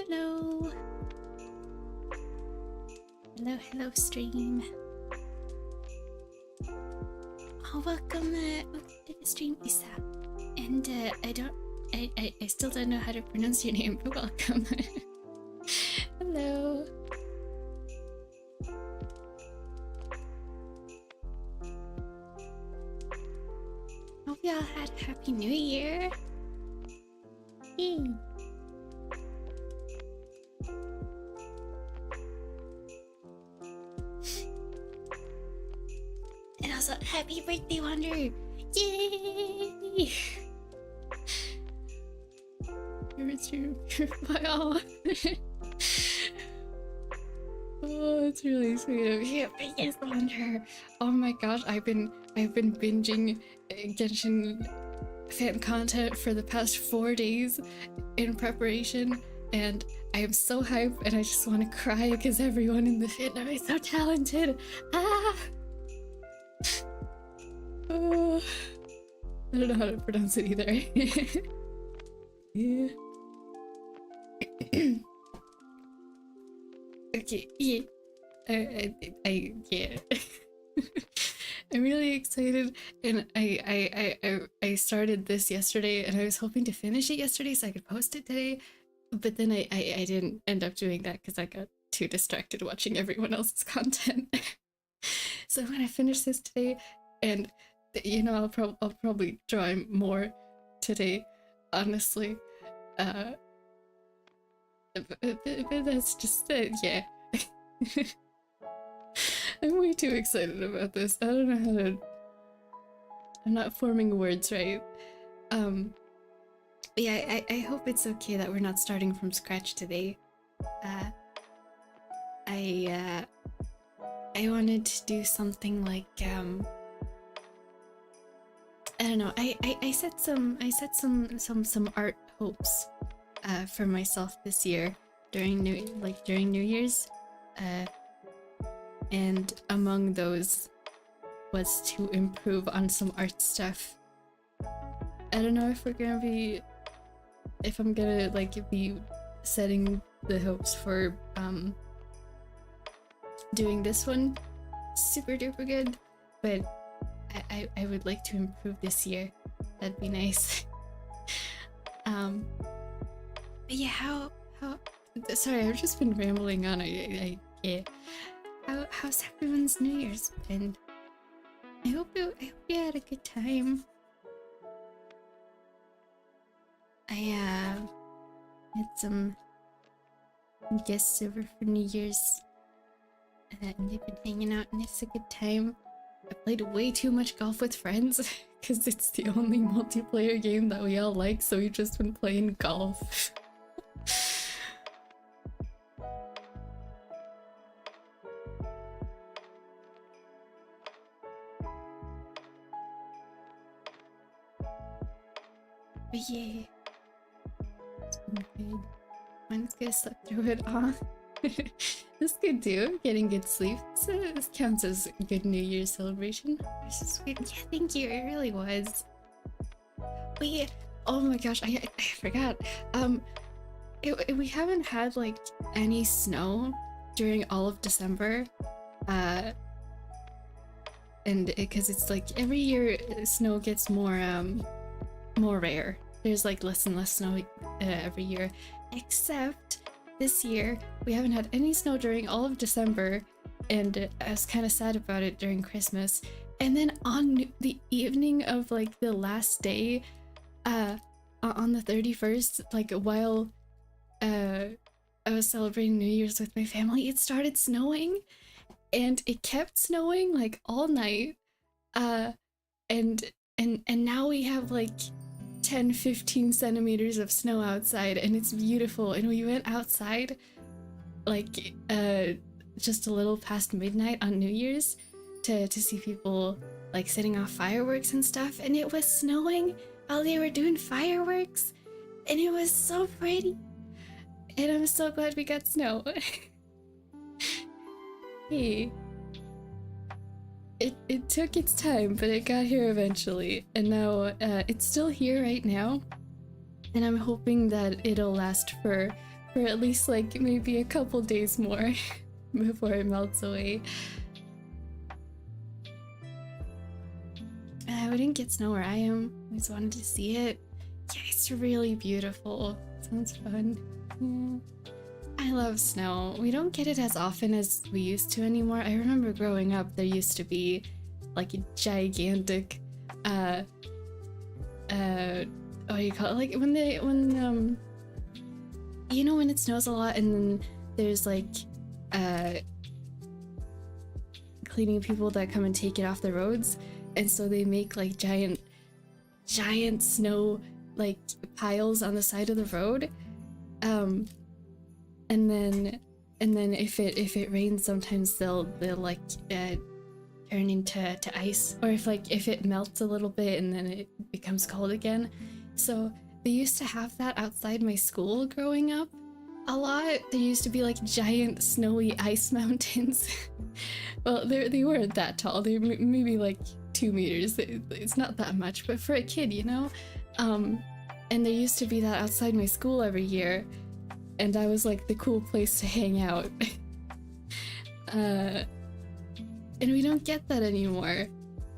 Hello. Hello, stream. Oh, welcome to the stream, Isa. And I still don't know how to pronounce your name, but welcome. Hello. Hope y'all had a happy new year. Yay. And also, happy birthday, Wonder! Yay! By all. Oh, it's really sweet of you. But yes, Wonder. Oh my gosh, I've been binging Genshin fan content for the past 4 days in preparation, and I am so hyped, and I just want to cry because everyone in the fandom is so talented. Ah! Oh, I don't know how to pronounce it either. Yeah. Okay, yeah. Yeah. I'm really excited, and I started this yesterday, and I was hoping to finish it yesterday so I could post it today, but then I didn't end up doing that because I got too distracted watching everyone else's content. So I'm gonna finish this today, and you know, I'll probably draw more today, honestly. But that's just it, yeah. I'm way too excited about this. I don't know how to... I'm not forming words right. Yeah, I hope it's okay that we're not starting from scratch today. I wanted to do something like, I don't know, I set some art hopes for myself this year during New Year's. And among those was to improve on some art stuff. I don't know if I'm gonna like be setting the hopes for doing this one super duper good, but I would like to improve this year. That'd be nice. But yeah, how sorry, I've just been rambling on. Yeah. How's everyone's New Year's been? I hope you had a good time. I had some guests over for New Year's, and they've been hanging out, and it's a good time. I played way too much golf with friends because it's the only multiplayer game that we all like, so we've just been playing golf. But yeah, it's been good. Mine's gonna sleep through it all. That's good too. Getting good sleep. This counts as a good New Year's celebration. This is sweet. Yeah, thank you. It really was. But yeah, oh my gosh, I forgot. We haven't had like any snow during all of December. And because it's like every year snow gets more rare. There's like less and less snow every year, except this year we haven't had any snow during all of December, and I was kind of sad about it during Christmas. And then on the evening of like the last day, on the 31st, like while I was celebrating New Year's with my family, it started snowing, and it kept snowing like all night. And now we have like 10-15 centimeters of snow outside, and it's beautiful. And we went outside like just a little past midnight on New Year's to see people like setting off fireworks and stuff, and it was snowing while they were doing fireworks, and it was so pretty, and I'm so glad we got snow. Hey, it took its time, but it got here eventually, and now it's still here right now, and I'm hoping that it'll last for for at least like maybe a couple days more before it melts away. We didn't get snow where I am. I just wanted to see it. Yeah, it's really beautiful. Sounds fun. Yeah. I love snow. We don't get it as often as we used to anymore. I remember growing up, there used to be like a gigantic, what do you call it? Like when you know, when it snows a lot and then there's like, cleaning people that come and take it off the roads. And so they make like giant snow like piles on the side of the road. And then if it rains, sometimes they'll like turn into ice, or if it melts a little bit and then it becomes cold again. So they used to have that outside my school growing up a lot. There used to be like giant snowy ice mountains. Well, they weren't that tall. They were maybe like 2 meters. It's not that much, but for a kid, you know. And there used to be that outside my school every year. And I was like the cool place to hang out. And we don't get that anymore.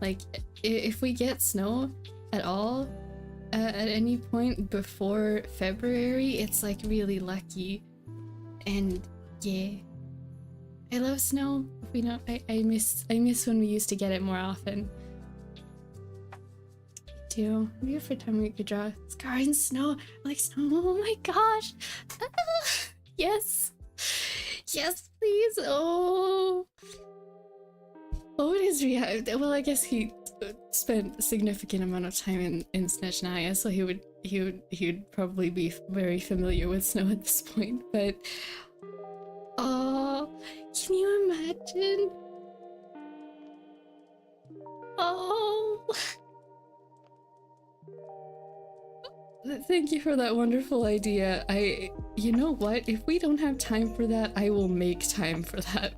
Like, if we get snow at all, at any point before February, it's like really lucky. And yeah, I love snow. We don't. I miss when we used to get it more often. Too. Maybe a time we could draw Scar in snow. I like snow. Oh my gosh. Yes. Yes, please. Oh. Oh, it is well, I guess he spent a significant amount of time in Snezhnaya, so he would probably be very familiar with snow at this point, but oh, can you imagine? Oh. Thank you for that wonderful idea. You know what? If we don't have time for that, I will make time for that.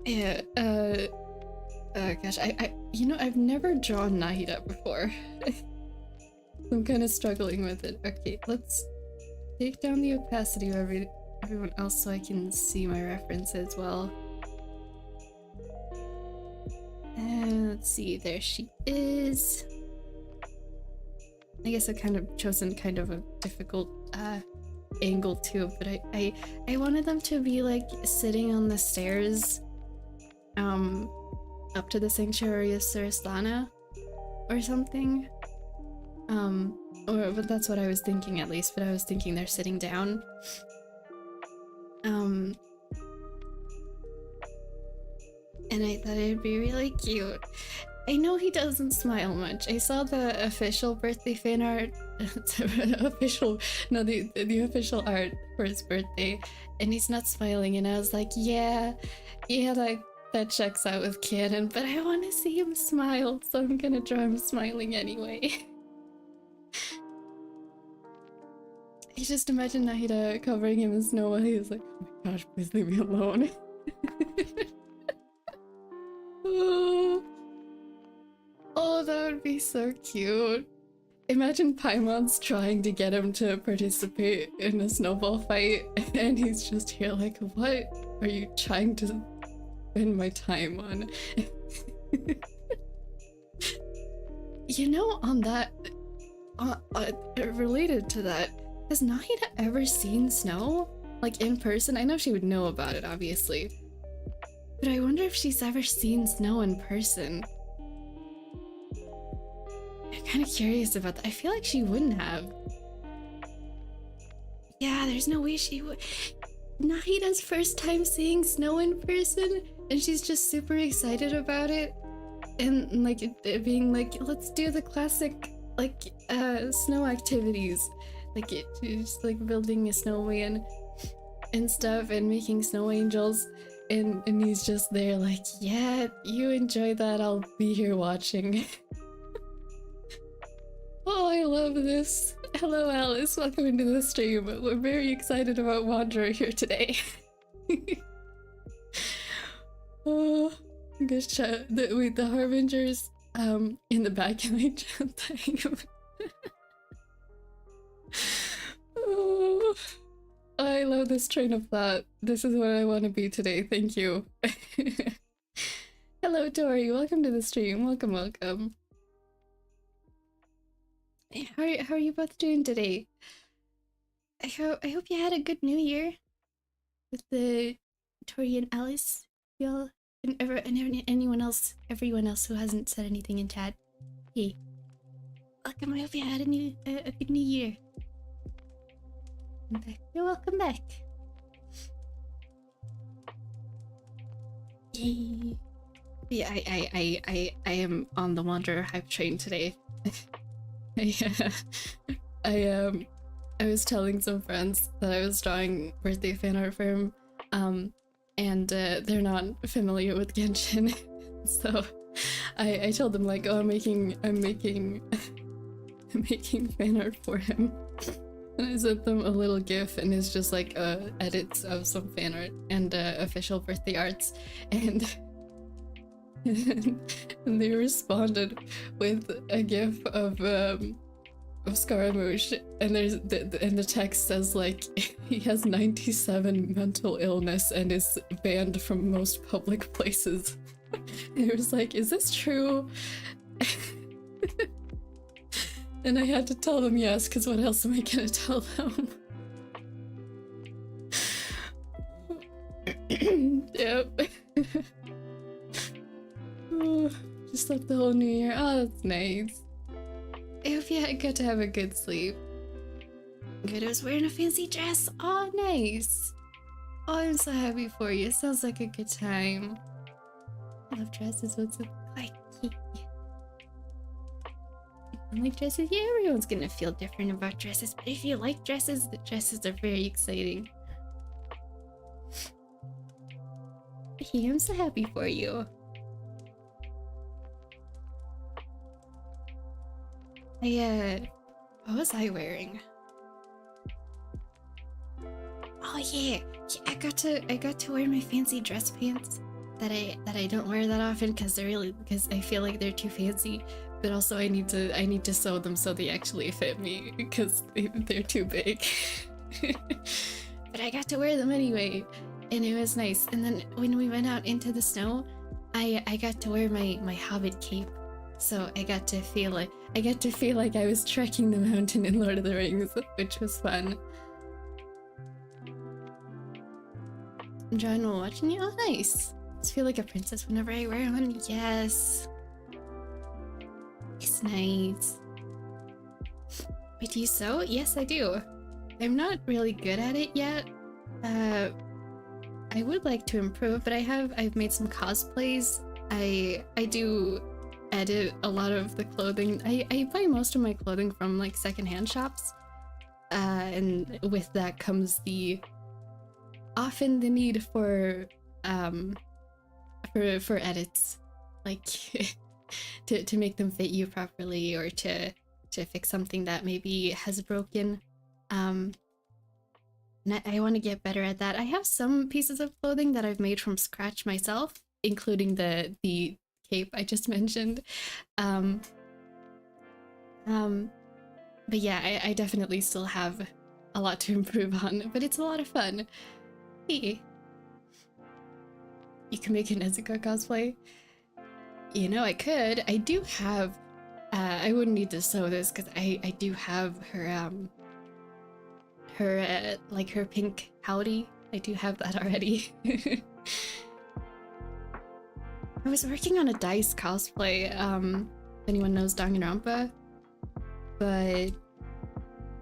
Yeah, gosh, you know, I've never drawn Nahida before. I'm kind of struggling with it. Okay, let's take down the opacity of everyone else so I can see my references well. And let's see, there she is. I guess I kind of chosen kind of a difficult angle too, but I wanted them to be like sitting on the stairs up to the sanctuary of Surislana or something. But that's what I was thinking at least, but I was thinking they're sitting down. And I thought it'd be really cute. I know he doesn't smile much. I saw the official birthday fan art, the official art for his birthday, and he's not smiling, and I was like, yeah, that checks out with canon, but I want to see him smile, so I'm gonna draw him smiling anyway. You just imagine Nahida covering him in snow while he was like, oh my gosh, please leave me alone. Oh, that would be so cute. Imagine Paimon's trying to get him to participate in a snowball fight, and he's just here like, what are you trying to spend my time on? You know, on that, related to that, has Nahida ever seen snow? Like, in person? I know she would know about it, obviously. But I wonder if she's ever seen snow in person. I'm kind of curious about that. I feel like she wouldn't have. Yeah, there's no way she would. Nahida's first time seeing snow in person, and she's just super excited about it. And like, it being like, let's do the classic, like, snow activities. Like, just like building a snowman and stuff, and making snow angels. And he's just there like, yeah, you enjoy that, I'll be here watching. Oh, I love this. Hello, Alice. Welcome into the stream. We're very excited about Wanderer here today. Oh, gosh, the Harbingers. in the back and I jumped him. Oh, I love this train of thought. This is what I want to be today. Thank you. Hello, Tori. Welcome to the stream. Welcome, welcome. How are you both doing today? I hope you had a good New Year with the Tori and Alice. Y'all and everyone else who hasn't said anything in chat. Hey, welcome. I hope you had a good New Year. You're welcome back. Yay. Yeah, I am on the Wanderer hype train today. I was telling some friends that I was drawing birthday fan art for him, and they're not familiar with Genshin, so I told them like, oh, I'm making fan art for him. And I sent them a little gif, and it's just like edits of some fan art and official birthday arts, and they responded with a gif of Scaramouche, and the text says like he has 97 mental illness and is banned from most public places. And it was like, is this true? And I had to tell them yes, because what else am I gonna tell them? Yep. Just left the whole New Year. Oh, that's nice. I hope you got to have a good sleep. Good, I was wearing a fancy dress. Oh, nice. Oh, I'm so happy for you. Sounds like a good time. I love dresses. What's it like? I like dresses. Yeah, everyone's gonna feel different about dresses, but if you like dresses, the dresses are very exciting. Hey, I'm so happy for you. What was I wearing? Oh yeah, I got to wear my fancy dress pants that I don't wear that often because I feel like they're too fancy. But also I need to sew them so they actually fit me because they're too big. But I got to wear them anyway, and it was nice. And then when we went out into the snow, I got to wear my Hobbit cape, so I got to feel like I was trekking the mountain in Lord of the Rings, which was fun. John will watching you. Oh, nice. I just feel like a princess whenever I wear one. Yes. It's nice. Wait, do you sew? Yes, I do. I'm not really good at it yet. I would like to improve, but I've made some cosplays. I do edit a lot of the clothing. I buy most of my clothing from like secondhand shops. And with that comes often the need for edits. Like to make them fit you properly, or to fix something that maybe has broken. And I want to get better at that. I have some pieces of clothing that I've made from scratch myself, including the cape I just mentioned. But yeah, I definitely still have a lot to improve on, but it's a lot of fun. Hey, you can make a Nezuko cosplay. You know, I could. I do have, I wouldn't need to sew this because I do have her pink howdy. I do have that already. I was working on a Dice cosplay, if anyone knows Danganronpa, but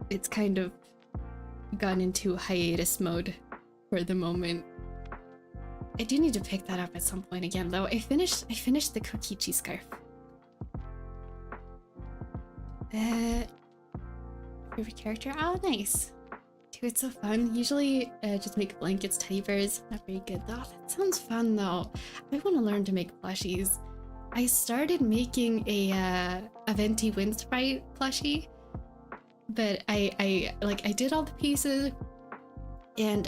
it's kind of gone into hiatus mode for the moment. I do need to pick that up at some point again, though. I finished the Kokichi scarf. Favorite character? Oh, nice. Dude, it's so fun. Usually, just make blankets, teddy bears. Not very good though. That sounds fun though. I want to learn to make plushies. I started making a Venti Wind Sprite plushie, but I did all the pieces, and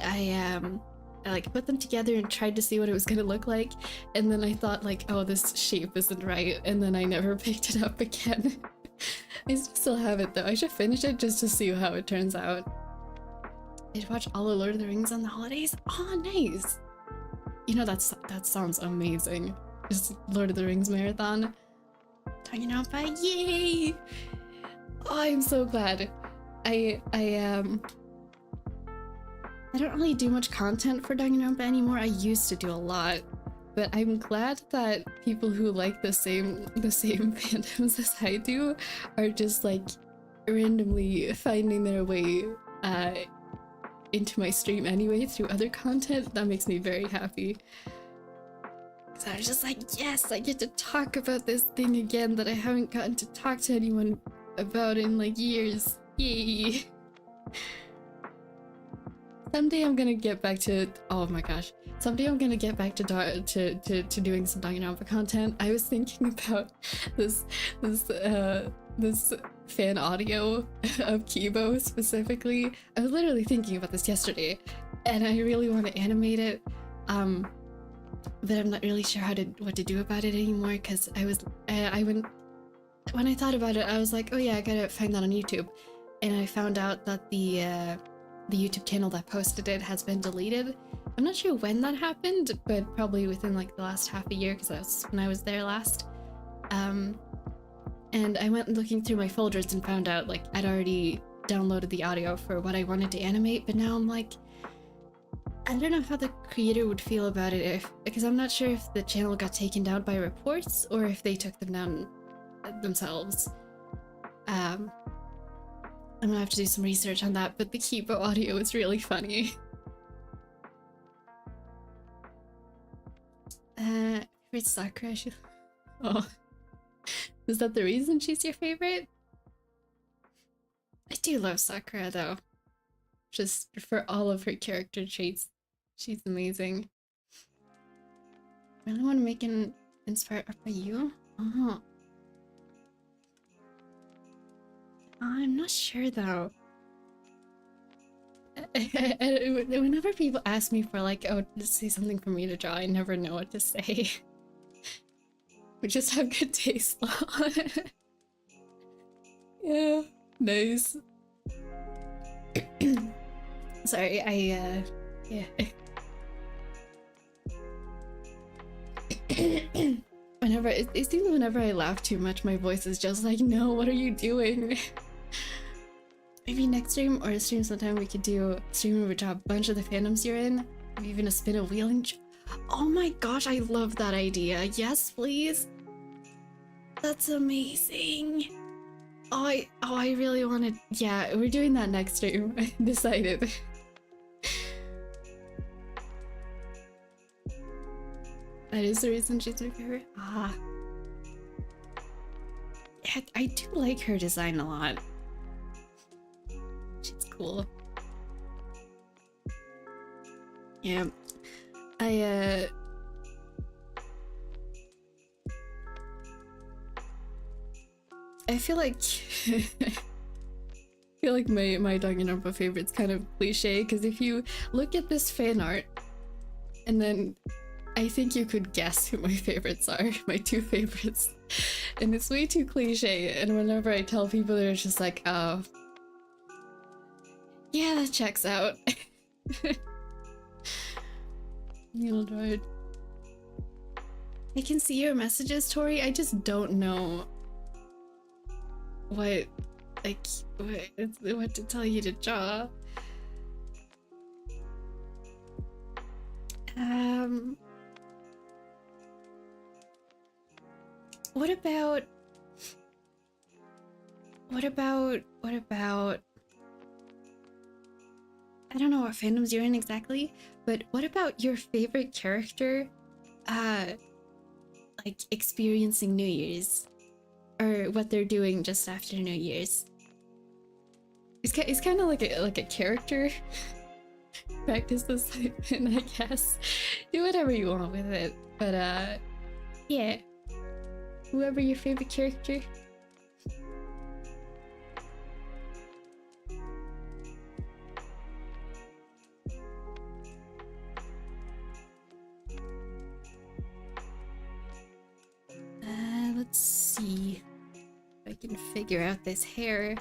like put them together and tried to see what it was gonna look like, and then I thought like, oh, this shape isn't right, and then I never picked it up again. I still have it though. I should finish it just to see how it turns out. Did watch all of Lord of the Rings on the holidays? Oh, nice. You know, that sounds amazing. Just Lord of the Rings marathon. DanAndPhilBEATS, yay! Oh, I'm so glad. I don't really do much content for DanAndPhilBEATS anymore. I used to do a lot, but I'm glad that people who like the same fandoms as I do are just like randomly finding their way into my stream anyway through other content. That makes me very happy. So I was just like, yes, I get to talk about this thing again that I haven't gotten to talk to anyone about in like years. Yay! Someday I'm gonna get back to, oh my gosh, someday I'm gonna get back to doing some DanAndPhilBEATS content. I was thinking about this fan audio of Kibo specifically. I was literally thinking about this yesterday, and I really want to animate it, but I'm not really sure what to do about it anymore, because when I thought about it, I was like, oh yeah, I gotta find that on YouTube, and I found out that the YouTube channel that posted it has been deleted. I'm not sure when that happened, but probably within like the last half a year, because that's when I was there last. And I went looking through my folders and found out like I'd already downloaded the audio for what I wanted to animate, but now I'm like, I don't know how the creator would feel about it, because I'm not sure if the channel got taken down by reports or if they took them down themselves. I'm gonna have to do some research on that, but the Kibo audio is really funny. Favorite Sakura? Oh. Is that the reason she's your favorite? I do love Sakura though. Just for all of her character traits. She's amazing. Really want to make an inspired art by you? Oh. I'm not sure though. Whenever people ask me for like, oh, to say something for me to draw, I never know what to say. We just have good taste. Yeah, nice. Sorry, yeah. It seems whenever I laugh too much, my voice is just like, no, what are you doing? Maybe next stream or a stream sometime we could do a stream where we draw a bunch of the fandoms you're in. Maybe even a spin a wheel and... Oh my gosh, I love that idea. Yes, please. That's amazing. Oh, I really want to... Yeah, we're doing that next stream. I decided. That is the reason she's my favorite. Ah. Yeah, I do like her design a lot. She's cool. Yeah. I feel like my DanAndPhilBEATS favorite's kind of cliche, because if you look at this fan art and then I think you could guess who my favorites are, my two favorites, and it's way too cliche, and whenever I tell people, they're just like, oh yeah, that checks out. Needle droid. I can see your messages, Tori. I just don't know what to tell you to draw. What about I don't know what fandoms you're in exactly, but what about your favorite character like experiencing New Year's, or what they're doing just after New Year's? It's kind of like a character practice assignment, I guess. Do whatever you want with it, but yeah, whoever your favorite character. figure out this hair.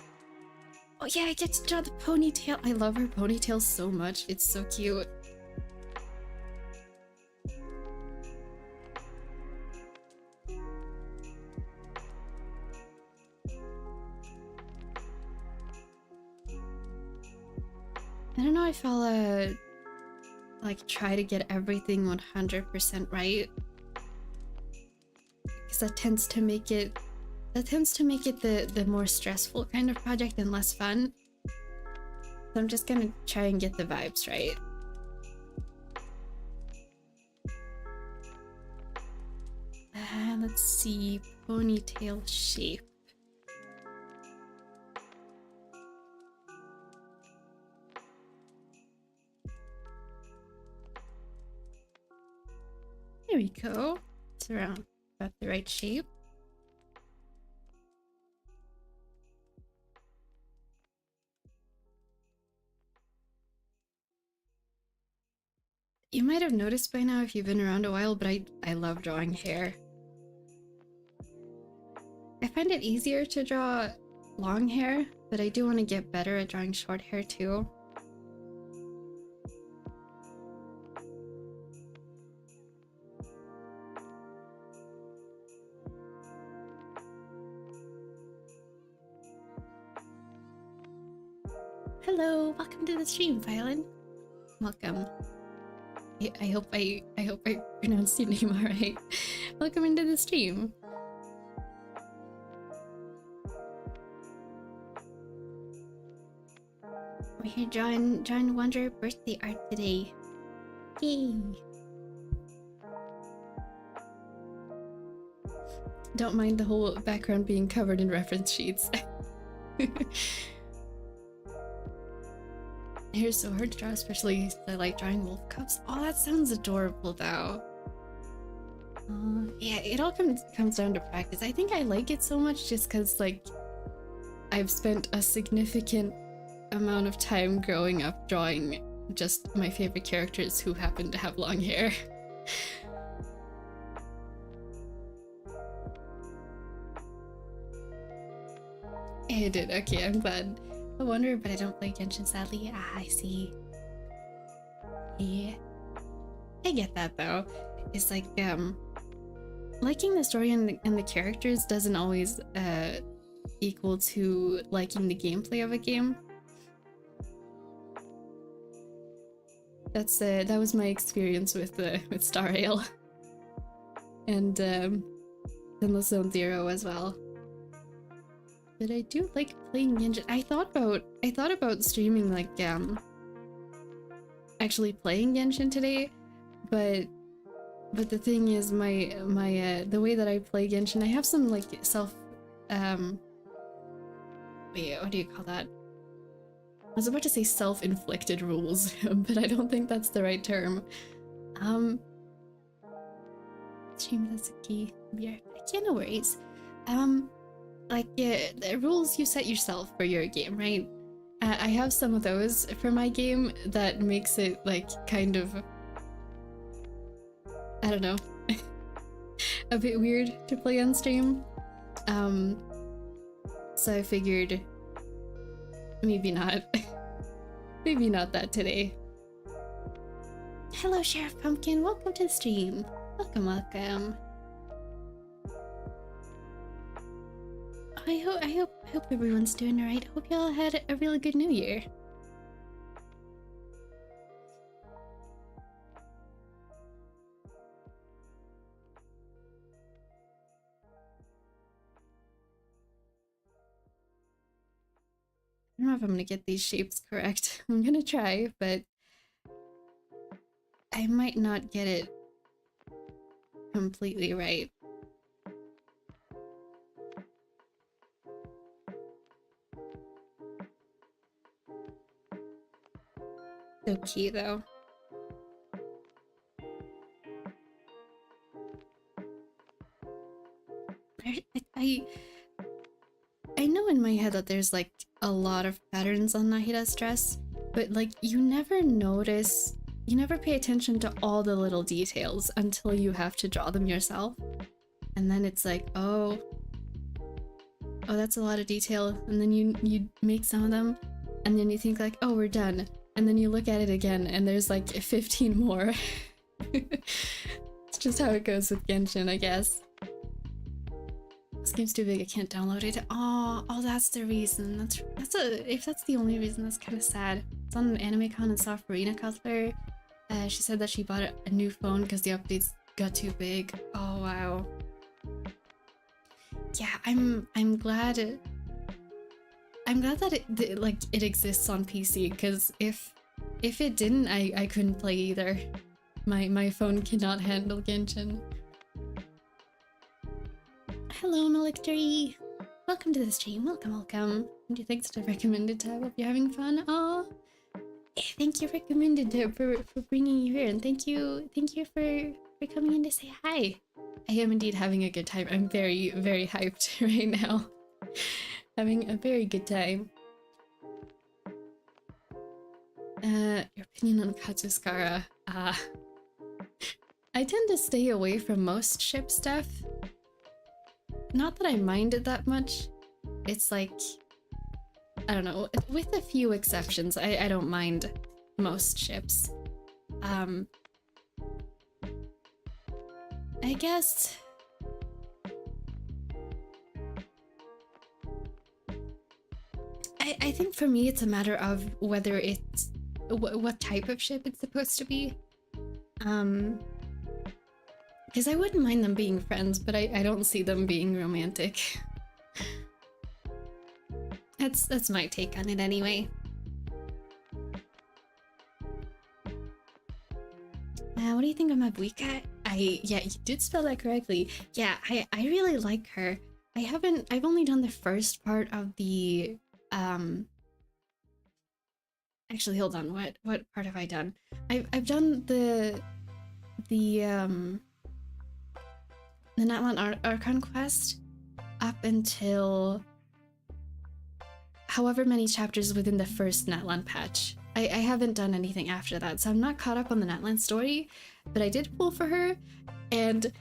Oh yeah, I get to draw the ponytail. I love her ponytail so much. It's so cute. I don't know if I'll like try to get everything 100% right, because that tends to make it the more stressful kind of project and less fun. So I'm just gonna try and get the vibes right. Let's see, ponytail shape. There we go. It's around about the right shape. You might have noticed by now if you've been around a while, but I love drawing hair. I find it easier to draw long hair, but I do want to get better at drawing short hair too. Hello, welcome to the stream, Violin. Welcome. I hope I pronounced your name alright. Welcome into the stream. We're here drawing Wonder birthday art today. Yay! Don't mind the whole background being covered in reference sheets. Hair's so hard to draw, especially since I like drawing wolf cubs. Oh, that sounds adorable though. Yeah, it all comes down to practice. I think I like it so much just because, like, I've spent a significant amount of time growing up drawing just my favorite characters who happen to have long hair. I did. Okay, I'm glad. I wonder, but I don't play Genshin sadly. Ah, I see. Yeah. I get that though. It's like, liking the story and the characters doesn't always equal to liking the gameplay of a game. That was my experience with Star Rail. And Endless Zone Zero as well. But I do like playing Genshin. I thought about streaming, like, actually playing Genshin today, but the thing is, my the way that I play Genshin, I have some, like, wait, what do you call that? I was about to say self-inflicted rules, but I don't think that's the right term. Stream, that's a key. Yeah, no worries. Like, the rules you set yourself for your game, right? I have some of those for my game that makes it, like, kind of, I don't know, a bit weird to play on stream. So I figured maybe not. Maybe not that today. Hello, Sheriff Pumpkin. Welcome to the stream. Welcome, welcome. I hope everyone's doing alright. Hope y'all had a really good New Year. I don't know if I'm gonna get these shapes correct. I'm gonna try, but I might not get it completely right. So cute though. I know in my head that there's, like, a lot of patterns on Nahida's dress, but, like, you never pay attention to all the little details until you have to draw them yourself. And then it's like, oh, oh, that's a lot of detail, and then you make some of them, and then you think like, oh, we're done, and then you look at it again, and there's like 15 more. It's just how it goes with Genshin, I guess. This game's too big, I can't download it. Oh, that's the reason. If that's the only reason, that's kind of sad. It's on AnimeCon and saw Farina Cutler. She said that she bought a new phone because the updates got too big. Oh wow. Yeah, I'm glad that it exists on PC, because if it didn't, I couldn't play either. My phone cannot handle Genshin. Hello, Malictory! Welcome to the stream. Welcome. Thanks to Recommended tab. Hope you're having fun. Oh, thank you, Recommended tab, for bringing you here, and thank you for coming in to say hi. I am indeed having a good time. I'm very, very hyped right now. Having a very good time. Your opinion on Katsuskara? I tend to stay away from most ship stuff. Not that I mind it that much. It's like, I don't know, with a few exceptions, I don't mind most ships. I guess I think for me it's a matter of whether it's what type of ship it's supposed to be. Because I wouldn't mind them being friends, but I don't see them being romantic. That's my take on it anyway. What do you think of Mabuika? Yeah, you did spell that correctly. Yeah, I really like her. I've only done the first part of the actually, hold on, what part have I done? I've done the Natlan Archon quest up until however many chapters within the first Natlan patch. I haven't done anything after that, so I'm not caught up on the Natlan story, but I did pull for her, and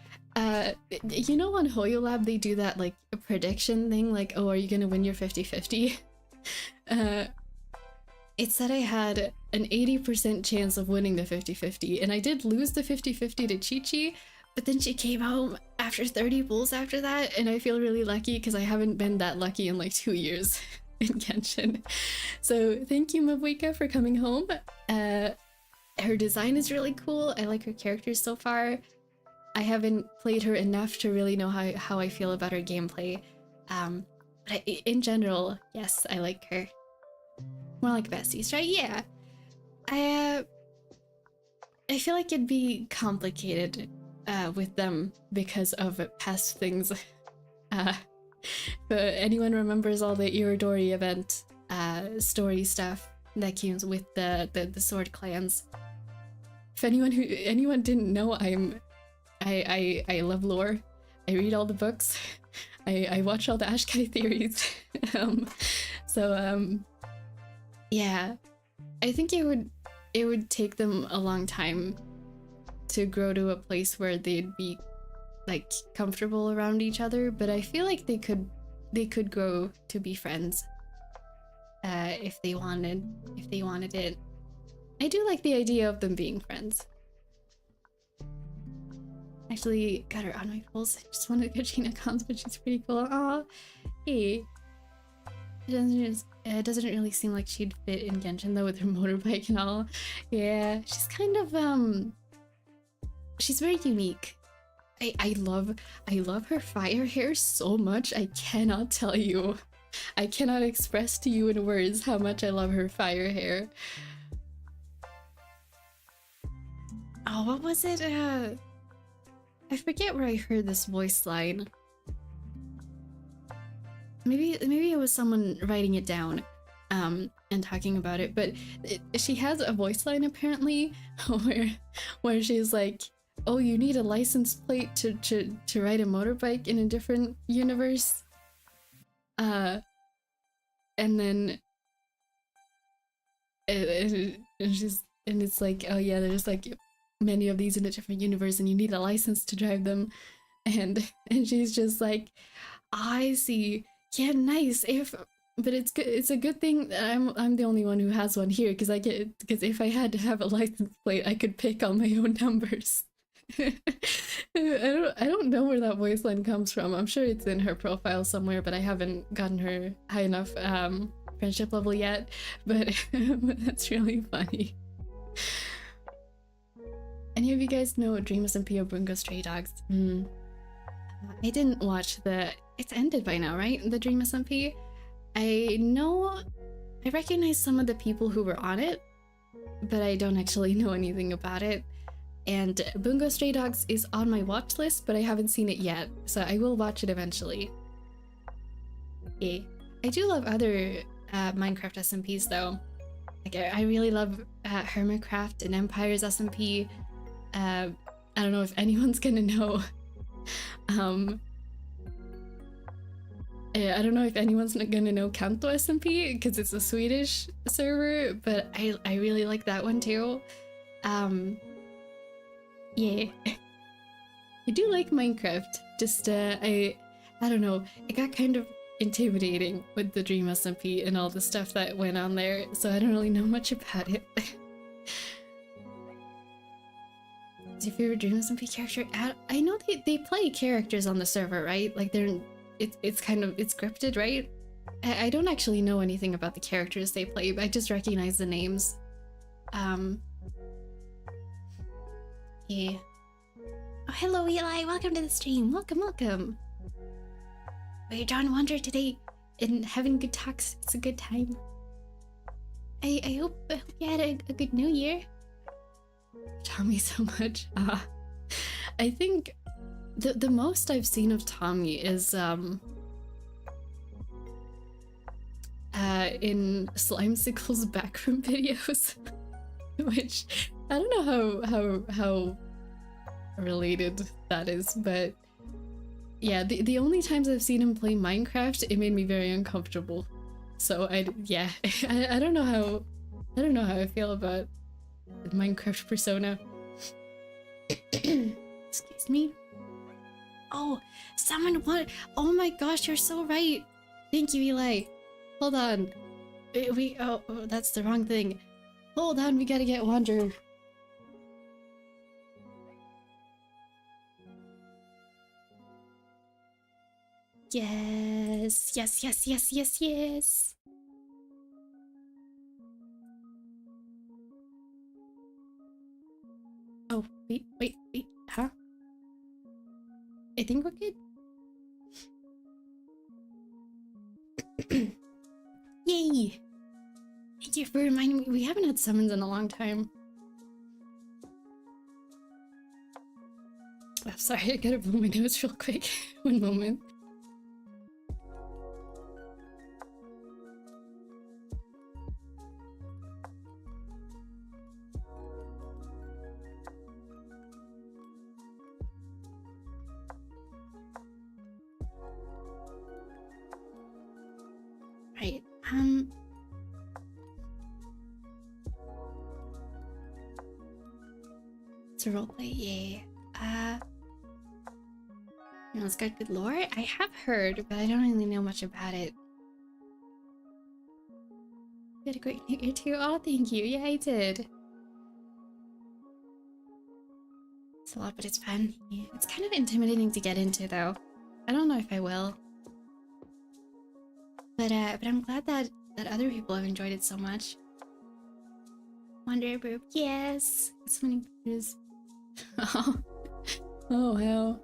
you know on HoYoLab they do that like a prediction thing, like, oh, are you gonna win your 50-50? It said I had an 80% chance of winning the 50-50, and I did lose the 50-50 to Chi-Chi, but then she came home after 30 pulls after that, and I feel really lucky because I haven't been that lucky in like 2 years in Genshin. So thank you, Mabuika, for coming home. Her design is really cool. I like her characters so far. I haven't played her enough to really know how I feel about her gameplay. But in general, yes, I like her. More like besties, right? Yeah. I feel like it'd be complicated with them because of past things. But anyone remembers all the Iridori event story stuff that came with the sword clans. If anyone didn't know, I love lore. I read all the books. I watch all the Ashkai theories. Yeah, I think it would take them a long time to grow to a place where they'd be like comfortable around each other, but I feel like they could grow to be friends if they wanted it. I do like the idea of them being friends. Actually got her on my pulse. I just wanted Katrina cons, but she's pretty cool. Aw, hey. It doesn't really seem like she'd fit in Genshin though, with her motorbike and all. Yeah, she's kind of she's very unique. I love her fire hair so much. I cannot tell you. I cannot express to you in words how much I love her fire hair. Oh, what was it? I forget where I heard this voice line. Maybe it was someone writing it down and talking about it, but she has a voice line apparently where she's like, oh, you need a license plate to ride a motorbike in a different universe. And then and it's like, oh yeah, there's like many of these in a different universe and you need a license to drive them. And she's just like, I see. Yeah, nice. But it's good. It's a good thing that I'm the only one who has one here because if I had to have a license plate, I could pick on my own numbers. I don't know where that voice line comes from. I'm sure it's in her profile somewhere, but I haven't gotten her high enough friendship level yet. But, but that's really funny. Any of you guys know Dream SMP or Bungo Stray Dogs? I didn't watch it's ended by now, right? The Dream SMP. I recognize some of the people who were on it, but I don't actually know anything about it. And Bungo Stray Dogs is on my watch list, but I haven't seen it yet, so I will watch it eventually. Yeah. I do love other Minecraft SMPs though. Like I really love Hermitcraft and Empire's SMP. I don't know if anyone's gonna know. I don't know if anyone's gonna know Kanto SMP because it's a Swedish server, but I really like that one too. Yeah. I do like Minecraft, just I don't know, it got kind of intimidating with the Dream SMP and all the stuff that went on there, so I don't really know much about it. Is your favorite Dream SMP character? I know they play characters on the server, right? Like it's kind of scripted, right? I don't actually know anything about the characters they play, but I just recognize the names. Yeah. Oh, hello Eli, welcome to the stream. Welcome. We're John Wander today and having good talks. It's a good time. I hope you had a good new year. Tommy so much. I think the most I've seen of Tommy is in Slimecicle's backroom videos, which I don't know how related that is, but yeah, the only times I've seen him play Minecraft, it made me very uncomfortable. So I don't know how I feel about the Minecraft persona. Excuse me. Oh, oh my gosh, you're so right. Thank you, Eli. Hold on. Oh, that's the wrong thing. Hold on, we gotta get Wander. Yes. Oh, wait, huh? I think we're good. Yay! Thank you for reminding me. We haven't had summons in a long time. Oh, sorry, I gotta blow my nose real quick. One moment. Right, it's a roleplay, yeah. You know, it's got good lore. I have heard, but I don't really know much about it. You had a great new year too. Oh, thank you. Yeah, I did. It's a lot, but it's fun. Yeah. It's kind of intimidating to get into, though. I don't know if I will. But I'm glad that other people have enjoyed it so much. Wonder Group, yes. So many views. Oh, wow.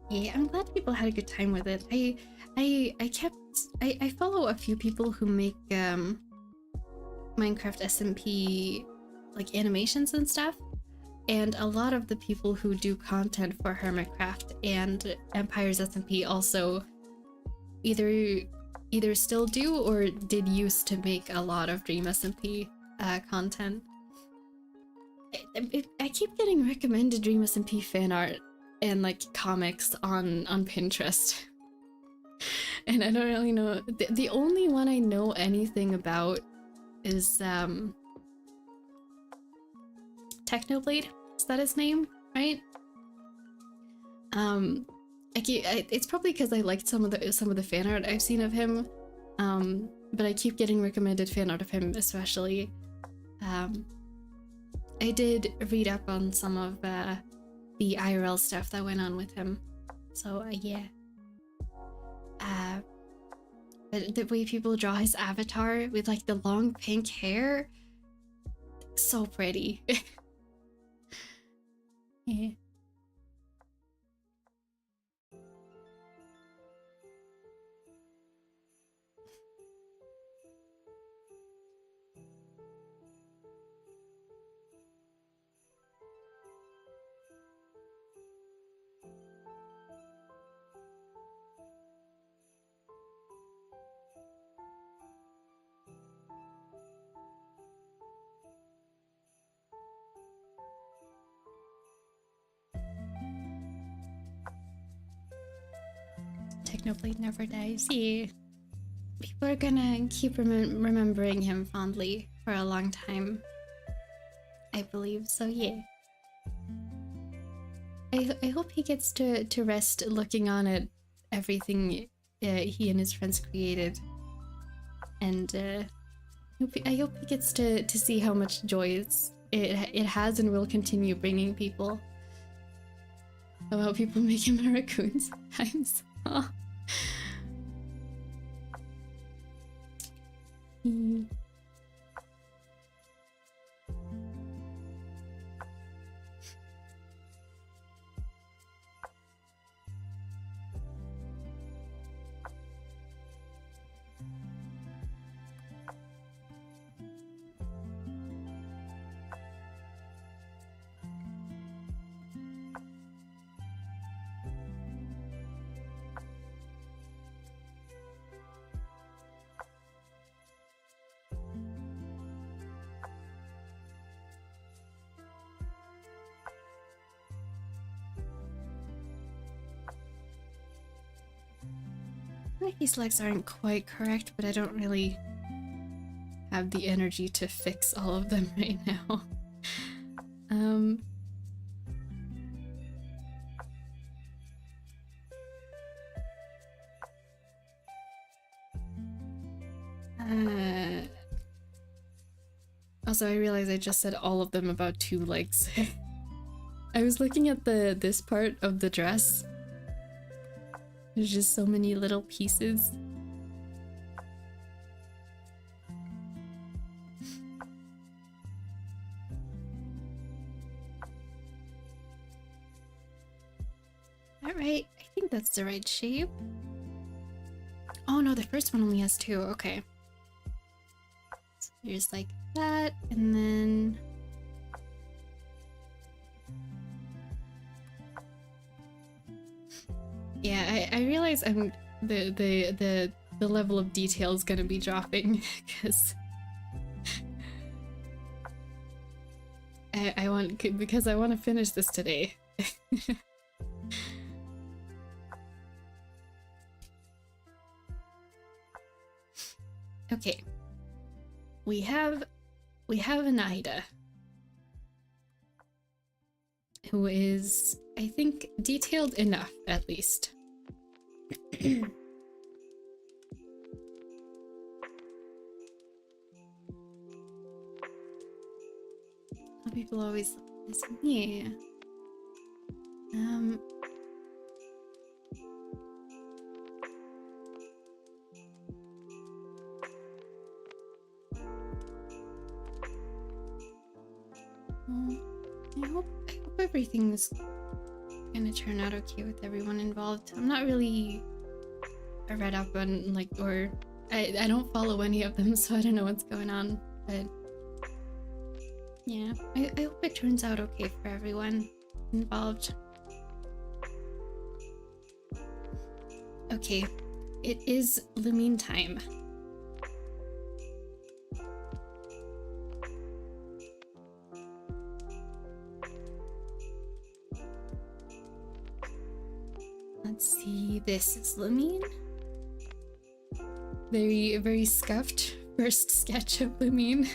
Yeah, I'm glad people had a good time with it. I follow a few people who make Minecraft SMP like animations and stuff, and a lot of the people who do content for Hermitcraft and Empire's SMP also either still do or did used to make a lot of Dream SMP content. I keep getting recommended Dream SMP fan art and like comics on Pinterest, and I don't really know. The only one I know anything about is Technoblade. Is that his name, right? It's probably because I liked some of the fan art I've seen of him, but I keep getting recommended fan art of him, especially. I did read up on some of the IRL stuff that went on with him, so yeah. But the way people draw his avatar with like the long pink hair, so pretty. Yeah. Technoblade never dies. Yeah. People are gonna keep remembering him fondly for a long time, I believe, so yeah. I hope he gets to rest looking on at everything he and his friends created. And I hope he gets to see how much joy it has and will continue bringing people. How about people making raccoons sometimes? Oh. These legs aren't quite correct, but I don't really have the energy to fix all of them right now. Also, I realized I just said all of them about 2 legs. I was looking at this part of the dress. There's just so many little pieces. Alright, I think that's the right shape. Oh no, the first one only has 2, okay. So there's like that, and then... Yeah, I realize the level of detail is gonna be dropping because I want to finish this today. Okay, we have an Ida who is, I think, detailed enough at least. People always listen. Yeah. I hope everything's gonna turn out okay with everyone involved. I'm not really read up on I don't follow any of them, so I don't know what's going on, but yeah, I hope it turns out okay for everyone involved. Okay, it is Lumine time. Let's see, this is Lumine. Very scuffed first sketch of Lumine.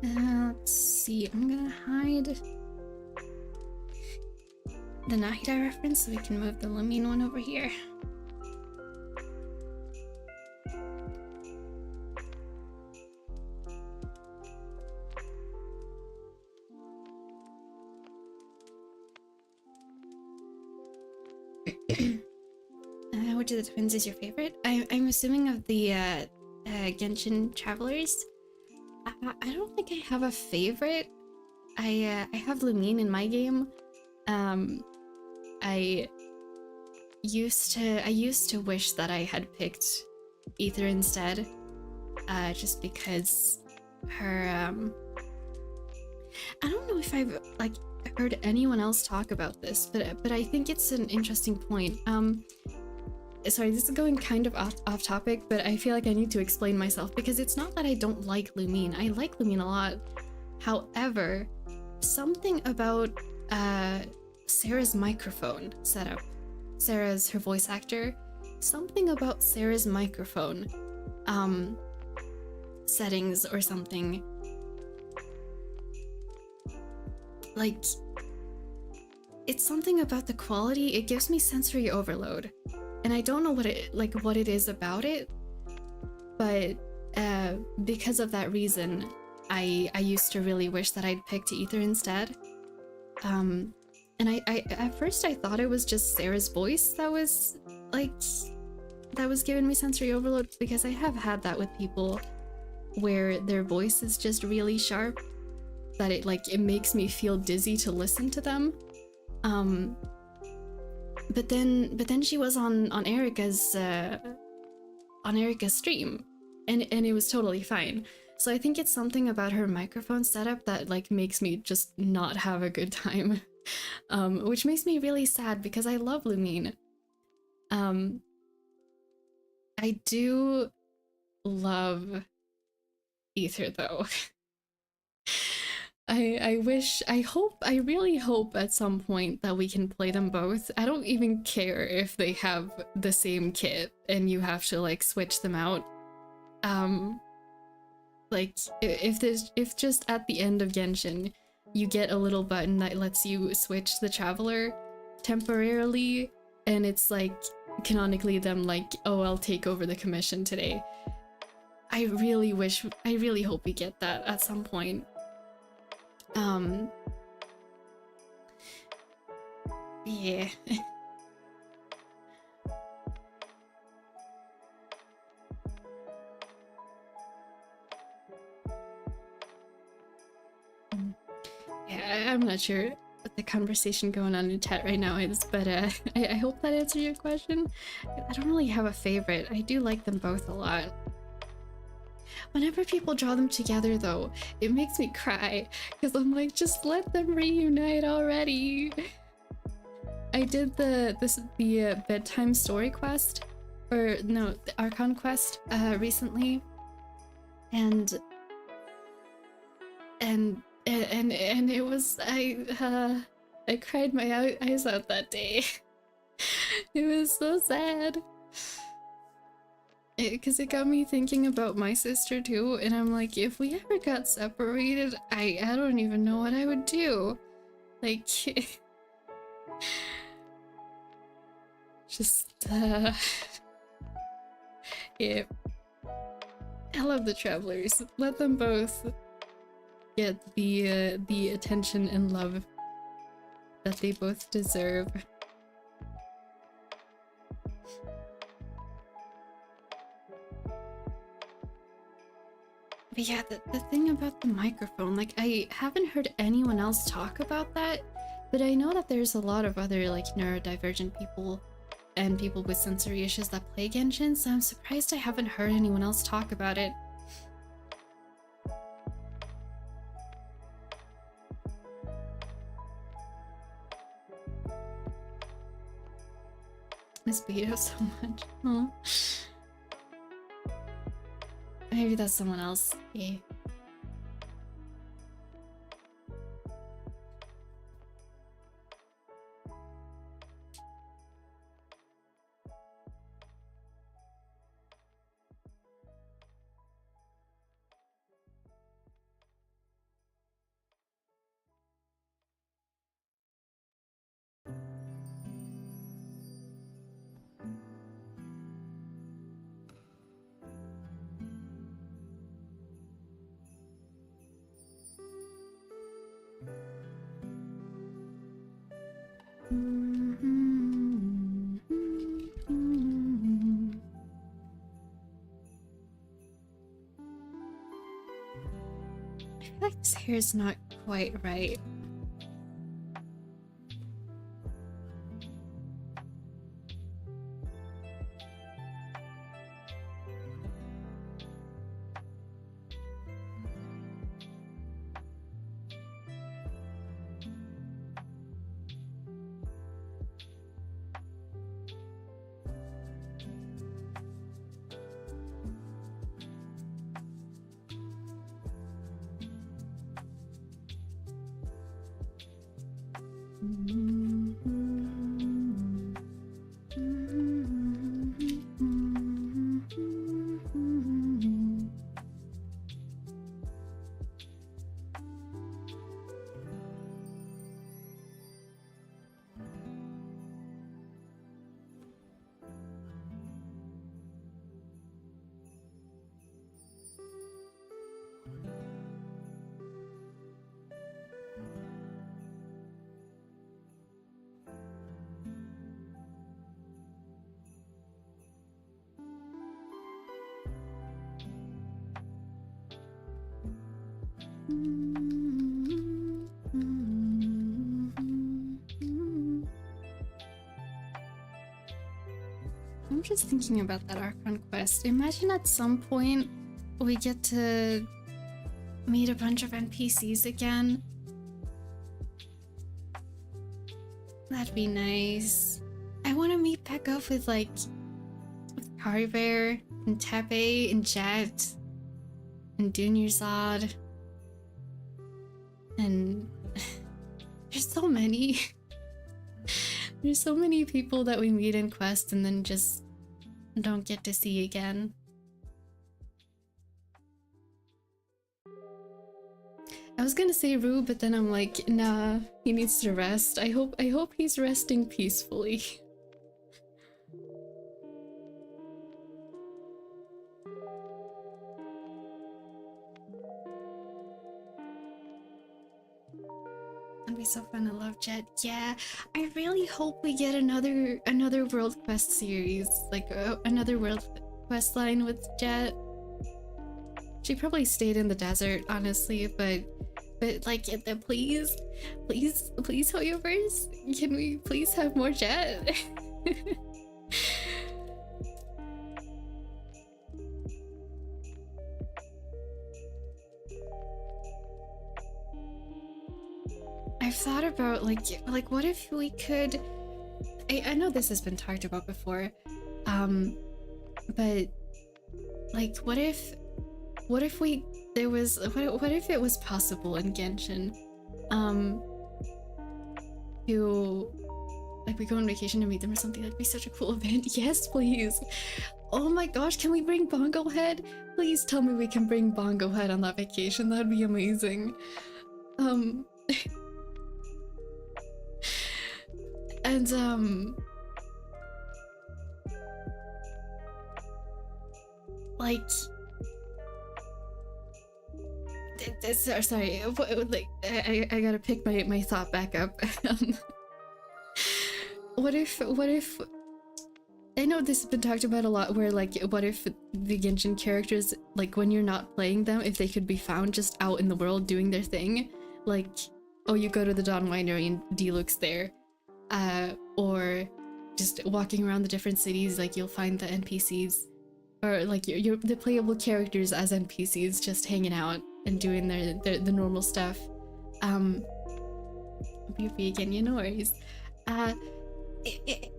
Let's see, I'm gonna hide the Nahida reference so we can move the Lamine one over here. Which of the twins is your favorite? I'm assuming of the Genshin Travelers. I don't think I have a favorite. I have Lamine in my game. I used to wish that I had picked Ether instead, just because her I don't know if I've like heard anyone else talk about this, but I think it's an interesting point. Sorry, this is going kind of off topic, but I feel like I need to explain myself because it's not that I don't like Lumine. I like Lumine a lot. However, something about Sarah's microphone setup, Sarah's her voice actor, something about Sarah's microphone settings or something, like it's something about the quality. It gives me sensory overload. And I don't know what it is about it, but because of that reason, I used to really wish that I'd picked Ether instead. And I at first I thought it was just Sarah's voice that was giving me sensory overload, because I have had that with people where their voice is just really sharp that it makes me feel dizzy to listen to them. But then she was on Erica's stream, and it was totally fine. So I think it's something about her microphone setup that makes me just not have a good time, which makes me really sad because I love Lumine. I do love Ether though. I really hope at some point that we can play them both. I don't even care if they have the same kit and you have to switch them out. If just at the end of Genshin you get a little button that lets you switch the Traveler temporarily, and it's canonically them oh, I'll take over the commission today. I really hope we get that at some point. Yeah. Yeah, I'm not sure what the conversation going on in chat right now is, but I hope that answered your question. I don't really have a favorite. I do like them both a lot. Whenever people draw them together though, it makes me cry, because I'm like, just let them reunite already. I did the bedtime story quest, or no, the Archon quest recently, and it was I cried my eyes out that day. It was so sad. Because it got me thinking about my sister too, and I'm like, if we ever got separated, I don't even know what I would do. Just yeah. I love the Travelers. Let them both get the attention and love that they both deserve. But yeah, the thing about the microphone, I haven't heard anyone else talk about that, but I know that there's a lot of other neurodivergent people and people with sensory issues that play Genshin, so I'm surprised I haven't heard anyone else talk about it. Miss Beto so much. Huh? Maybe that's someone else. Yeah. I feel like this hair is not quite right. I'm just thinking about that Archon quest. Imagine at some point we get to meet a bunch of NPCs again. That'd be nice. I want to meet back up with like Carver and Tepe and Jet and Dunyarzad. And there's so many. There's so many people that we meet in Quest and then just don't get to see again. I was gonna say Rue, but then I'm like, nah, he needs to rest. I hope he's resting peacefully. That'd be so fun. I love Jet. Yeah, I really hope we get another World Quest series, like another World Quest line with Jet. She probably stayed in the desert, honestly, but like, please, Hoyoverse, can we please have more Jet? I've thought about like what if we could. I know this has been talked about before, but like what if it was possible in Genshin, to like we go on vacation to meet them or something. That'd be such a cool event. Yes, please. Oh my gosh, can we bring Bongo Head? Please tell me we can bring Bongo Head on that vacation. That'd be amazing. And like sorry, like I gotta pick my thought back up. What if I know this has been talked about a lot, where like what if the Genshin characters, like when you're not playing them, if they could be found just out in the world doing their thing, like, oh, you go to the Dawn Winery and Diluc's there, or just walking around the different cities, like you'll find the NPCs, or like the playable characters as NPCs just hanging out and doing the normal stuff. Be vegan, you know worries.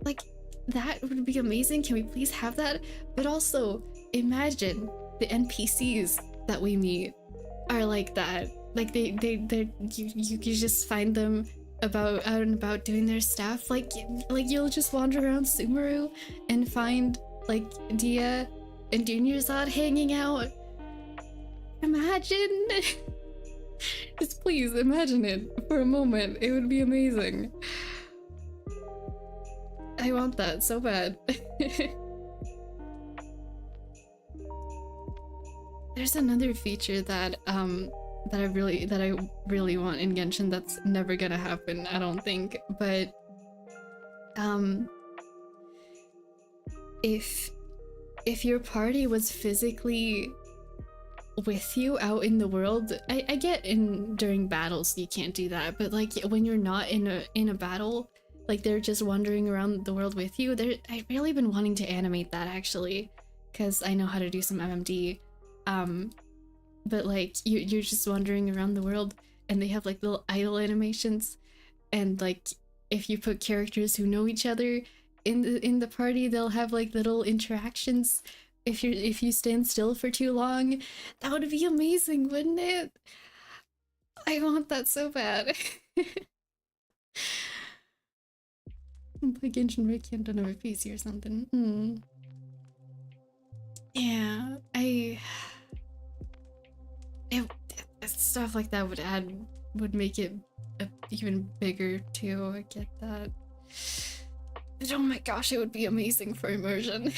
Like that would be amazing. Can we please have that? But also imagine the NPCs that we meet are like that. Like you just find them out and about doing their stuff. Like you'll just wander around Sumeru and find like Dia and Dunyarzad hanging out. Imagine. Just please imagine it for a moment. It would be amazing. I want that so bad. There's another feature that I really want in Genshin that's never gonna happen, I don't think, but um, if your party was physically with you out in the world, I get during battles you can't do that, but like when you're not in a battle, like they're just wandering around the world with you. I've really been wanting to animate that actually, because I know how to do some MMD. But like you're just wandering around the world, and they have like little idle animations, and like if you put characters who know each other in the party, they'll have like little interactions. If you stand still for too long, that would be amazing, wouldn't it? I want that so bad. Play Genshin Reiki on a PC or something. Yeah, stuff like that would make it even bigger too. I get that. But oh my gosh, it would be amazing for immersion.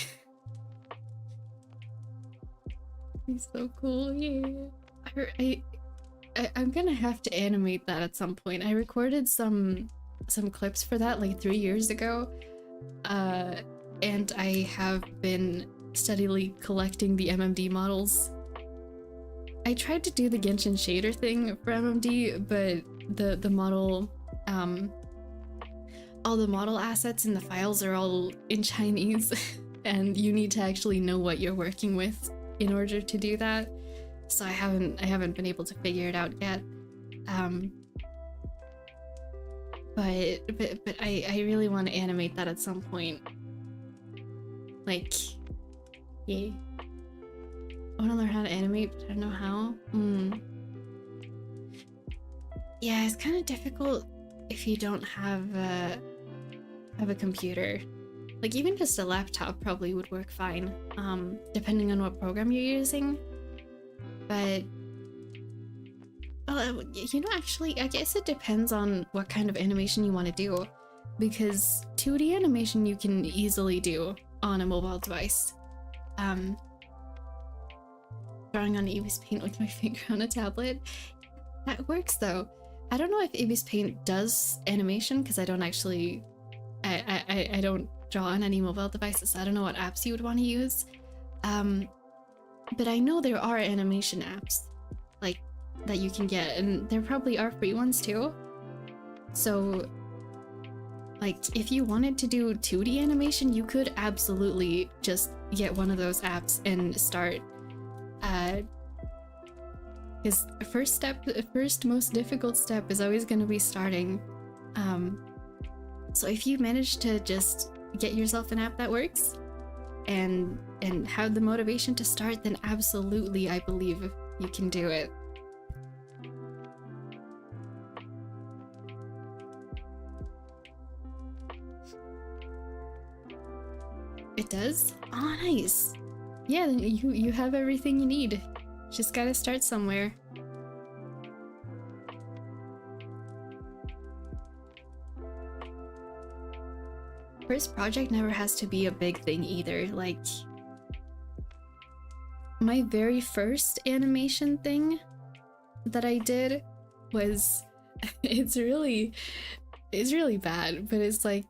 He's so cool. Yeah. I'm gonna have to animate that at some point. I recorded some clips for that like 3 years ago, and I have been steadily collecting the MMD models. I tried to do the Genshin shader thing for MMD, but the model, all the model assets in the files are all in Chinese, and you need to actually know what you're working with in order to do that. So I haven't been able to figure it out yet. But I really want to animate that at some point. Like, yeah. I want to learn how to animate, but I don't know how. Yeah, it's kind of difficult if you don't have a computer. Like even just a laptop probably would work fine, depending on what program you're using. But you know, actually, I guess it depends on what kind of animation you want to do, because 2D animation you can easily do on a mobile device. Drawing on Ibis Paint with my finger on a tablet, that works though. I don't know if Ibis Paint does animation, because I don't actually, I don't draw on any mobile devices. So I don't know what apps you would want to use. But I know there are animation apps like that you can get, and there probably are free ones too. So like if you wanted to do 2D animation, you could absolutely just get one of those apps and start. Because the first most difficult step is always going to be starting. So if you manage to just get yourself an app that works and have the motivation to start, then absolutely I believe you can do it. It does? Oh, nice. Yeah, then you have everything you need. Just gotta start somewhere. First project never has to be a big thing either. Like, my very first animation thing that I did was it's really bad, but it's like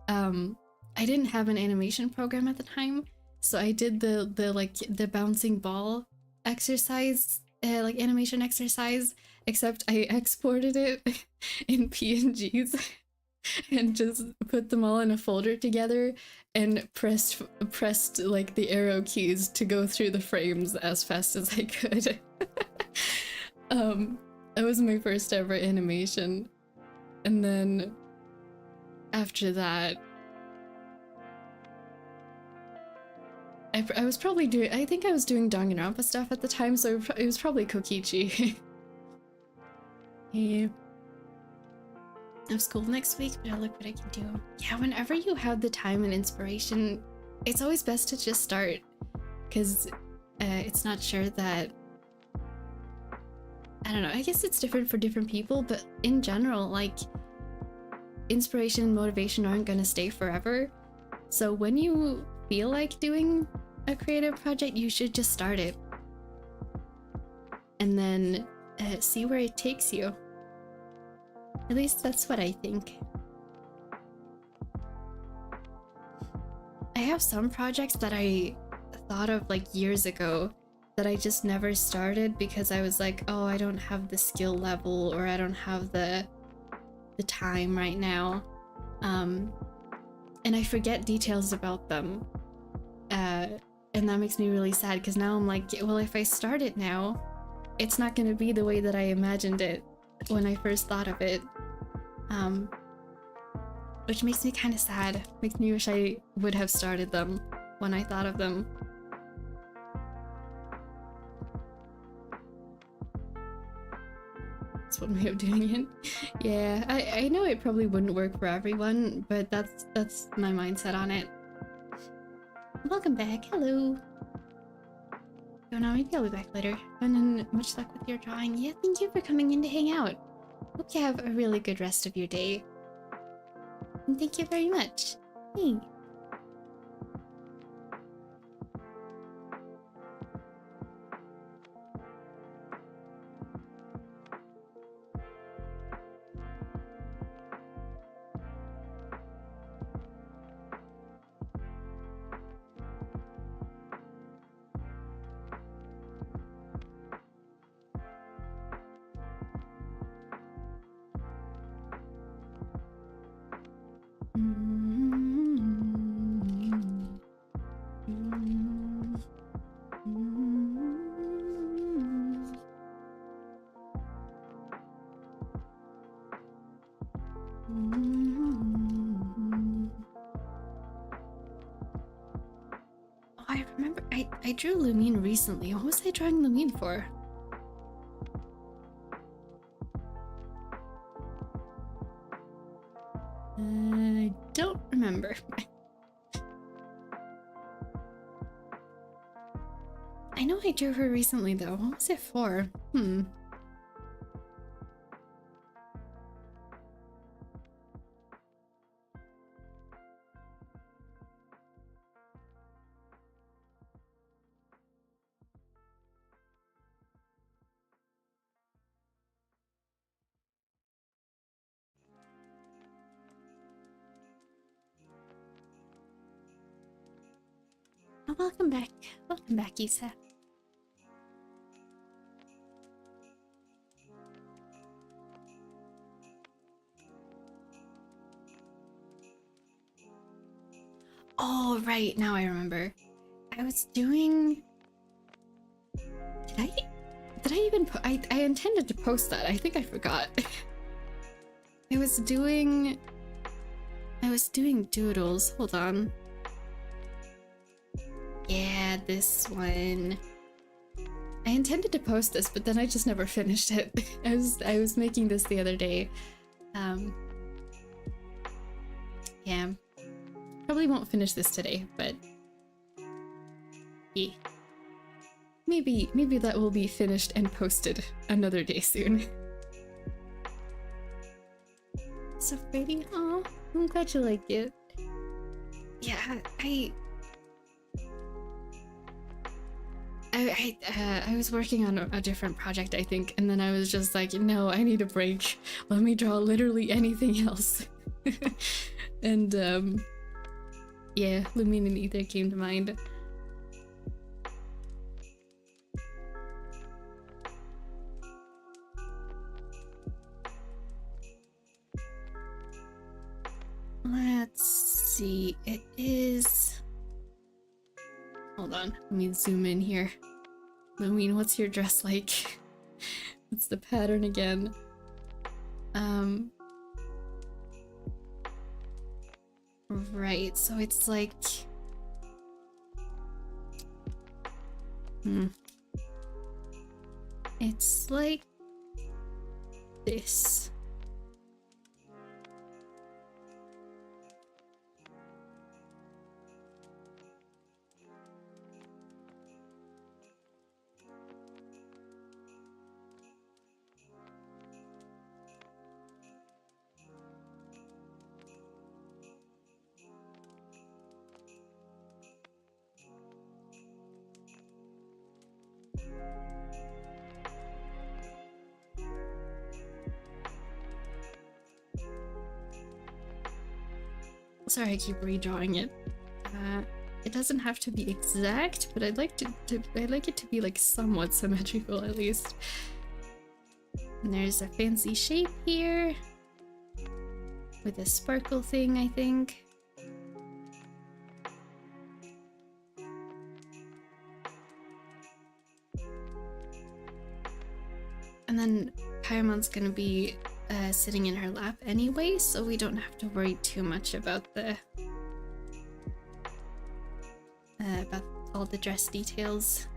I didn't have an animation program at the time, so I did the bouncing ball exercise, like animation exercise, except I exported it in PNGs and just put them all in a folder together and pressed like the arrow keys to go through the frames as fast as I could. That was my first ever animation, and then after that I was probably doing, I think I was doing Danganronpa stuff at the time, so it was probably Kokichi. Yeah. I have school next week, but I'll look what I can do. Yeah, whenever you have the time and inspiration, it's always best to just start, because it's not sure that, I don't know, I guess it's different for different people, but in general, like, inspiration and motivation aren't gonna stay forever. So when you feel like doing a creative project, you should just start it and then see where it takes you. At least that's what I think. I have some projects that I thought of like years ago that I just never started because I was like, oh, I don't have the skill level, or I don't have the time right now. And I forget details about them. And that makes me really sad because now I'm like, well, if I start it now, it's not going to be the way that I imagined it when I first thought of it. Which makes me kind of sad. Makes me wish I would have started them when I thought of them. That's one way of doing it. Yeah, I know it probably wouldn't work for everyone, but that's my mindset on it. Welcome back. Hello. Don't know, maybe I'll be back later. And then much luck with your drawing. Yeah, thank you for coming in to hang out. Hope you have a really good rest of your day. And thank you very much. Hey. I remember I drew Lumine recently. What was I drawing Lumine for? I don't remember. I know I drew her recently though. What was it for? Oh, welcome back. Welcome back, Isa. Oh, right. Now I remember. I was doing... Did I even... I intended to post that. I think I forgot. I was doing doodles. Hold on. Yeah, this one. I intended to post this, but then I just never finished it. I was making this the other day. Yeah. Probably won't finish this today, but yeah. Maybe that will be finished and posted another day soon. So pretty. Aw, I'm glad you like it. Yeah, I was working on a different project, I think, and then I was just like, no, I need a break. Let me draw literally anything else. And yeah, Lumine and Ether came to mind. Let's see, it is... Hold on, let me zoom in here. Lumine, what's your dress like? It's the pattern again. Right, so it's like... It's like this. Sorry, I keep redrawing it. It doesn't have to be exact, but I'd like I'd like it to be like somewhat symmetrical at least. And there's a fancy shape here with a sparkle thing, I think. And then Paimon's gonna be sitting in her lap anyway, so we don't have to worry too much about the about all the dress details.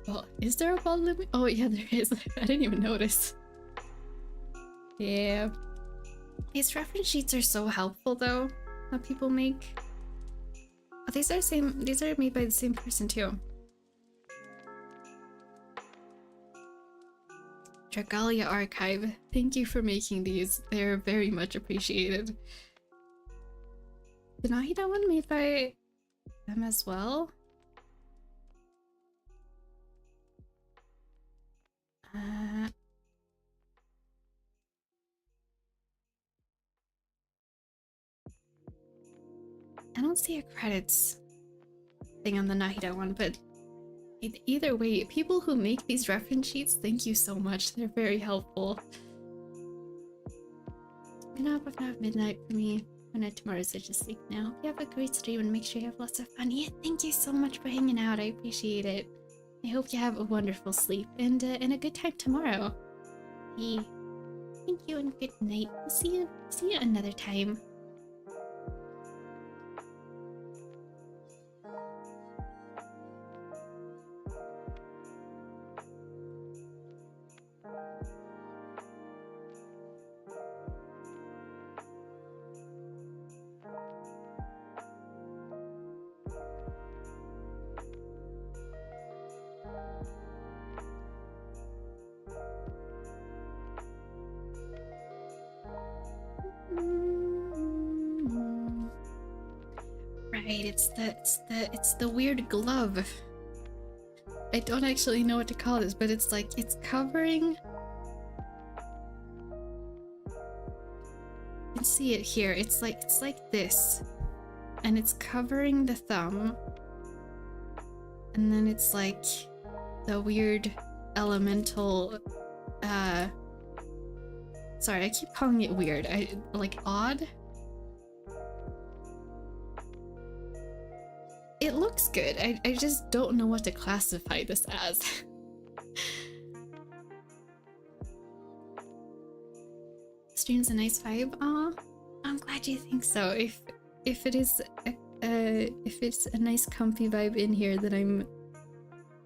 Well, is there a ball limit? Oh yeah, there is. I didn't even notice. Yeah. These reference sheets are so helpful though, that people make. Oh, these are made by the same person too. Dragalia Archive, thank you for making these. They're very much appreciated. The Nahida one made by them as well? I don't see a credits thing on the Nahida one, but either way, people who make these reference sheets, thank you so much. They're very helpful. Enough midnight for me. Midnight tomorrow, so just sleep now. Hope you have a great stream and make sure you have lots of fun. Yeah, thank you so much for hanging out. I appreciate it. I hope you have a wonderful sleep and a good time tomorrow. Hey, thank you and good night. We'll see you another time. Right, it's the weird glove. I don't actually know what to call this, but it's like it's covering. You can see it here. It's like this, and it's covering the thumb, and then it's like the weird elemental. Sorry, I keep calling it weird. I like odd. It looks good. I just don't know what to classify this as. Stream's a nice vibe. Aw, I'm glad you think so. If it is if it's a nice comfy vibe in here, then I'm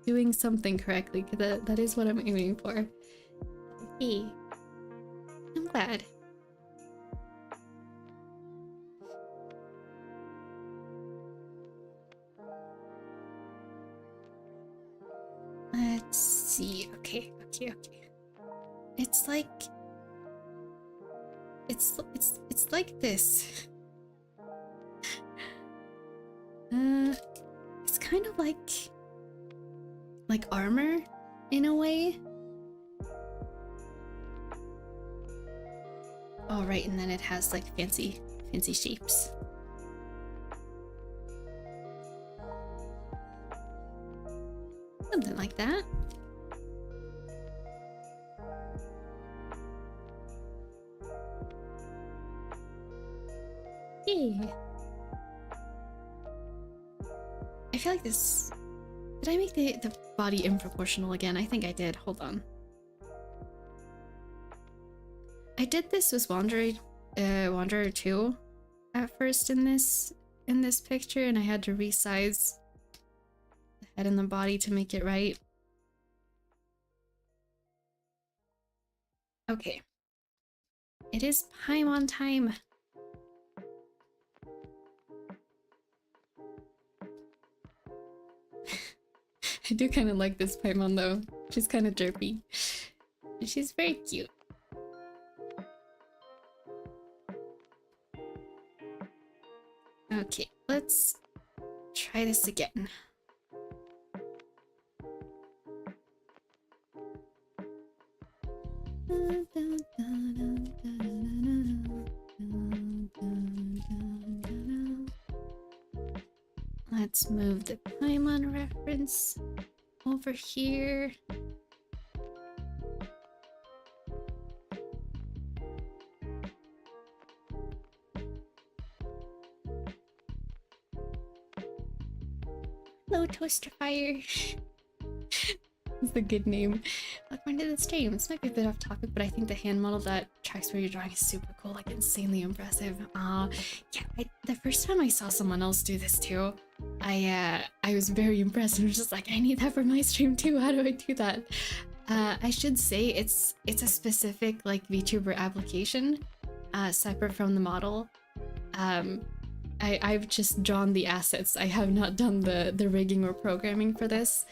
doing something correctly, because that is what I'm aiming for. Hey, I'm glad. Let's see. Okay. It's like it's like this. It's kind of like armor in a way. Oh right, and then it has like fancy shapes. Something like that. Yay. I feel like this... Did I make the body improportional again? I think I did. Hold on. I did this with Wanderer 2 at first in this picture, and I had to resize the head and the body to make it right. Okay. It is Paimon time. I do kind of like this Paimon though. She's kind of derpy. She's very cute. Okay, let's try this again. Let's move the Paimon reference over here. Hello, Toaster Fire. That's a good name. Welcome to the stream. This might be a bit off topic, but I think the hand model that tracks where you're drawing is super cool, like insanely impressive. Yeah, the first time I saw someone else do this too, I was very impressed and was just like, I need that for my stream too. How do I do that? I should say it's a specific like VTuber application, separate from the model. I've just drawn the assets. I have not done the rigging or programming for this.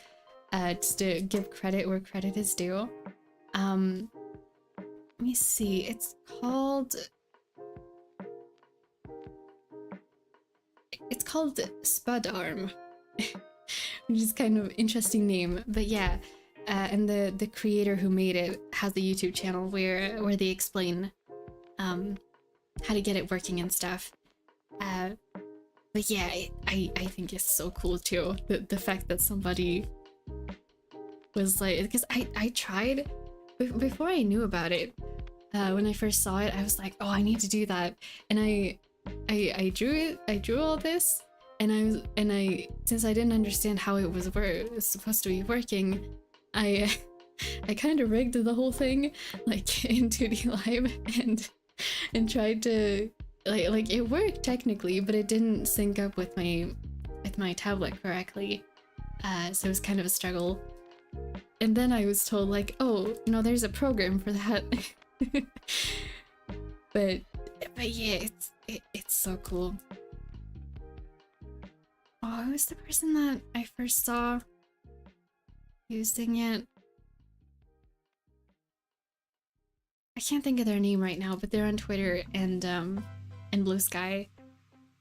Just to give credit where credit is due. Let me see. It's called Spudarm, which is kind of interesting name. But yeah, and the creator who made it has a YouTube channel where they explain how to get it working and stuff. But yeah, I think it's so cool too. The fact that somebody was like, because I tried before I knew about it. When I first saw it, I was like, oh, I need to do that, and I drew it. I drew all this, and I since I didn't understand how it was supposed to be working, I kind of rigged the whole thing like in 2D Live and tried to like it worked technically, but it didn't sync up with my tablet correctly. So it was kind of a struggle. And then I was told like, oh, no, there's a program for that. but yeah, it's so cool. Oh, who was the person that I first saw using it? I can't think of their name right now, but they're on Twitter and Blue Sky,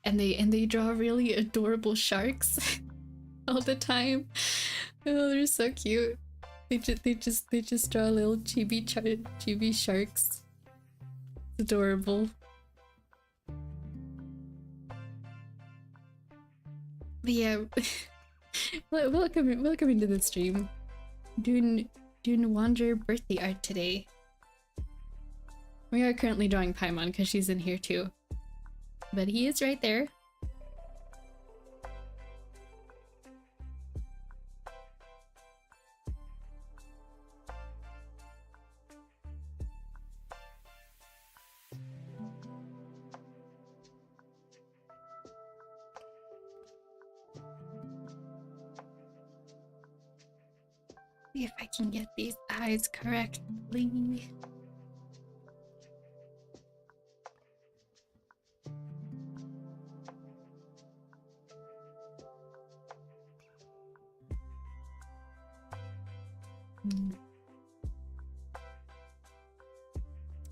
and they draw really adorable sharks all the time. Oh, they're so cute. They just draw little chibi sharks. It's adorable. But yeah, welcome into the stream. Doing Wander birthday art today. We are currently drawing Paimon because she's in here too. But he is right there. See if I can get these eyes correctly.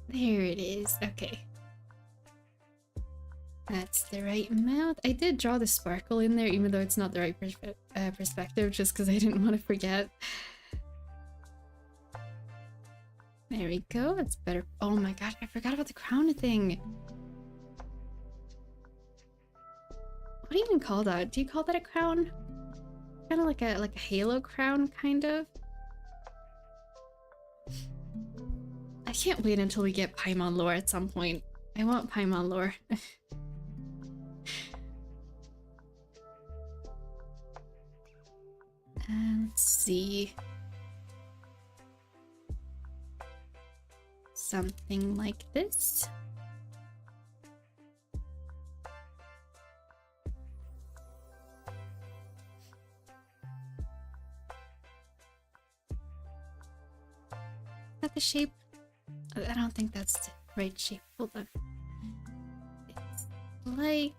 There it is. Okay. That's the right mouth. I did draw the sparkle in there, even though it's not the right perspective, just because I didn't want to forget. There we go. That's better. Oh my gosh, I forgot about the crown thing. What do you even call that? Do you call that a crown? Kind of like a halo crown, kind of. I can't wait until we get Paimon lore at some point. I want Paimon lore. Let's see. Something like this. Is that the shape? I don't think that's the right shape. Hold on. It's like...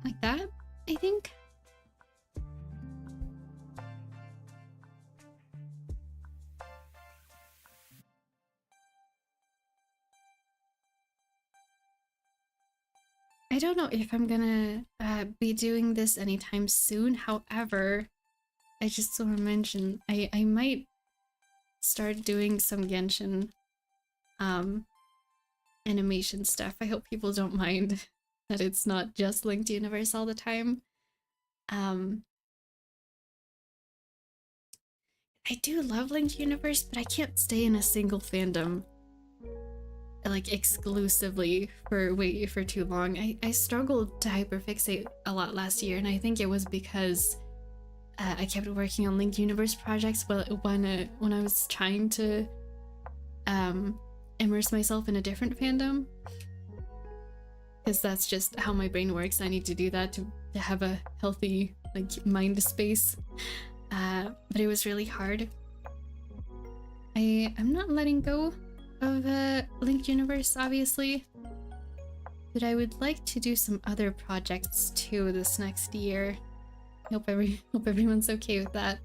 like that, I think. I don't know if I'm gonna be doing this anytime soon. However, I just want to mention I might start doing some Genshin animation stuff. I hope people don't mind that it's not just Linked Universe all the time. I do love Linked Universe, but I can't stay in a single fandom like exclusively for too long. I struggled to hyperfixate a lot last year, and I think it was because I kept working on Linked Universe projects when I was trying to immerse myself in a different fandom, because that's just how my brain works. I need to do that to have a healthy like mind space. But it was really hard. I'm not letting go of Linked Universe, obviously, but I would like to do some other projects too this next year. Hope everyone's okay with that.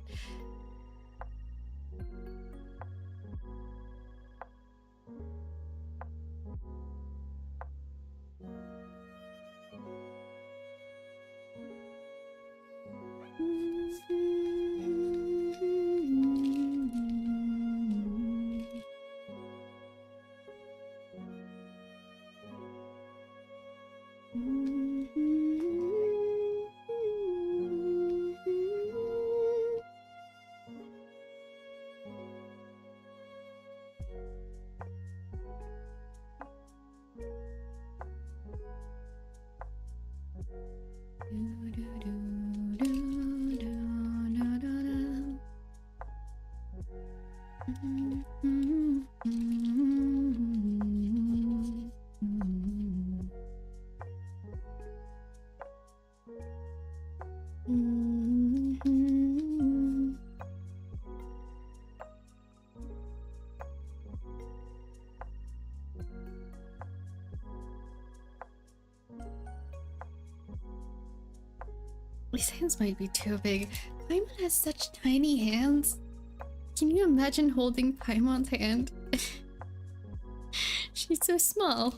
These hands might be too big. Paimon has such tiny hands. Can you imagine holding Paimon's hand? She's so small.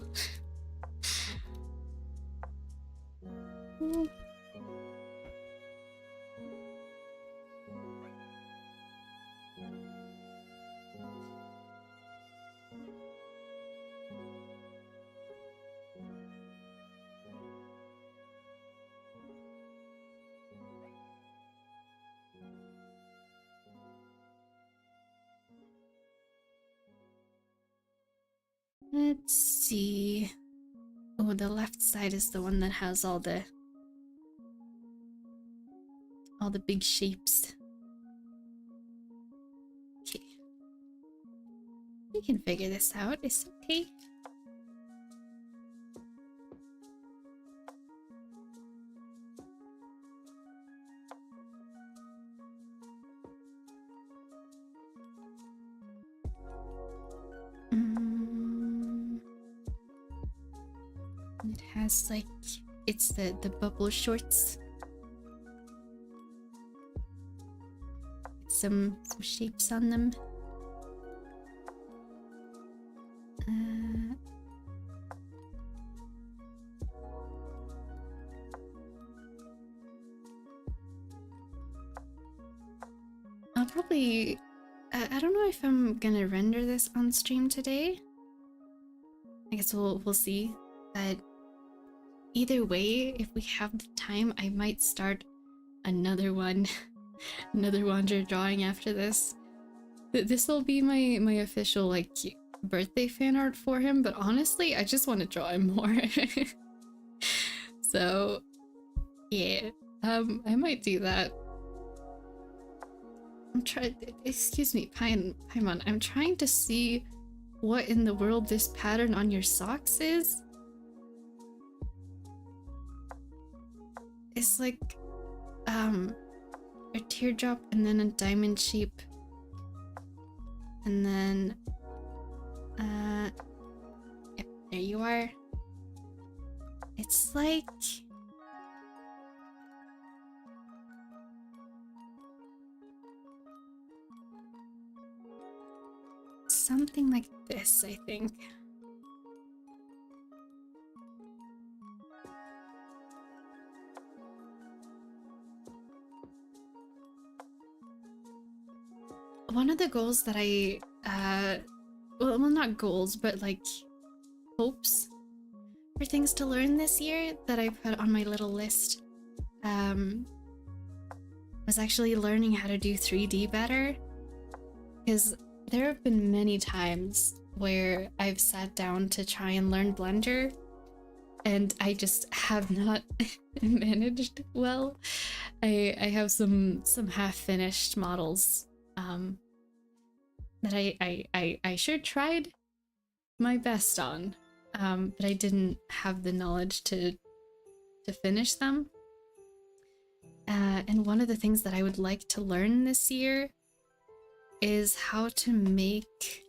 Let's see. Oh, the left side is the one that has all the big shapes. Okay. We can figure this out. It's okay. It has like, it's the bubble shorts. Some shapes on them. I'll probably, I don't know if I'm gonna render this on stream today. I guess we'll see. But either way, if we have the time, I might start another one. Another Wander drawing after this. This will be my official like birthday fan art for him, but honestly I just want to draw him more. So yeah, I might do that. I'm trying, excuse me, Paimon, I'm trying to see what in the world this pattern on your socks is. It's like a teardrop and then a diamond shape, and then yep, there you are. It's like something like this, I think. one of the goals that I, well, not goals, but like hopes for things to learn this year that I put on my little list, was actually learning how to do 3D better. Because there have been many times where I've sat down to try and learn Blender, and I just have not managed well. I have some half-finished models that I sure tried my best on, but I didn't have the knowledge to finish them. And one of the things that I would like to learn this year is how to make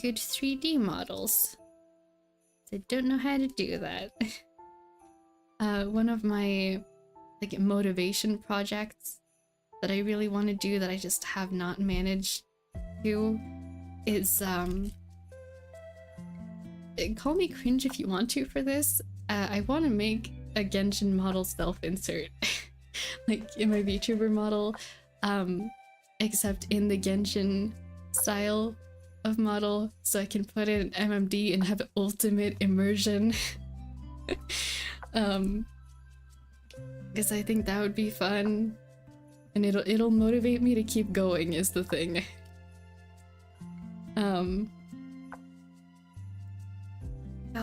good 3D models. I don't know how to do that. One of my like motivation projects that I really want to do that I just have not managed to is call me cringe if you want to for this. I want to make a Genshin model self-insert like in my VTuber model, except in the Genshin style of model, so I can put in MMD and have ultimate immersion. Because I think that would be fun, and it'll motivate me to keep going is the thing. But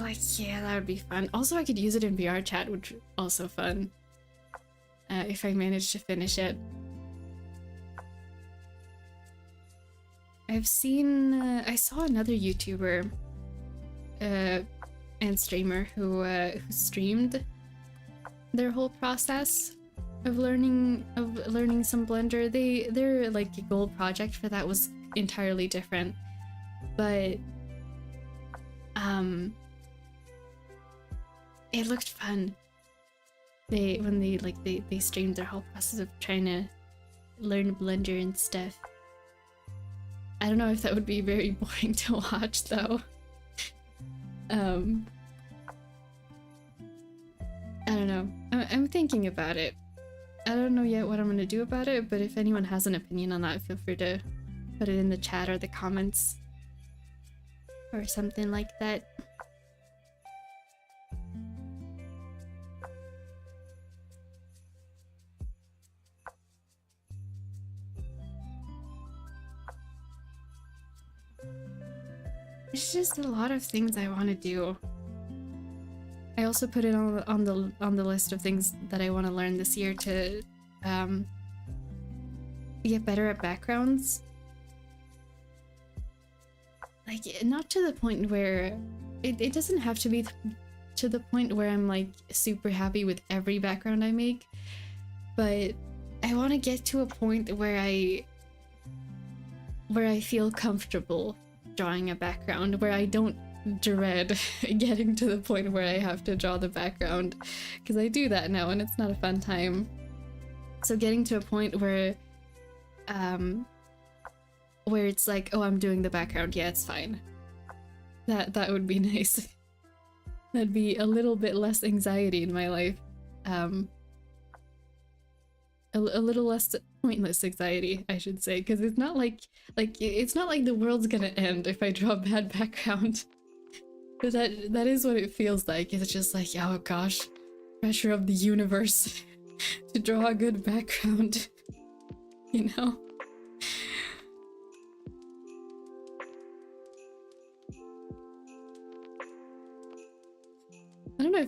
like, yeah, that would be fun. Also, I could use it in VR chat, which is also fun. If I manage to finish it. I've seen, I saw another YouTuber and streamer who streamed their whole process of learning some Blender. Their like goal project for that was entirely different, but it looked fun. When they streamed their whole process of trying to learn Blender and stuff. I don't know if that would be very boring to watch though. I don't know. I'm thinking about it. I don't know yet what I'm gonna do about it, but if anyone has an opinion on that, feel free to put it in the chat or the comments or something like that. There's just a lot of things I want to do. I also put it on the list of things that I want to learn this year to get better at backgrounds. Like, not to the point where it doesn't have to be to the point where I'm like super happy with every background I make, but I want to get to a point where I feel comfortable drawing a background, where I don't dread getting to the point where I have to draw the background, because I do that now and it's not a fun time. So getting to a point where it's like, oh, I'm doing the background, yeah, it's fine. That would be nice. That'd be a little bit less anxiety in my life. A little less pointless anxiety, I should say, because it's not like it's not like the world's gonna end if I draw a bad background. Because that is what it feels like. It's just like, oh gosh, pressure of the universe to draw a good background, you know? I don't know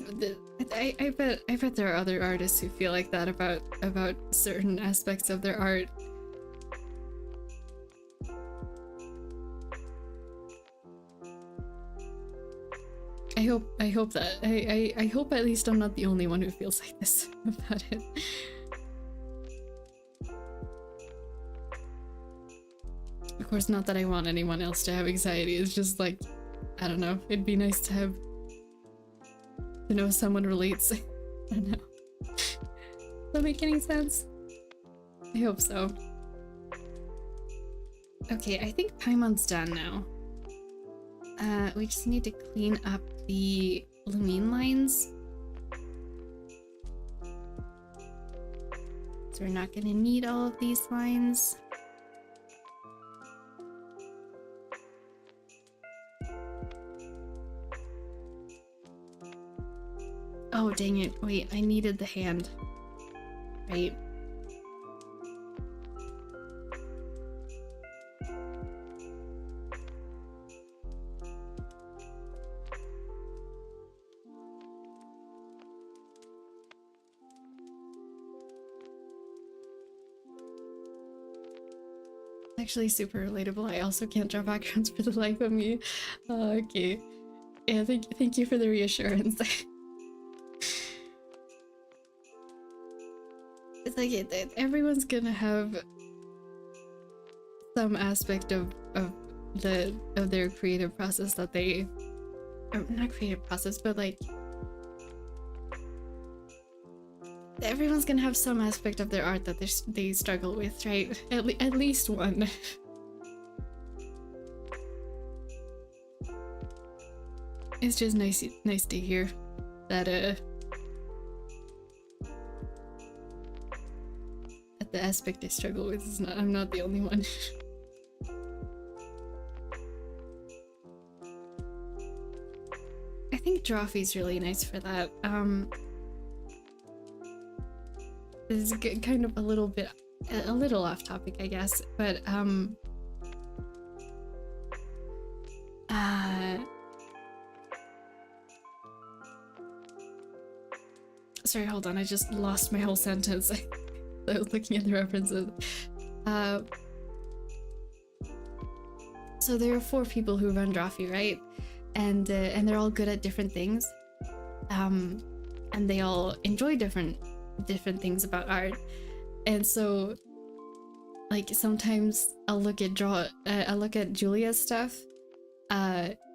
if I bet there are other artists who feel like that about certain aspects of their art. I hope that I hope at least I'm not the only one who feels like this about it. Of course, not that I want anyone else to have anxiety. It's just like, I don't know. It'd be nice to know someone relates. I don't know. Does that make any sense? I hope so. Okay, I think Paimon's done now. We just need to clean up the lumine lines. So we're not gonna need all of these lines. dang it. Wait, I needed the hand. Right. Actually super relatable. I also can't draw backgrounds for the life of me. Okay. Yeah, thank you for the reassurance. It's like everyone's gonna have some aspect of their creative process that they, or not creative process, but like everyone's gonna have some aspect of their art that they struggle with, right? At least one. It's just nice to hear that that the aspect I struggle with is not, I'm not the only one. I think Drawfee's really nice for that. This is kind of a little off topic, I guess, but sorry, hold on, I just lost my whole sentence. I was looking at the references. So there are 4 people who run Drawfee, right? And they're all good at different things. And they all enjoy different things about art. And so like sometimes I'll look at Julia's stuff.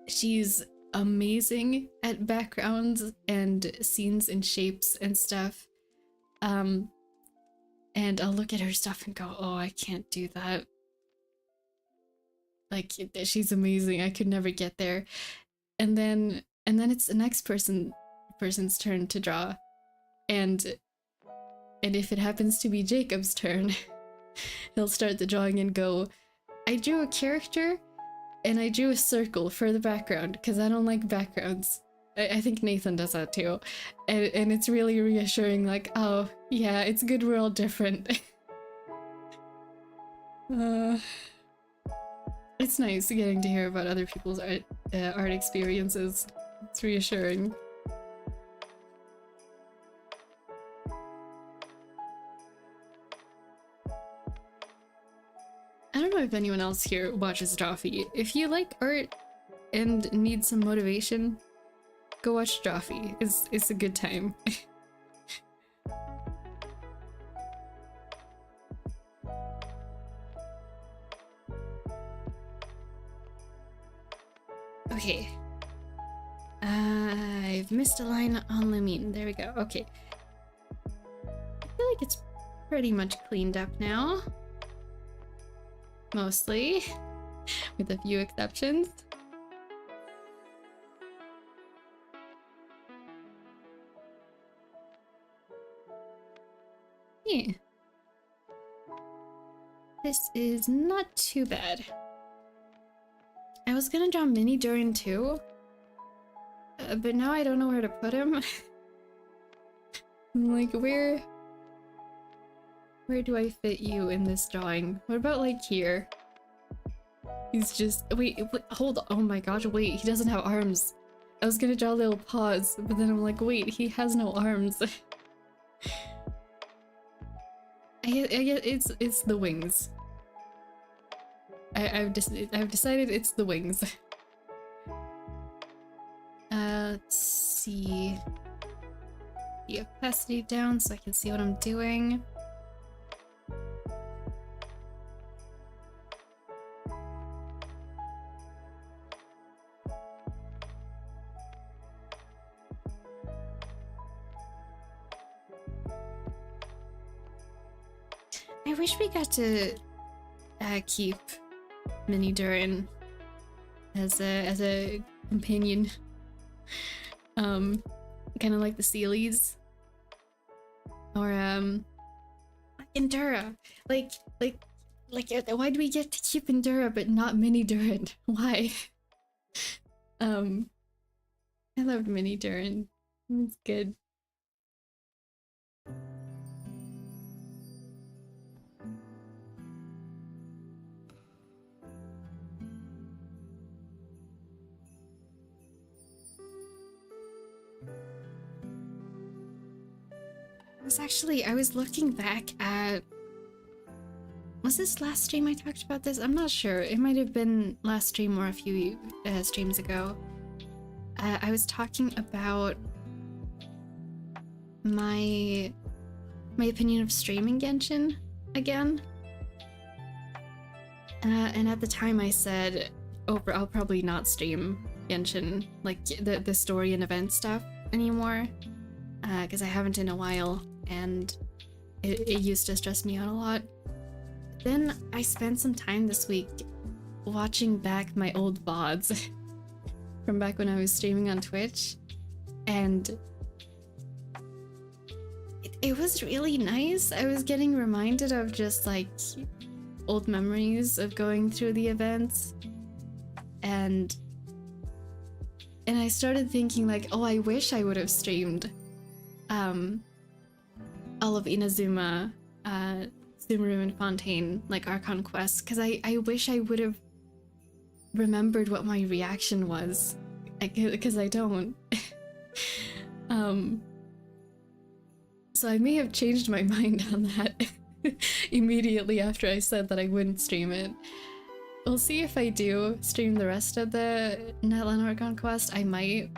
She's amazing at backgrounds and scenes and shapes and stuff. And I'll look at her stuff and go, oh, I can't do that. Like, she's amazing. I could never get there. And then it's the next person's turn to draw. And if it happens to be Jacob's turn, he'll start the drawing and go, I drew a character and I drew a circle for the background because I don't like backgrounds. I think Nathan does that too. And it's really reassuring, like, oh, yeah, it's good we're all different. It's nice getting to hear about other people's art experiences. It's reassuring. I don't know if anyone else here watches Drawfee. If you like art and need some motivation, go watch Drawfee. It's a good time. Okay. I've missed a line on Lamine. There we go. Okay. I feel like it's pretty much cleaned up now. Mostly. With a few exceptions. Yeah. This is not too bad. I was gonna draw Mini Durin too, but now I don't know where to put him. I'm like, where do I fit you in this drawing? What about like here? He's just, wait, hold on, oh my gosh, wait, he doesn't have arms. I was gonna draw little paws, but then I'm like, wait, he has no arms. I guess it's the wings. I've decided it's the wings. Let's see. The opacity down so I can see what I'm doing. I wish we got to keep Mini Durin as a companion, kind of like the Sealies, or Endura. Like why do we get to keep Endura but not Mini Durin? Why? I loved Mini Durin. It's good. I was looking back at, was this last stream I talked about this? I'm not sure. It might have been last stream or a few streams ago. I was talking about my opinion of streaming Genshin again. And at the time I said, oh, I'll probably not stream Genshin, like the story and event stuff anymore, because I haven't in a while, and it used to stress me out a lot. Then I spent some time this week watching back my old VODs from back when I was streaming on Twitch, and it was really nice. I was getting reminded of just like old memories of going through the events, and I started thinking like, oh, I wish I would have streamed all of Inazuma, Sumeru and Fontaine, like Archon Quest, because I wish I would have remembered what my reaction was, because I don't. So I may have changed my mind on that immediately after I said that I wouldn't stream it. We'll see if I do stream the rest of the Netland Archon Quest. I might.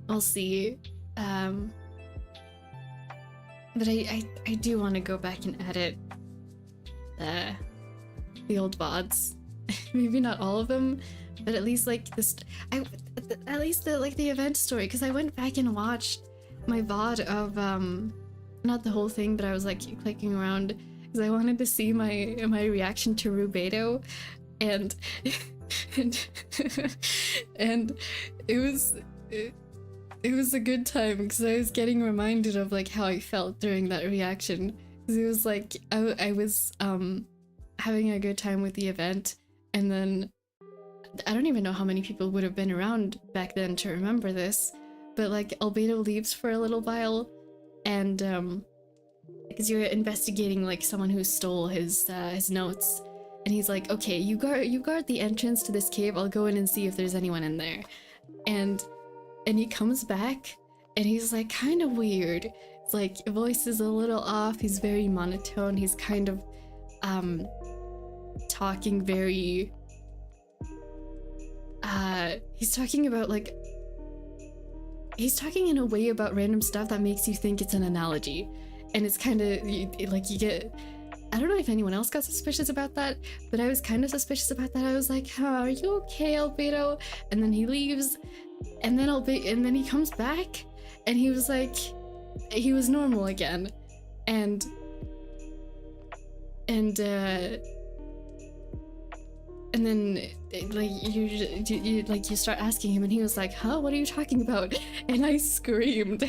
We'll see. But I do want to go back and edit the old VODs. Maybe not all of them, but at least like this. At least the event story, because I went back and watched my VOD of not the whole thing, but I was like clicking around because I wanted to see my reaction to Rubedo, and and it was a good time because I was getting reminded of like how I felt during that reaction, because it was like I was having a good time with the event, and then I don't even know how many people would have been around back then to remember this, but like Albedo leaves for a little while, and because you're investigating like someone who stole his notes, and he's like, okay, you guard the entrance to this cave, I'll go in and see if there's anyone in there, and he comes back and he's like kind of weird. It's like voice is a little off, he's very monotone, he's kind of talking very he's talking about like, he's talking in a way about random stuff that makes you think it's an analogy, and it's kind of like you get, I don't know if anyone else got suspicious about that, but I was kind of suspicious about that. I was like, huh, are you okay, Albedo? And then he leaves, and then he comes back, and he was like, he was normal again, and then like you start asking him, and he was like, huh, what are you talking about? And I screamed.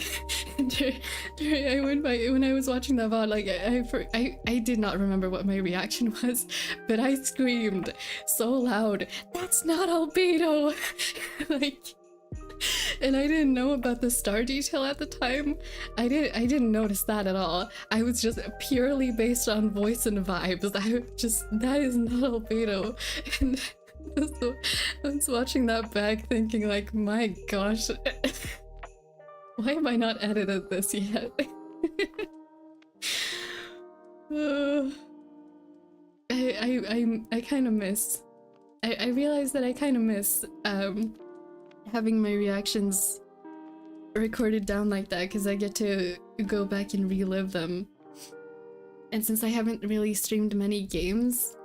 When I was watching that VOD, like I did not remember what my reaction was, but I screamed so loud, that's not Albedo. Like, and I didn't know about the star detail at the time. I didn't notice that at all. I was just purely based on voice and vibes. That is not Albedo. And so I was watching that back thinking like, my gosh, why have I not edited this yet? I kind of miss. I realized that I kind of miss having my reactions recorded down like that, because I get to go back and relive them. And since I haven't really streamed many games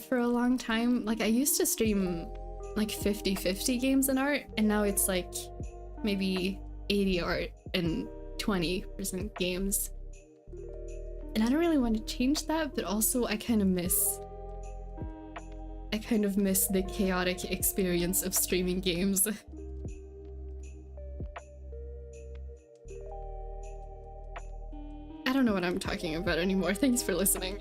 for a long time, like I used to stream like 50-50 games in art, and now it's like maybe 80 art and 20% games. And I don't really want to change that, but also I kind of miss the chaotic experience of streaming games. I don't know what I'm talking about anymore. Thanks for listening.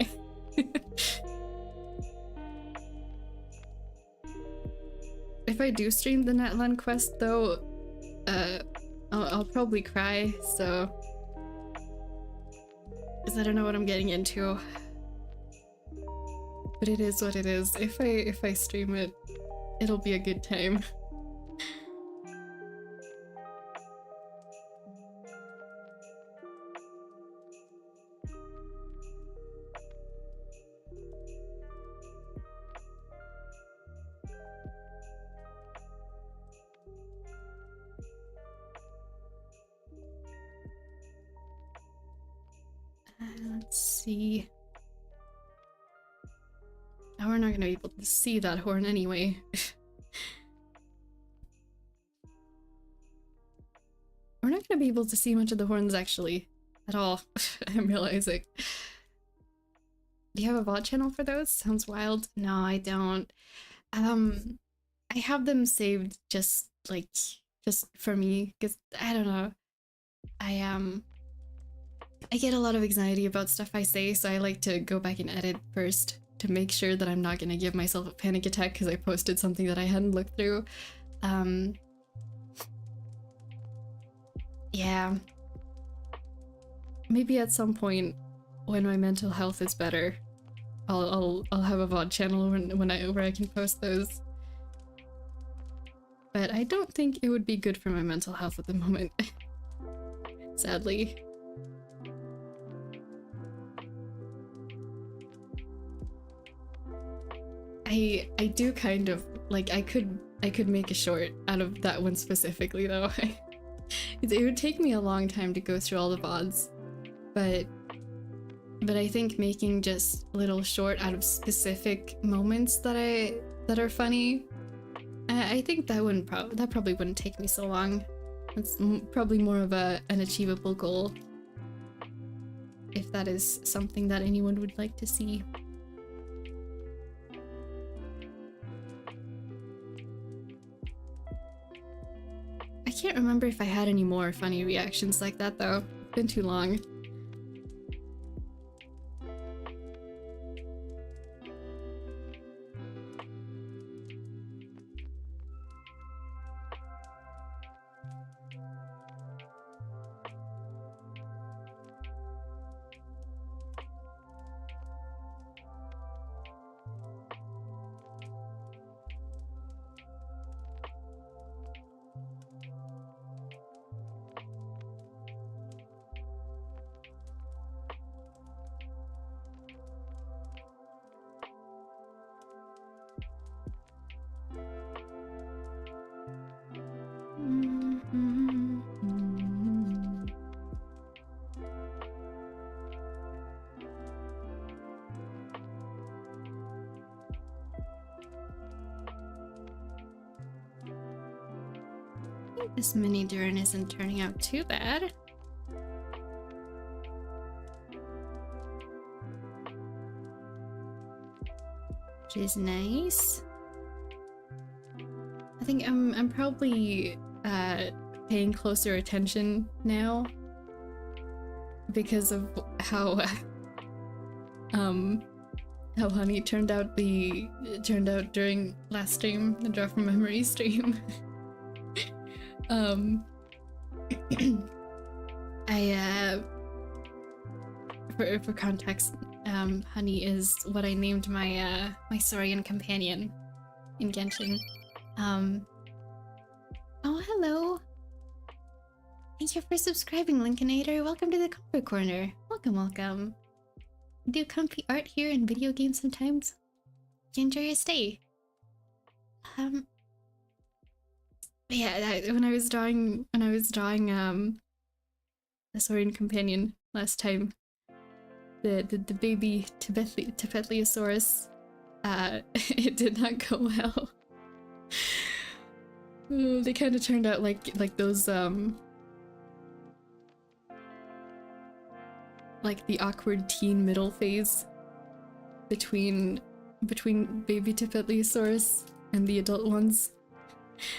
If I do stream the Netland quest though, I'll probably cry, so... because I don't know what I'm getting into. But it is what it is. If I stream it, it'll be a good time. Let's see. Now we're not gonna be able to see that horn anyway. We're not gonna be able to see much of the horns actually, at all. I'm realizing. Do you have a VOD channel for those? Sounds wild. No, I don't. I have them saved just for me, because I don't know. I get a lot of anxiety about stuff I say, so I like to go back and edit first to make sure that I'm not gonna give myself a panic attack because I posted something that I hadn't looked through. Yeah. Maybe at some point when my mental health is better, I'll have a VOD channel where I can post those. But I don't think it would be good for my mental health at the moment. Sadly. I do kind of like I could make a short out of that one specifically though. It would take me a long time to go through all the VODs, but I think making just a little short out of specific moments that are funny, I think that probably wouldn't take me so long. It's probably more of an achievable goal, if that is something that anyone would like to see. I can't remember if I had any more funny reactions like that though. It's been too long. This mini Durin isn't turning out too bad. Which is nice. I think I'm probably paying closer attention now because of how Honey turned out during last stream, the Draw from Memory stream. For context, Honey is what I named my my Saurian companion in Genshin. Oh, hello. Thank you for subscribing, Lincolnator. Welcome to the Comfort Corner. Welcome, welcome. Do comfy art here in video games sometimes. Enjoy your stay. Yeah, when I was drawing the Saurian companion last time, the baby Tepetleosaurus, it did not go well. Ooh, they kind of turned out like those like the awkward teen middle phase between baby Tepetleosaurus and the adult ones.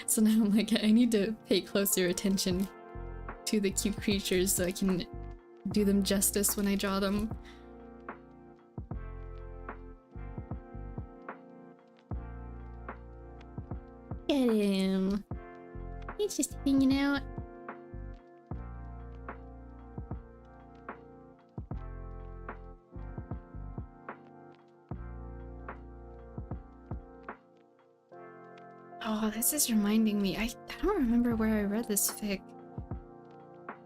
So now I'm like, I need to pay closer attention to the cute creatures so I can do them justice when I draw them. Get him. He's just hanging out. Oh, this is reminding me. I don't remember where I read this fic.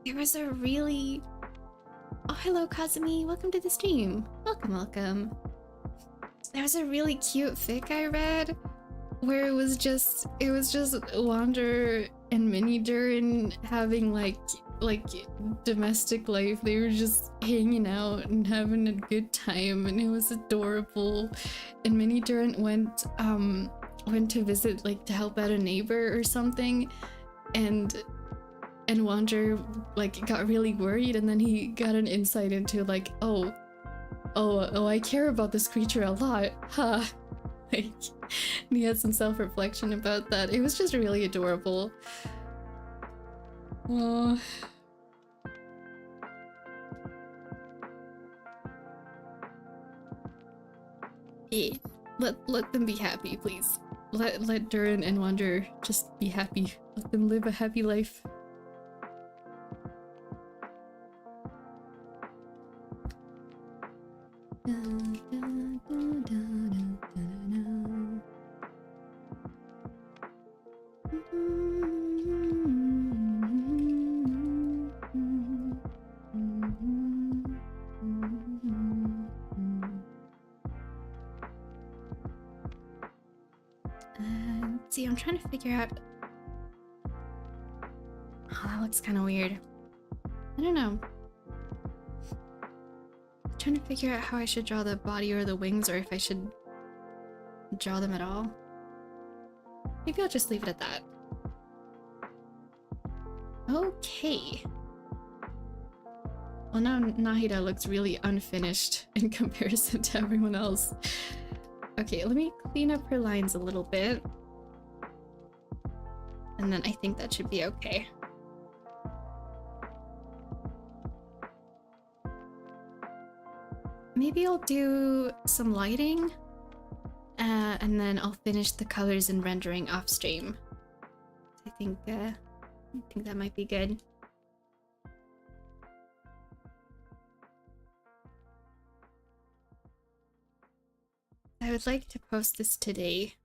There was a really... Oh, hello, Kazumi. Welcome to the stream. Welcome, welcome. There was a really cute fic I read where it was just Wander and Mini Durin having like like domestic life. They were just hanging out and having a good time, and it was adorable. And Minnie Durant went to visit, like, to help out a neighbor or something, and Wander like got really worried, and then he got an insight into like, oh, I care about this creature a lot, huh? Like, and he had some self-reflection about that. It was just really adorable. Oh. Hey, let them be happy, please. Let Duran and Wander just be happy. Let them live a happy life. See, I'm trying to figure out. Oh, that looks kind of weird. I don't know. I'm trying to figure out how I should draw the body or the wings, or if I should draw them at all. Maybe I'll just leave it at that. Okay. Well, now Nahida looks really unfinished in comparison to everyone else. Okay, let me clean up her lines a little bit. And then I think that should be okay. Maybe I'll do some lighting, and then I'll finish the colors and rendering off stream. I think that might be good. I would like to post this today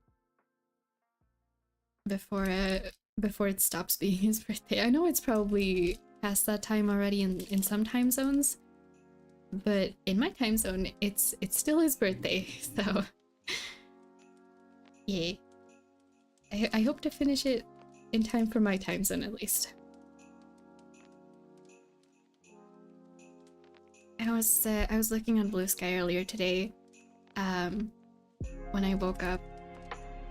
before it stops being his birthday. I know it's probably past that time already in some time zones, but in my time zone it's still his birthday, so yeah. I hope to finish it in time for my time zone at least. I was looking on Blue Sky earlier today, when I woke up,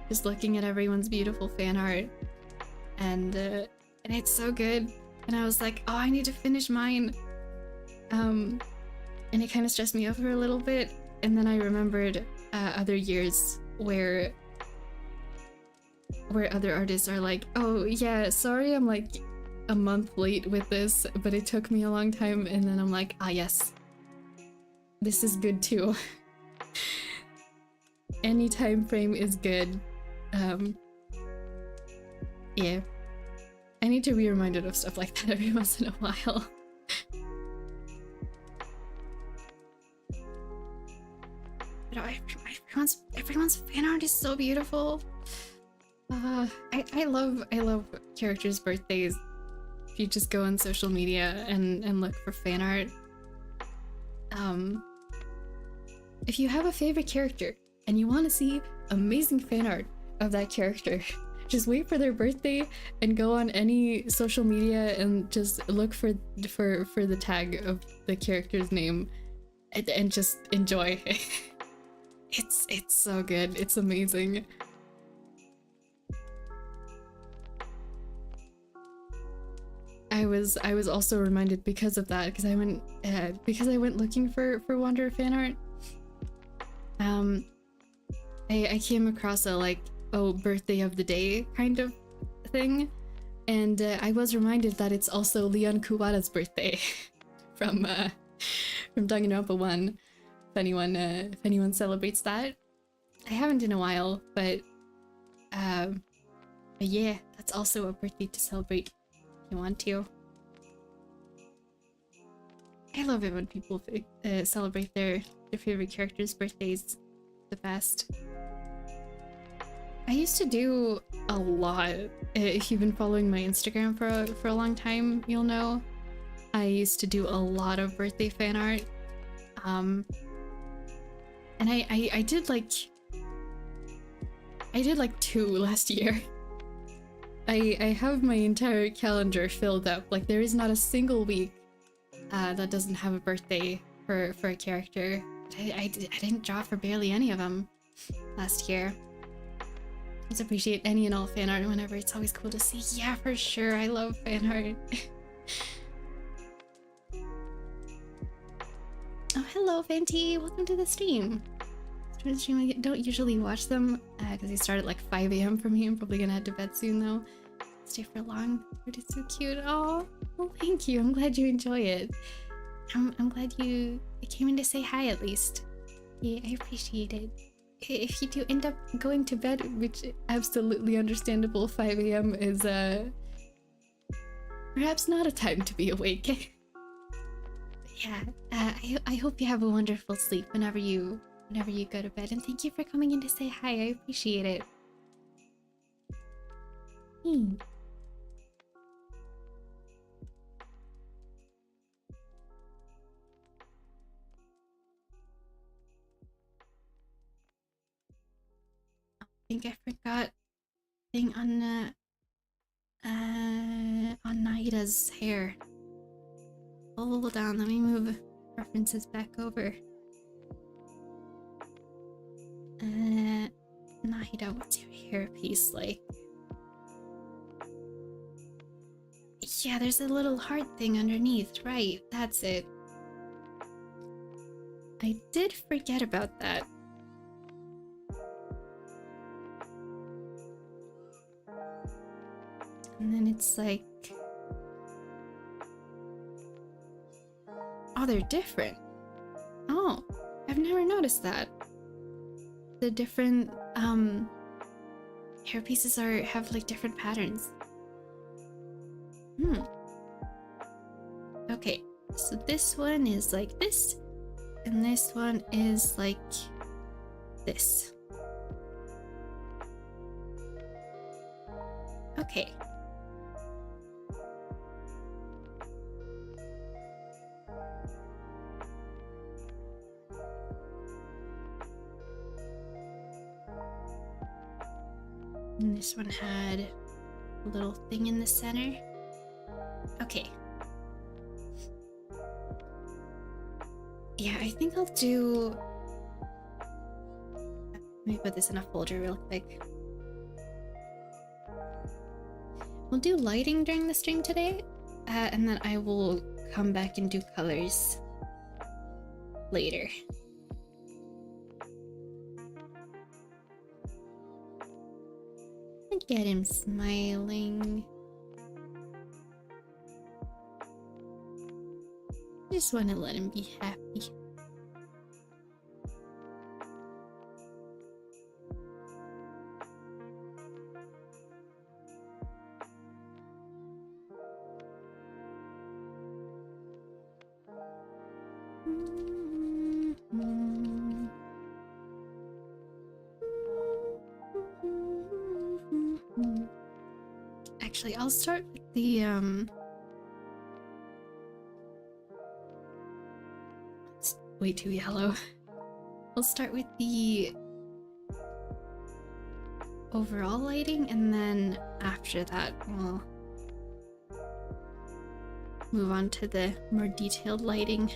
just looking at everyone's beautiful fan art, and it's so good, and I was like, oh, I need to finish mine, and it kind of stressed me out for a little bit, and then I remembered other years where other artists are like, oh yeah, sorry I'm like a month late with this, but it took me a long time, and then I'm like, ah yes, this is good too. Any time frame is good. Yeah. I need to be reminded of stuff like that every once in a while. But everyone's fan art is so beautiful. I love characters' birthdays. If you just go on social media and look for fan art. If you have a favorite character and you want to see amazing fan art of that character, just wait for their birthday and go on any social media and just look for the tag of the character's name and just enjoy. It's so good. It's amazing. I was also reminded because of that, because I went looking for Wander fan art. I came across a like, oh, birthday of the day kind of thing, and I was reminded that it's also Leon Kuwata's birthday from Danganronpa 1. If anyone celebrates that. I haven't in a while, but yeah, that's also a birthday to celebrate if you want to. I love it when people celebrate their favorite characters' birthdays. The best. I used to do a lot. If you've been following my Instagram for a long time, you'll know. I used to do a lot of birthday fan art. And I did like 2 last year. I have my entire calendar filled up. Like there is not a single week that doesn't have a birthday for a character. I didn't draw for barely any of them last year. Just appreciate any and all fan art whenever. It's always cool to see. Yeah, for sure. I love fan art. Oh, hello, Fenty. Welcome to the stream. I don't usually watch them because they start at like 5 a.m. for me. I'm probably gonna head to bed soon though. Stay for long, but it's so cute. Oh, well, thank you. I'm glad you enjoy it. I'm glad you came in to say hi at least. Yeah, I appreciate it. If you do end up going to bed, which absolutely understandable, 5 a.m. is perhaps not a time to be awake. Yeah, I hope you have a wonderful sleep whenever you go to bed, and thank you for coming in to say hi. I appreciate it. I think I forgot thing on Naida's hair. Hold on, let me move references back over. Naida, what's your hairpiece like? Yeah, there's a little heart thing underneath, right? That's it. I did forget about that. And then it's like... Oh, they're different. Oh, I've never noticed that. The different hairpieces have like different patterns. Okay, so this one is like this, and this one is like this. Okay. And this one had a little thing in the center. Okay. Yeah, I think I'll do... Let me put this in a folder real quick. We'll do lighting during the stream today, and then I will come back and do colors later. Get him smiling. Just want to let him be happy. Actually, I'll start with the it's way too yellow. I'll start with the overall lighting, and then after that we'll move on to the more detailed lighting.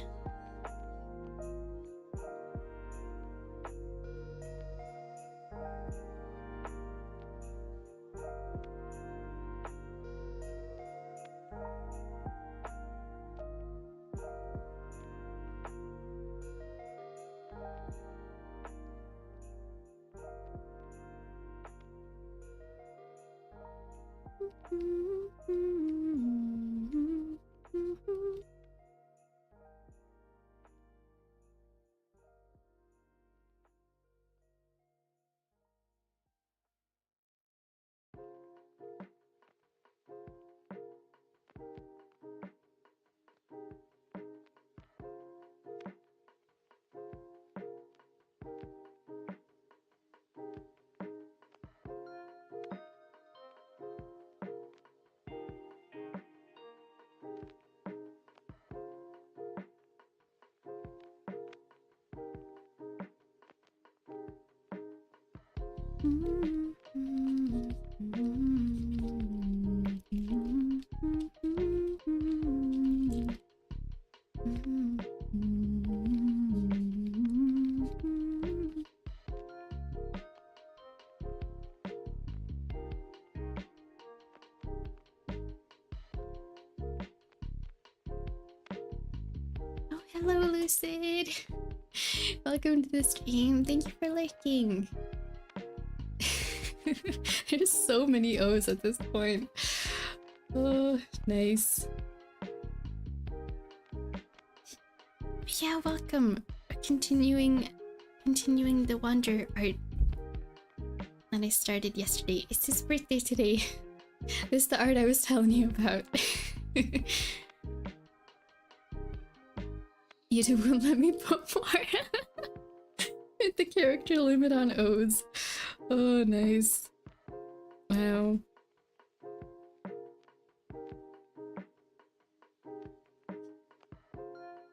Hello, Lucid. Welcome to the stream. Thank you for liking. There's so many O's at this point. Oh, nice. Yeah, welcome. Continuing the Wander art that I started yesterday. It's his birthday today. This is the art I was telling you about. YouTube won't let me put more. Hit the character limit on O's. Oh, nice. Wow.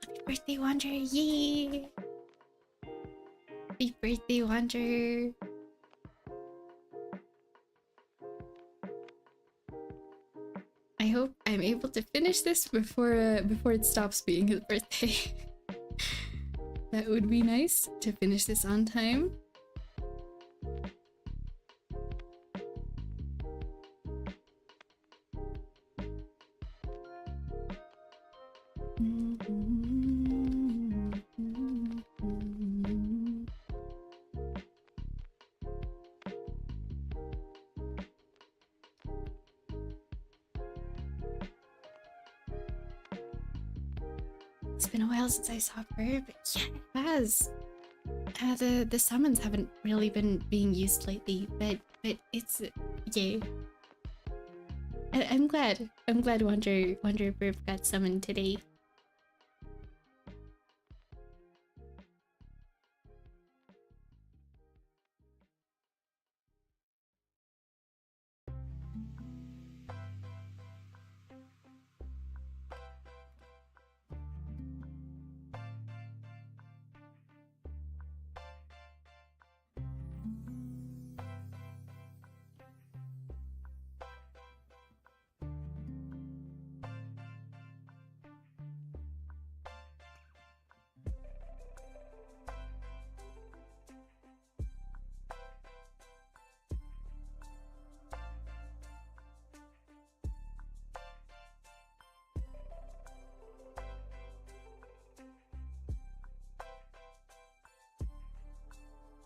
Happy birthday, Wander! Yay! Happy birthday, Wander! I hope I'm able to finish this before it stops being his birthday. That would be nice to finish this on time. It's been a while since I saw her, but yeah, it has. The summons haven't really been being used lately, but it's yay. I'm glad Wander Burp got summoned today.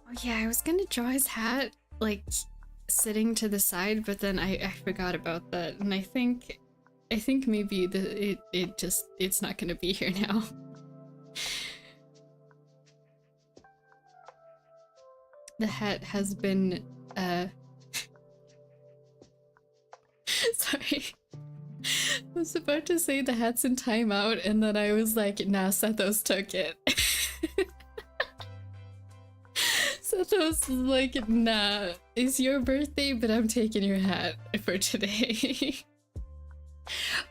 Oh yeah, I was gonna draw his hat like sitting to the side, but then I forgot about that, and I think maybe it's not gonna be here now. The hat has been sorry. I was about to say the hat's in timeout, and then I was like, nah, Sethos took it. Sethos was like, nah, it's your birthday, but I'm taking your hat for today.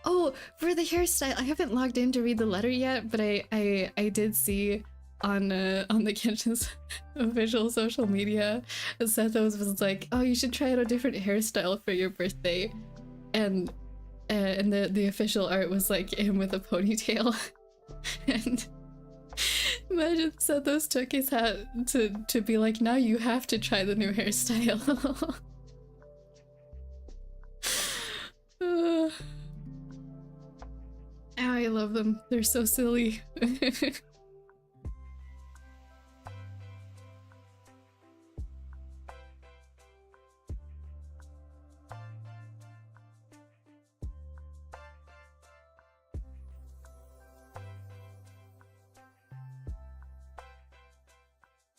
Oh, for the hairstyle, I haven't logged in to read the letter yet, but I did see on the Kenshin's official social media, Sethos was like, oh, you should try out a different hairstyle for your birthday, and the official art was like him with a ponytail. And imagine Sethos took his hat to be like, now you have to try the new hairstyle. Oh, I love them. They're so silly.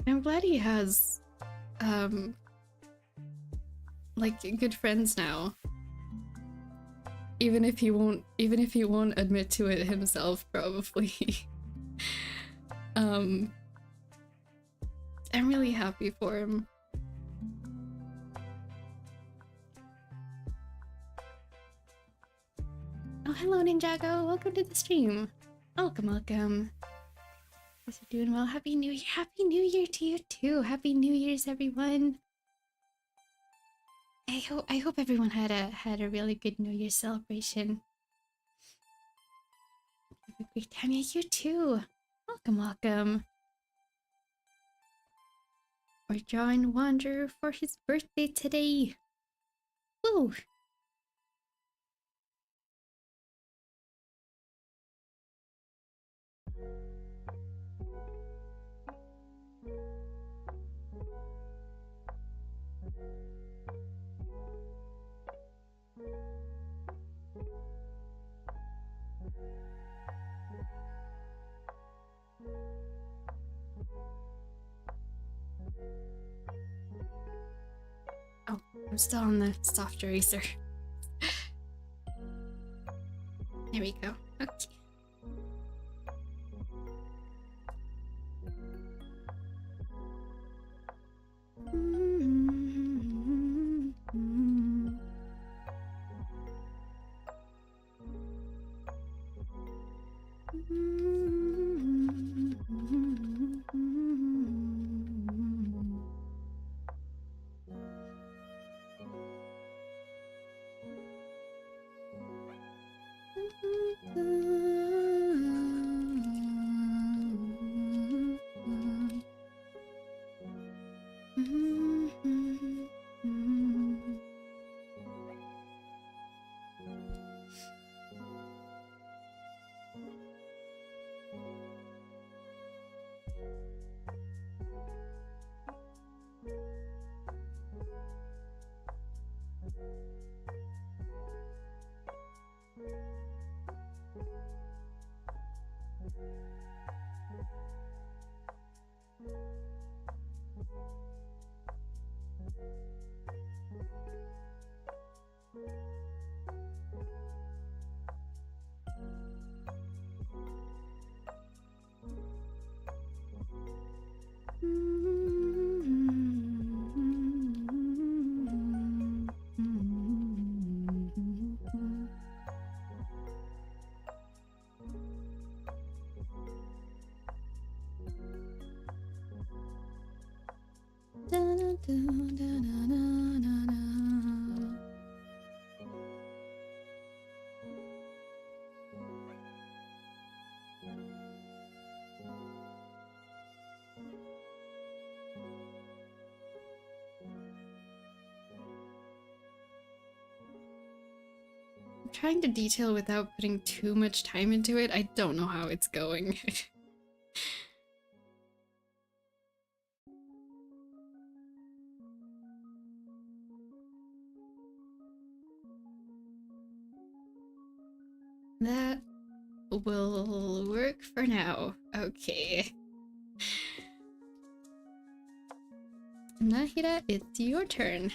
I'm glad he has like good friends now. Even if he won't admit to it himself, probably. I'm really happy for him. Oh, hello Ninjago, welcome to the stream. Welcome. Hope you're doing well. Happy New Year. Happy New Year to you too. Happy New Year's, everyone. I hope everyone had a really good New Year's celebration. Have a great time. Yeah, you too. Welcome. We're drawing Wanderer for his birthday today. Woo! Oh, I'm still on the soft eraser. There we go. Okay. I'm trying to detail without putting too much time into it. I don't know how it's going. That will work for now. Okay. Nahida, it's your turn.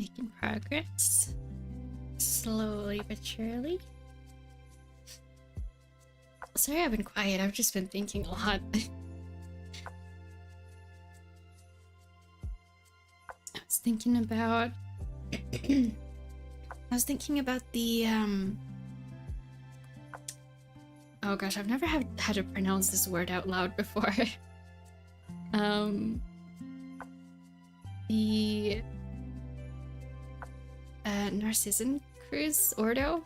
Making progress. Slowly but surely. Sorry I've been quiet, I've just been thinking a lot. I was thinking about the oh gosh, I've never had to pronounce this word out loud before. The Narcissan Cruise Ordo,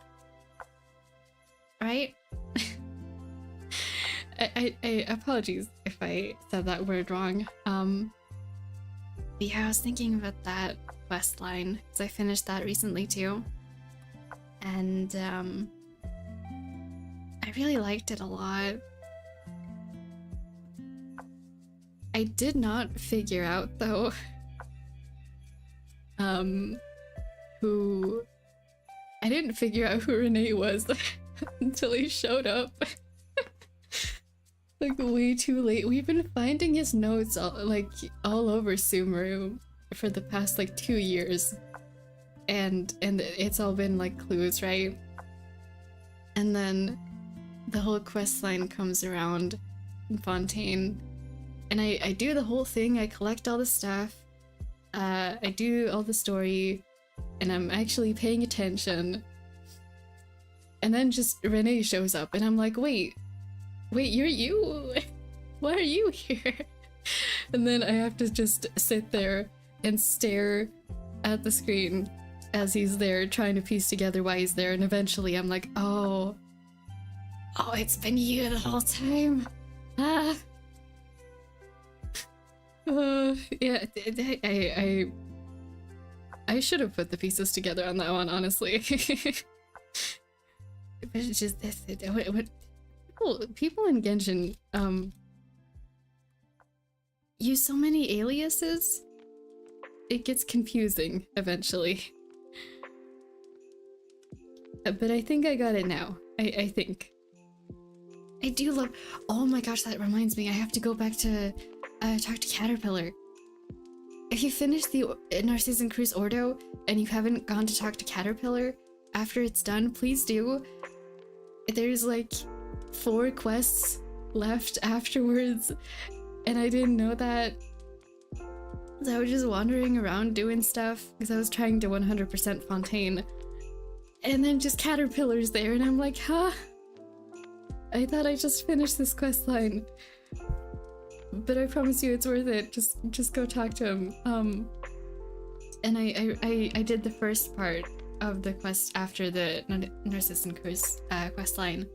right? I apologies if I said that word wrong. But yeah, I was thinking about that quest line because I finished that recently too, and I really liked it a lot. I did not figure out though I didn't figure out who Renee was until he showed up. Like way too late. We've been finding his notes all over Sumeru for the past like 2 years, and it's all been like clues, right? And then the whole quest line comes around in Fontaine, and I do the whole thing. I collect all the stuff. I do all the story, and I'm actually paying attention. And then just Renee shows up, and I'm like, wait, you're you? Why are you here? And then I have to just sit there and stare at the screen as he's there trying to piece together why he's there, and eventually I'm like, oh, it's been you the whole time. Yeah, I should have put the pieces together on that one, honestly. But it's just this, people in Genshin use so many aliases, it gets confusing eventually. But I think I got it now. I think. I do love— oh my gosh, that reminds me, I have to go back to talk to Caterpillar. If you finish the Narcissan Cruise Ordo and you haven't gone to talk to Caterpillar after it's done, please do. There's like 4 quests left afterwards, and I didn't know that. So I was just wandering around doing stuff because I was trying to 100% Fontaine, and then just Caterpillar's there, and I'm like, huh? I thought I just finished this quest line, but I promise you it's worth it. Just go talk to him. And I did the first part of the quest after the Narcissan Cruise quest line.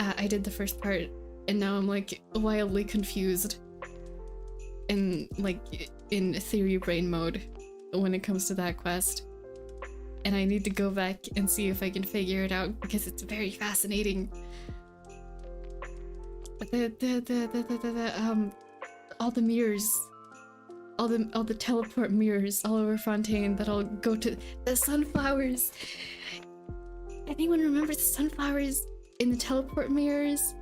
I did the first part, and now I'm like wildly confused and like in theory brain mode when it comes to that quest, and I need to go back and see if I can figure it out because it's very fascinating. All the mirrors, all the teleport mirrors all over Fontaine that'll go to the sunflowers. Anyone remember the sunflowers in the teleport mirrors?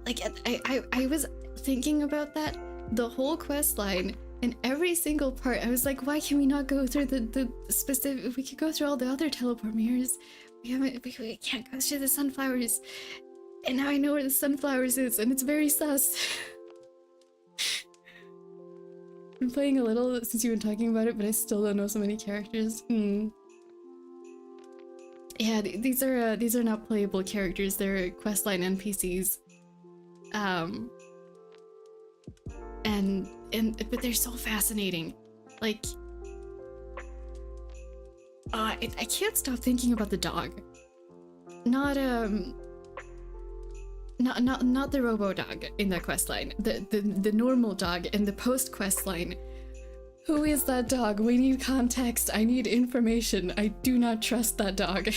Like I was thinking about that the whole quest line, and every single part I was like, why can we not go through the specific— we could go through all the other teleport mirrors, we can't go through the sunflowers. And now I know where the sunflowers is, and it's very sus. Been playing a little since you've been talking about it, but I still don't know so many characters. Yeah, these are not playable characters. They're questline NPCs. But they're so fascinating. Like, I can't stop thinking about the dog. Not the robo dog in that quest line. The normal dog in the post quest line. Who is that dog? We need context. I need information. I do not trust that dog.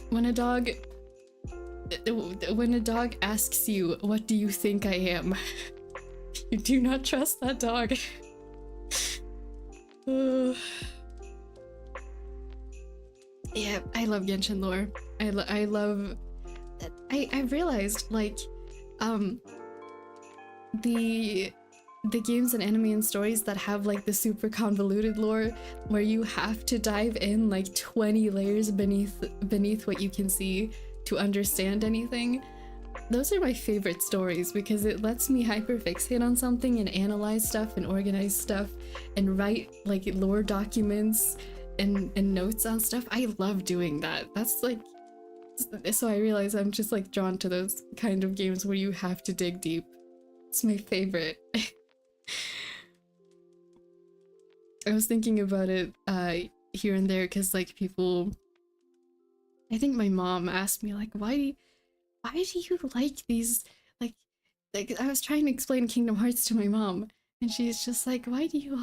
When a dog asks you, what do you think I am? You do not trust that dog. Yeah, I love Genshin lore. I love that. I realized, like, the games and anime and stories that have like the super convoluted lore where you have to dive in like 20 layers beneath what you can see to understand anything. Those are my favorite stories because it lets me hyperfixate on something and analyze stuff and organize stuff and write like lore documents and notes on stuff. I love doing that. That's like, so I realize I'm just like drawn to those kind of games where you have to dig deep. It's my favorite. I was thinking about it here and there because like people, I think my mom asked me like, why do you like these, like I was trying to explain Kingdom Hearts to my mom and she's just like, why do you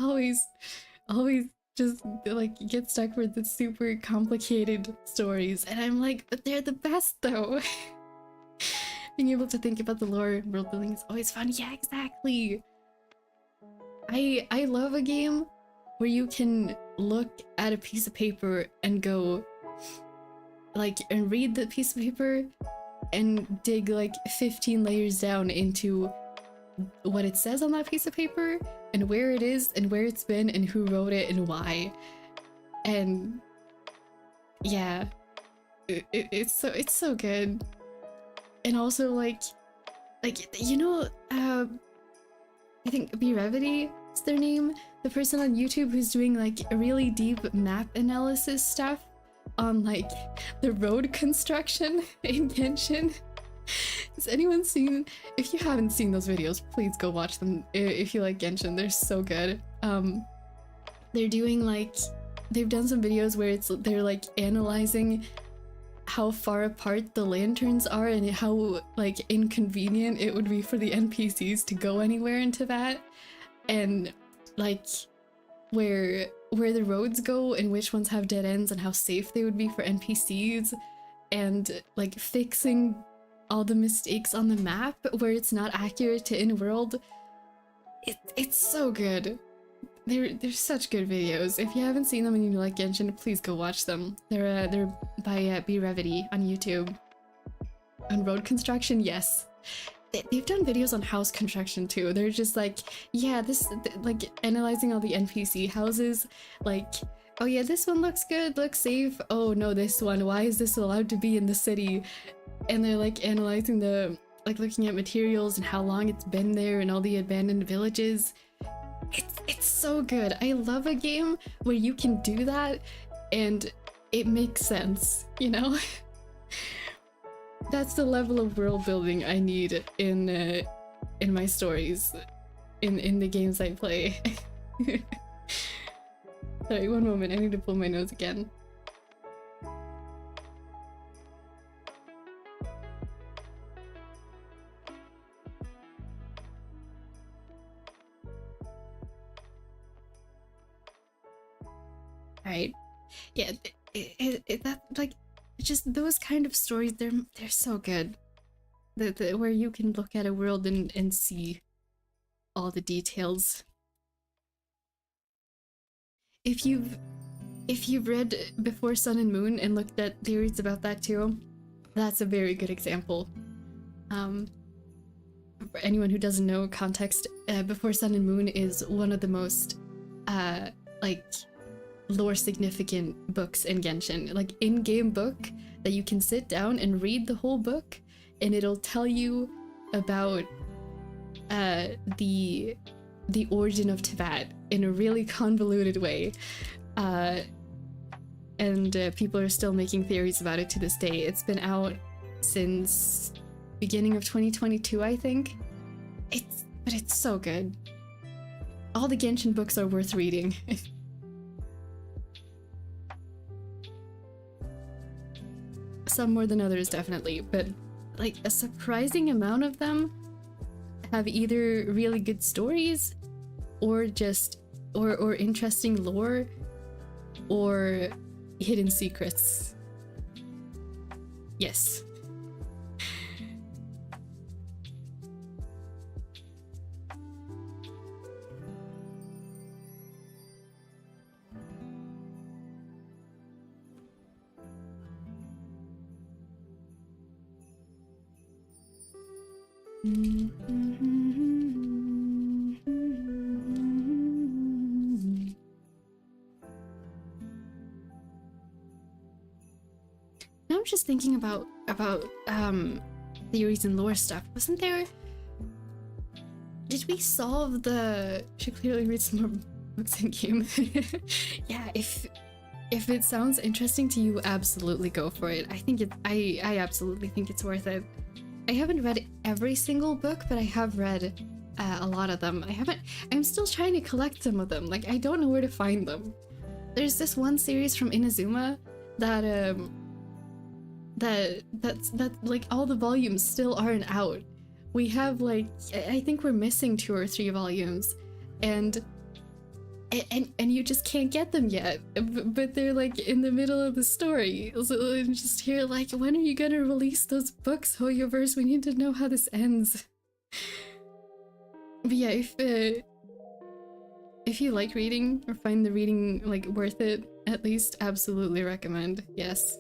always just like get stuck with the super complicated stories? And I'm like, but they're the best though. Being able to think about the lore and world building is always fun. Yeah, exactly. I love a game where you can look at a piece of paper and go like and read the piece of paper and dig like 15 layers down into what it says on that piece of paper and where it is and where it's been and who wrote it and why. And yeah, it's so good. And also like you know, I think Brevity is their name, the person on YouTube who's doing like really deep map analysis stuff on like the road construction in Genshin. Has anyone seen? If you haven't seen those videos, please go watch them if you like Genshin. They're so good. They're doing like, they've done some videos where they're like analyzing how far apart the lanterns are and how like inconvenient it would be for the NPCs to go anywhere into that, and like where the roads go and which ones have dead ends and how safe they would be for NPCs, and like fixing all the mistakes on the map where it's not accurate to in-world. It's so good. They're such good videos. If you haven't seen them and you like Genshin, please go watch them. They're by Brevity on YouTube. On road construction, yes. They've done videos on house construction too. They're just like, yeah, like analyzing all the NPC houses, like, oh yeah, this one looks good, looks safe. Oh no, this one, why is this allowed to be in the city? And they're like analyzing like looking at materials and how long it's been there and all the abandoned villages. It's so good. I love a game where you can do that and it makes sense, you know? That's the level of world building I need in my stories, in the games I play. Sorry, one moment, I need to pull my nose again. Alright, yeah, that like, just those kind of stories, they're so good. Where you can look at a world and see all the details. If you've read Before Sun and Moon and looked at theories about that too, that's a very good example. For anyone who doesn't know context, Before Sun and Moon is one of the most like lore significant books in Genshin, like in-game book that you can sit down and read the whole book and it'll tell you about the origin of Teyvat in a really convoluted way, and people are still making theories about it to this day. It's been out since beginning of 2022, I think. But it's so good. All the Genshin books are worth reading. Some more than others, definitely, but like a surprising amount of them have either really good stories or just or interesting lore or hidden secrets. Yes. I'm just thinking about theories and lore stuff. Wasn't there? Did we solve the? Should clearly read some more books in game. Yeah, if it sounds interesting to you, absolutely go for it. I think I absolutely think it's worth it. I haven't read every single book, but I have read a lot of them. I'm still trying to collect some of them. Like, I don't know where to find them. There's this one series from Inazuma that like all the volumes still aren't out. We have like, I think we're missing 2 or 3 volumes, and you just can't get them yet, but they're like in the middle of the story. So I'm just here like, when are you gonna release those books, Hoyoverse? We need to know how this ends. But yeah, if you like reading or find the reading like worth it, at least, absolutely recommend. Yes.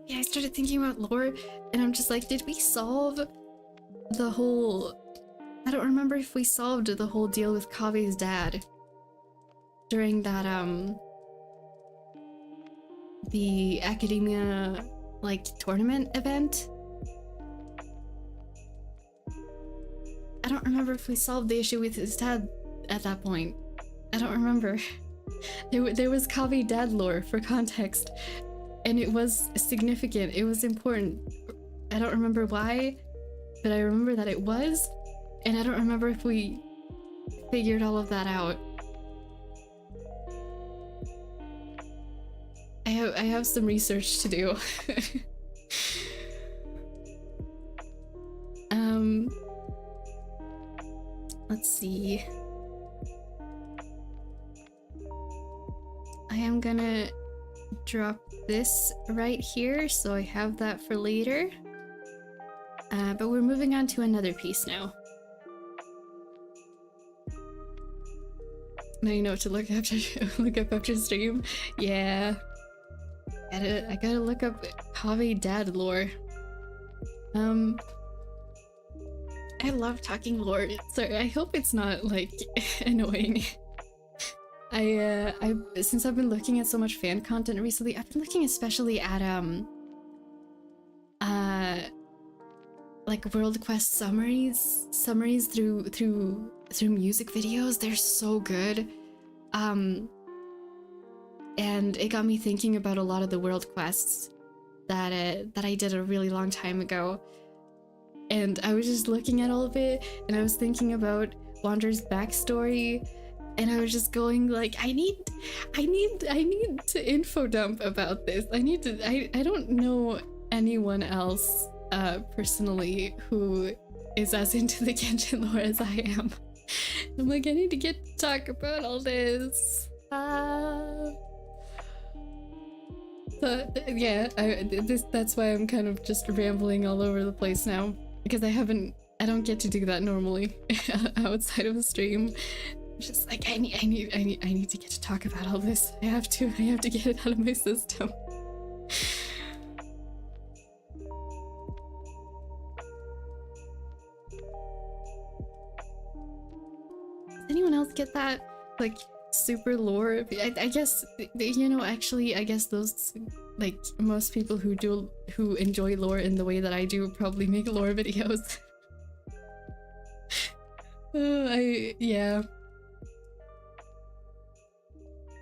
Yeah, I started thinking about lore, and I'm just like, did we solve the whole... I don't remember if we solved the whole deal with Kave's dad during that, the academia, like, tournament event. I don't remember if we solved the issue with his dad at that point. I don't remember. There was Kave dad lore, for context, and it was significant. It was important. I don't remember why, but I remember that it was, and I don't remember if we figured all of that out. I have some research to do. Let's see. I am gonna drop this right here, so I have that for later. But we're moving on to another piece now. Now you know what to look up after stream. Yeah. I gotta look up Kave dad lore. I love talking lore. Sorry, I hope it's not like annoying. Since I've been looking at so much fan content recently, I've been looking especially at like World Quest summaries through music videos. They're so good. And it got me thinking about a lot of the World Quests that I did a really long time ago. And I was just looking at all of it, and I was thinking about Wander's backstory, and I was just going like, I need to info dump about this. I don't know anyone else personally who is as into the Genshin lore as I am. I'm like, I need to get to talk about all this. But yeah, that's why I'm kind of just rambling all over the place now, because I don't get to do that normally outside of a stream. It's just like, I need to get to talk about all this. I have to get it out of my system. Does anyone else get that? Like, super lore? I guess, you know, actually, I guess those, like, most people who enjoy lore in the way that I do probably make lore videos. Yeah.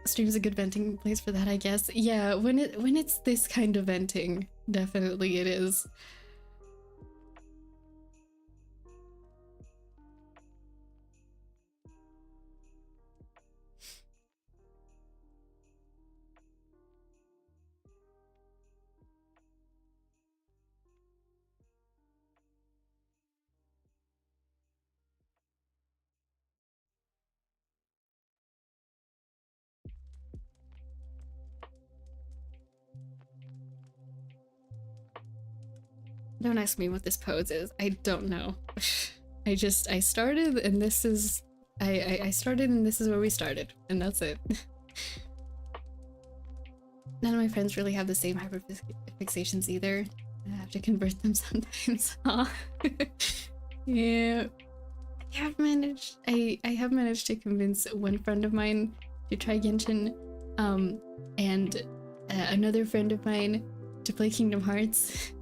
Stream's a good venting place for that, I guess. Yeah, when it's this kind of venting, definitely it is. Don't ask me what this pose is. I don't know. I started and this is... I started and this is where we started. And that's it. None of my friends really have the same hyperfixations either. I have to convert them sometimes. Yeah. I have managed to convince one friend of mine to try Genshin, and another friend of mine to play Kingdom Hearts,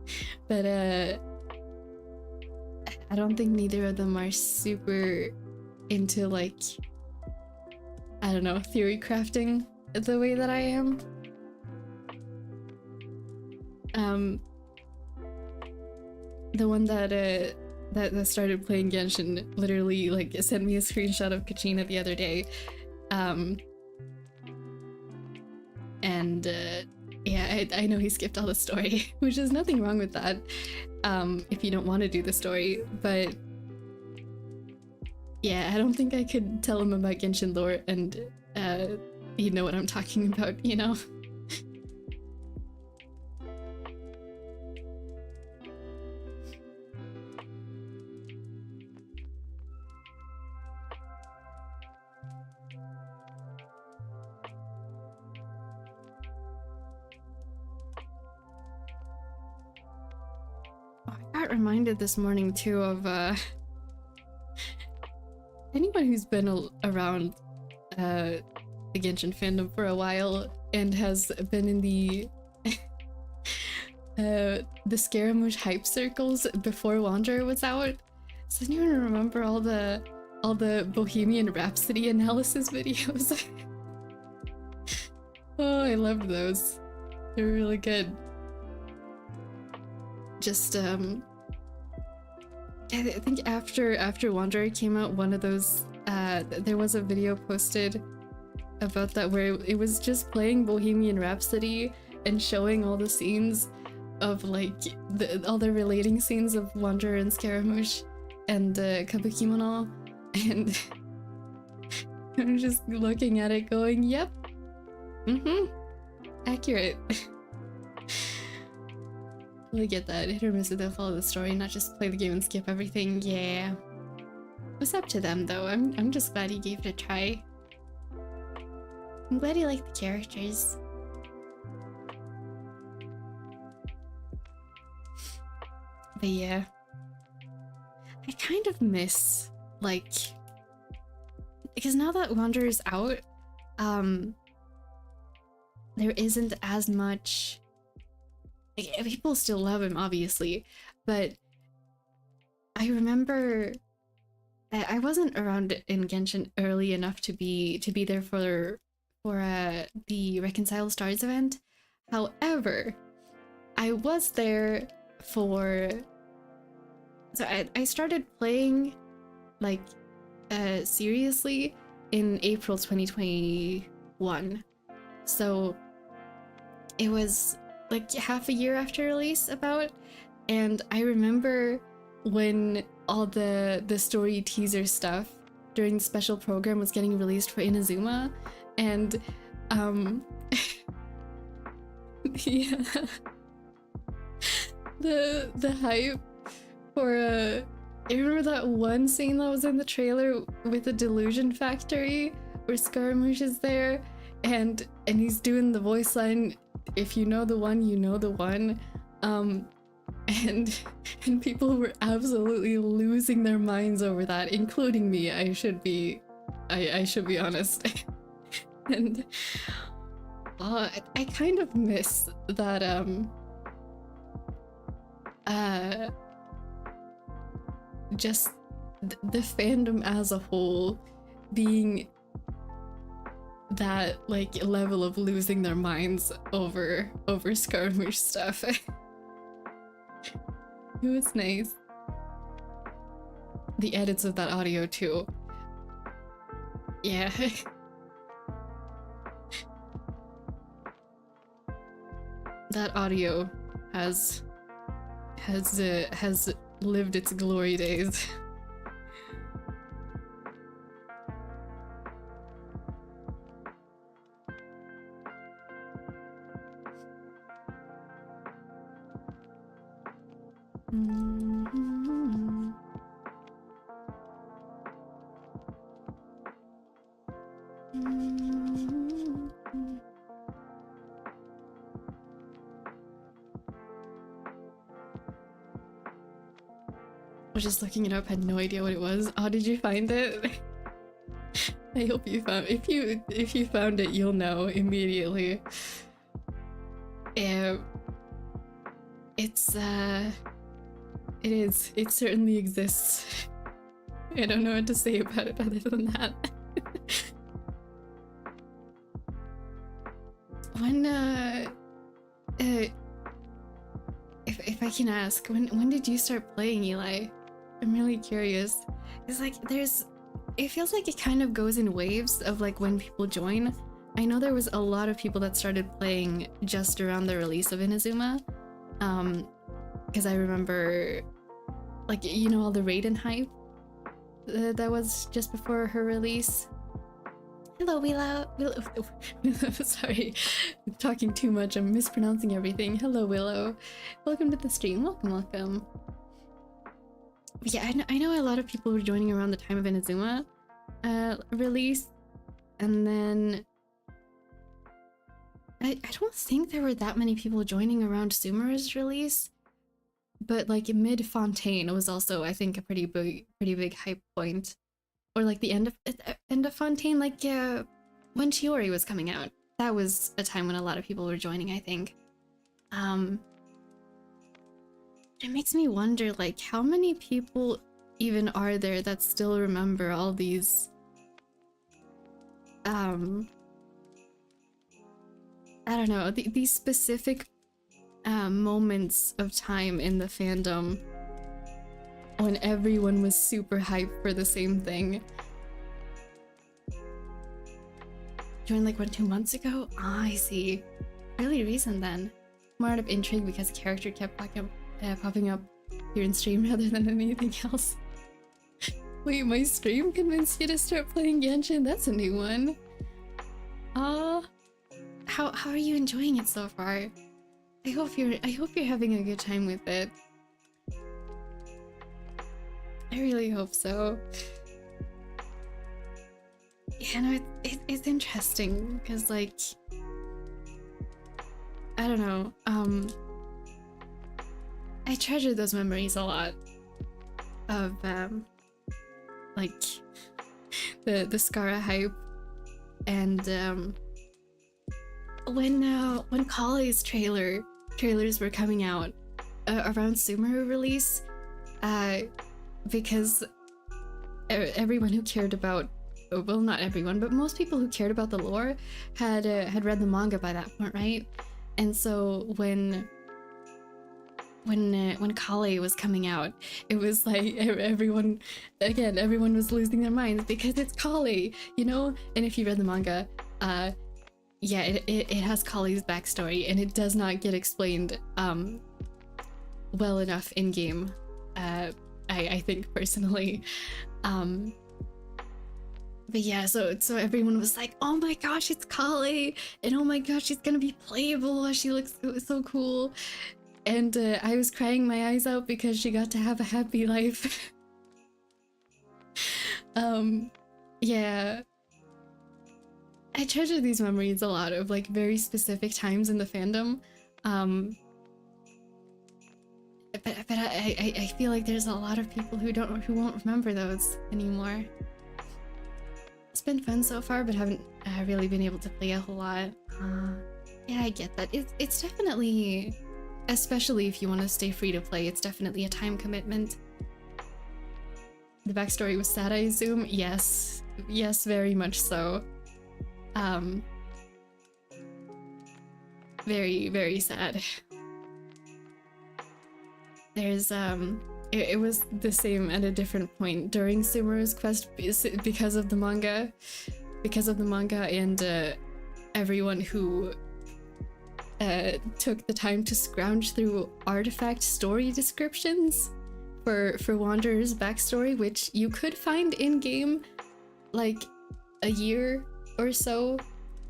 but I don't think neither of them are super into like, I don't know, theory crafting the way that I am. The one that started playing Genshin literally like sent me a screenshot of Kachina the other day, and yeah, I know he skipped all the story, which is nothing wrong with that, if you don't want to do the story, but yeah, I don't think I could tell him about Genshin lore and he'd know what I'm talking about, you know? I got reminded this morning too of anyone who's been around the Genshin fandom for a while and has been in the Scaramouche hype circles before Wanderer was out. Does anyone remember all the Bohemian Rhapsody analysis videos? Oh, I loved those. They were really good. Just I think after Wanderer came out, one of those there was a video posted about that where it was just playing Bohemian Rhapsody and showing all the scenes of like all the relating scenes of Wanderer and Scaramouche and Kabukimono, and I'm just looking at it going, yep, accurate. Really get that. Hit or miss it, they'll follow the story, not just play the game and skip everything. Yeah. It was up to them though. I'm just glad he gave it a try. I'm glad he liked the characters. But yeah. I kind of miss, like, because now that Wanderer's out, there isn't as much. Like, people still love him, obviously, but I remember I wasn't around in Genshin early enough to be there for the Reconcile Stars event. However, I was there for. So I started playing, like, seriously in April 2021. So it was like half a year after release about, and I remember when all the story teaser stuff during the special program was getting released for Inazuma, and yeah, the hype for I remember that one scene that was in the trailer with the Delusion Factory where Scaramouche is there and he's doing the voice line, if you know the one, you know the one, and people were absolutely losing their minds over that, including me. I should be honest. And I kind of miss that just the fandom as a whole being that like level of losing their minds over Scaramouche stuff. It was nice. The edits of that audio too. Yeah. That audio has lived its glory days. I was just looking it up, had no idea what it was. Oh, did you find it? I hope you found it. If you found it, you'll know immediately. it certainly exists. I don't know what to say about it other than that. When if I can ask, when did you start playing, Eli? I'm really curious. It's like it feels like it kind of goes in waves of like when people join. I know there was a lot of people that started playing just around the release of Inazuma. Because I remember, like, you know, all the Raiden hype that was just before her release. Hello, Willow. Sorry, I'm talking too much. I'm mispronouncing everything. Hello, Willow. Welcome to the stream. Welcome. But yeah, I know a lot of people were joining around the time of Inazuma release, and then I don't think there were that many people joining around Sumeru's release, but like mid Fontaine was also, I think, a pretty big hype point, or like the end of Fontaine, like when Chiori was coming out. That was a time when a lot of people were joining, I think. It makes me wonder, like, how many people even are there that still remember all these I don't know, these specific moments of time in the fandom when everyone was super hyped for the same thing. Joined like 2 months ago? Ah, I see. Really recent then. More out of intrigue because the character kept popping up here in stream rather than anything else. Wait, my stream convinced you to start playing Genshin? That's a new one. How are you enjoying it so far? I hope you're having a good time with it. I really hope so. Yeah, no, it's interesting because, like, I don't know, I treasure those memories a lot of like the Skara hype, and when Collie's trailers were coming out around Sumeru release, because everyone who cared about, well, not everyone, but most people who cared about the lore had read the manga by that point, right? And so when Kali was coming out, it was like everyone was losing their minds because it's Kali, you know? And if you read the manga, yeah, it has Kali's backstory, and it does not get explained well enough in game, I think personally. But yeah, so everyone was like, oh my gosh, it's Kali, and oh my gosh, she's gonna be playable, she looks so cool. And I was crying my eyes out because she got to have a happy life. Yeah, I treasure these memories a lot of like very specific times in the fandom. But I feel like there's a lot of people who won't remember those anymore. It's been fun so far, but haven't really been able to play a whole lot. Yeah, I get that. It's definitely, especially if you want to stay free to play, it's definitely a time commitment. The backstory was sad, I assume? Yes, very much so. Very, very sad. There's it was the same at a different point during Sumeru's quest because of the manga, and everyone who took the time to scrounge through artifact story descriptions for Wanderer's backstory, which you could find in game like a year or so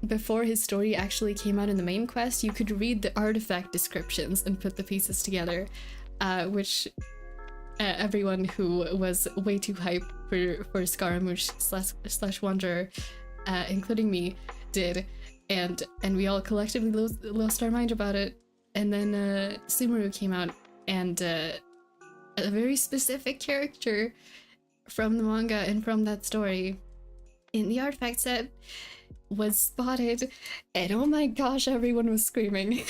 before his story actually came out in the main quest. You could read the artifact descriptions and put the pieces together, which everyone who was way too hype for Scaramouche slash Wanderer, including me, did, and we all collectively lost our mind about it. And then Sumeru came out, and a very specific character from the manga and from that story in the artifact set was spotted, and oh my gosh, everyone was screaming.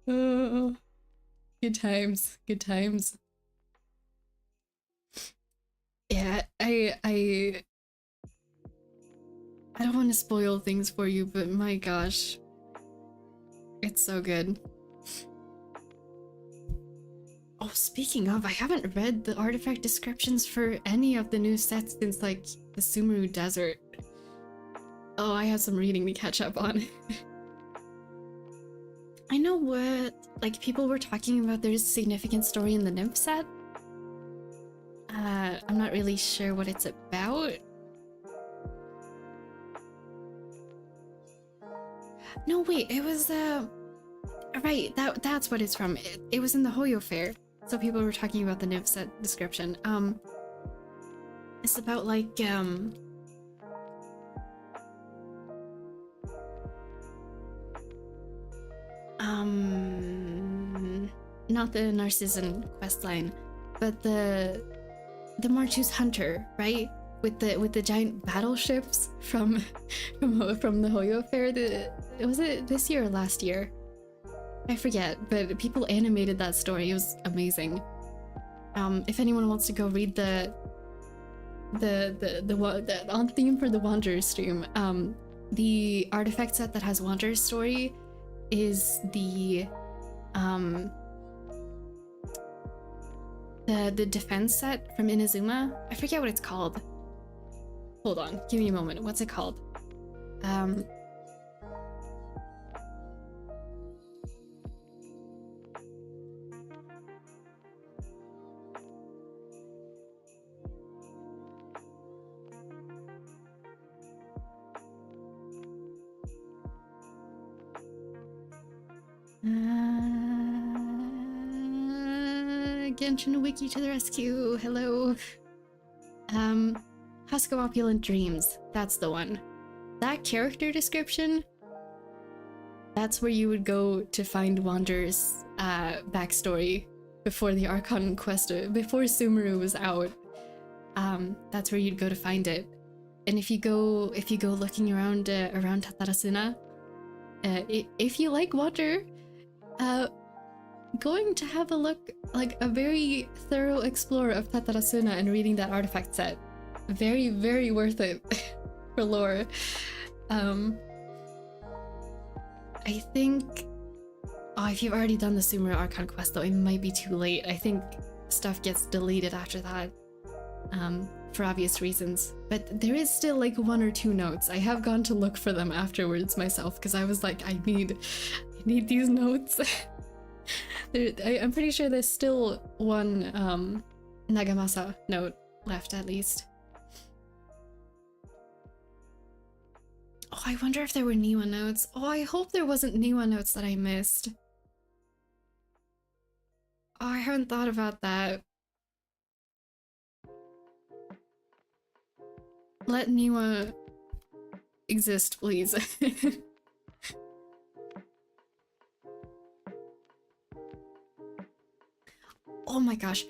Oh, good times, good times. Yeah, I don't want to spoil things for you, but my gosh, it's so good. Oh, speaking of, I haven't read the artifact descriptions for any of the new sets since like the Sumeru Desert. Oh, I have some reading to catch up on. I know what, like, people were talking about there's a significant story in the Nymph set. I'm not really sure what it's about. No, wait, it was, right, that's what it's from. It was in the Hoyo Fair, so people were talking about the Nymph set description. It's about, like, not the Narcissan questline, but the Marchus Hunter, right? With the giant battleships from the Hoyo Fair. Was it this year or last year? I forget, but people animated that story. It was amazing. If anyone wants to go read the on theme for the Wanderer stream, the artifact set that has Wanderer's story is the defense set from Inazuma. I forget what it's called. Hold on, give me a moment. What's it called? Genshin Wiki to the rescue. Hello. Husk of Opulent Dreams. That's the one. That character description, that's where you would go to find Wanderer's backstory before the Archon quest, before Sumeru was out. That's where you'd go to find it. And if you go looking around around Tatarasuna, if you like Wanderer, going to have a look, like a very thorough explorer of Tatarasuna and reading that artifact set. Very, very worth it for lore. I think, oh, if you've already done the Sumeru Archon quest though, it might be too late. I think stuff gets deleted after that, for obvious reasons. But there is still like 1 or 2 notes. I have gone to look for them afterwards myself because I was like, I need these notes. I'm pretty sure there's still 1 Nagamasa note left at least. Oh, I wonder if there were Niwa notes. Oh, I hope there wasn't Niwa notes that I missed. Oh, I haven't thought about that. Let Niwa exist, please. Oh my gosh,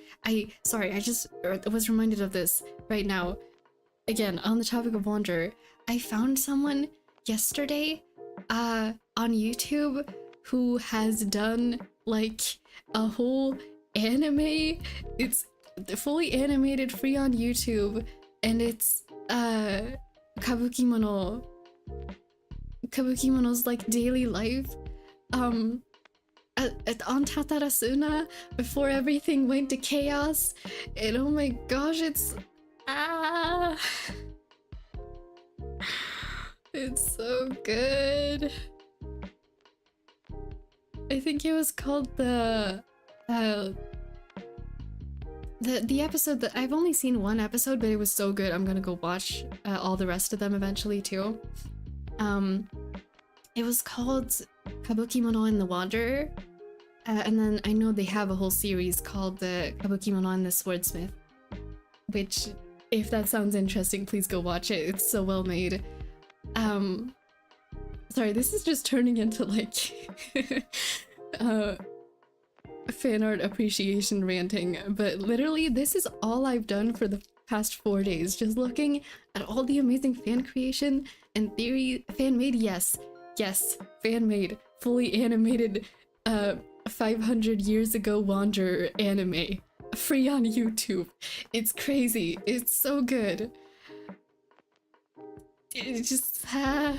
sorry, I just was reminded of this right now. Again, on the topic of Wanderer, I found someone yesterday on YouTube who has done like a whole anime. It's fully animated, free on YouTube, and it's Kabukimono's like daily life on Tatarasuna before everything went to chaos. And oh my gosh, it's it's so good. I think it was called the episode that I've only seen 1 episode, but it was so good. I'm gonna go watch all the rest of them eventually too. It was called Kabukimono and the Wanderer, and then I know they have a whole series called the Kabukimono and the Swordsmith, which, if that sounds interesting, please go watch it. It's so well made. Sorry, this is just turning into like fan art appreciation ranting, but literally this is all I've done for the past 4 days, just looking at all the amazing fan creation and theory, fan made, yes, fan made, fully animated 500 years ago Wanderer anime, free on YouTube. It's crazy. It's so good. It just I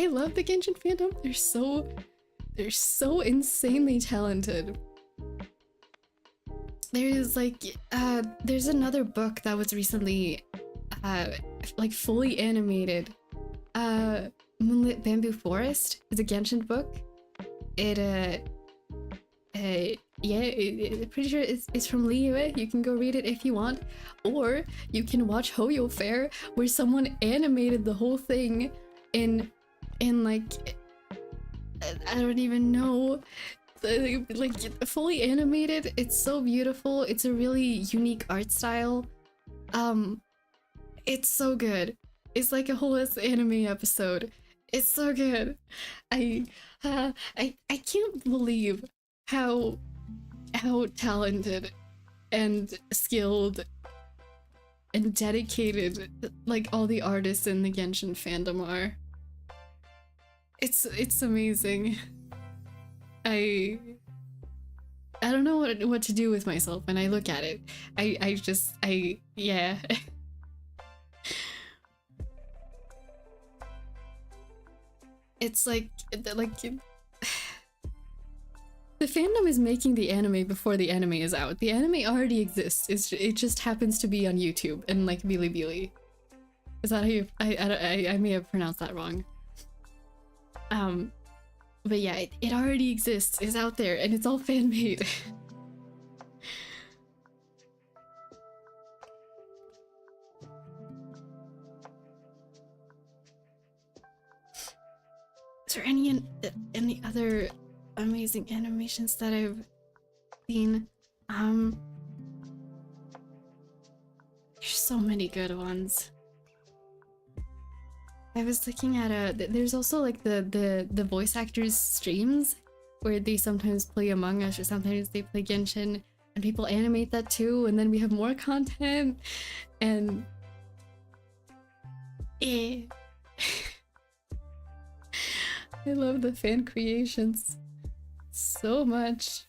love the Genshin fandom. They're so insanely talented. There's like there's another book that was recently like fully animated. Moonlit Bamboo Forest is a Genshin book. Pretty sure it's from Liyue. You can go read it if you want, or you can watch Hoyo Fair, where someone animated the whole thing in like I don't even know, like fully animated. It's so beautiful. It's a really unique art style. It's so good. It's like a whole anime episode. It's so good. I can't believe how talented and skilled and dedicated like all the artists in the Genshin fandom are. It's amazing. I don't know what to do with myself when I look at it. Yeah. It's like the fandom is making the anime before the anime is out. The anime already exists. It just happens to be on YouTube and like Bilibili. Is that how you? I may have pronounced that wrong. But yeah, it already exists. It's out there, and it's all fan made. Is there any other amazing animations that I've seen? There's so many good ones. I was looking at there's also like the voice actors streams where they sometimes play Among Us or sometimes they play Genshin, and people animate that too, and then we have more content, and I love the fan creations so much.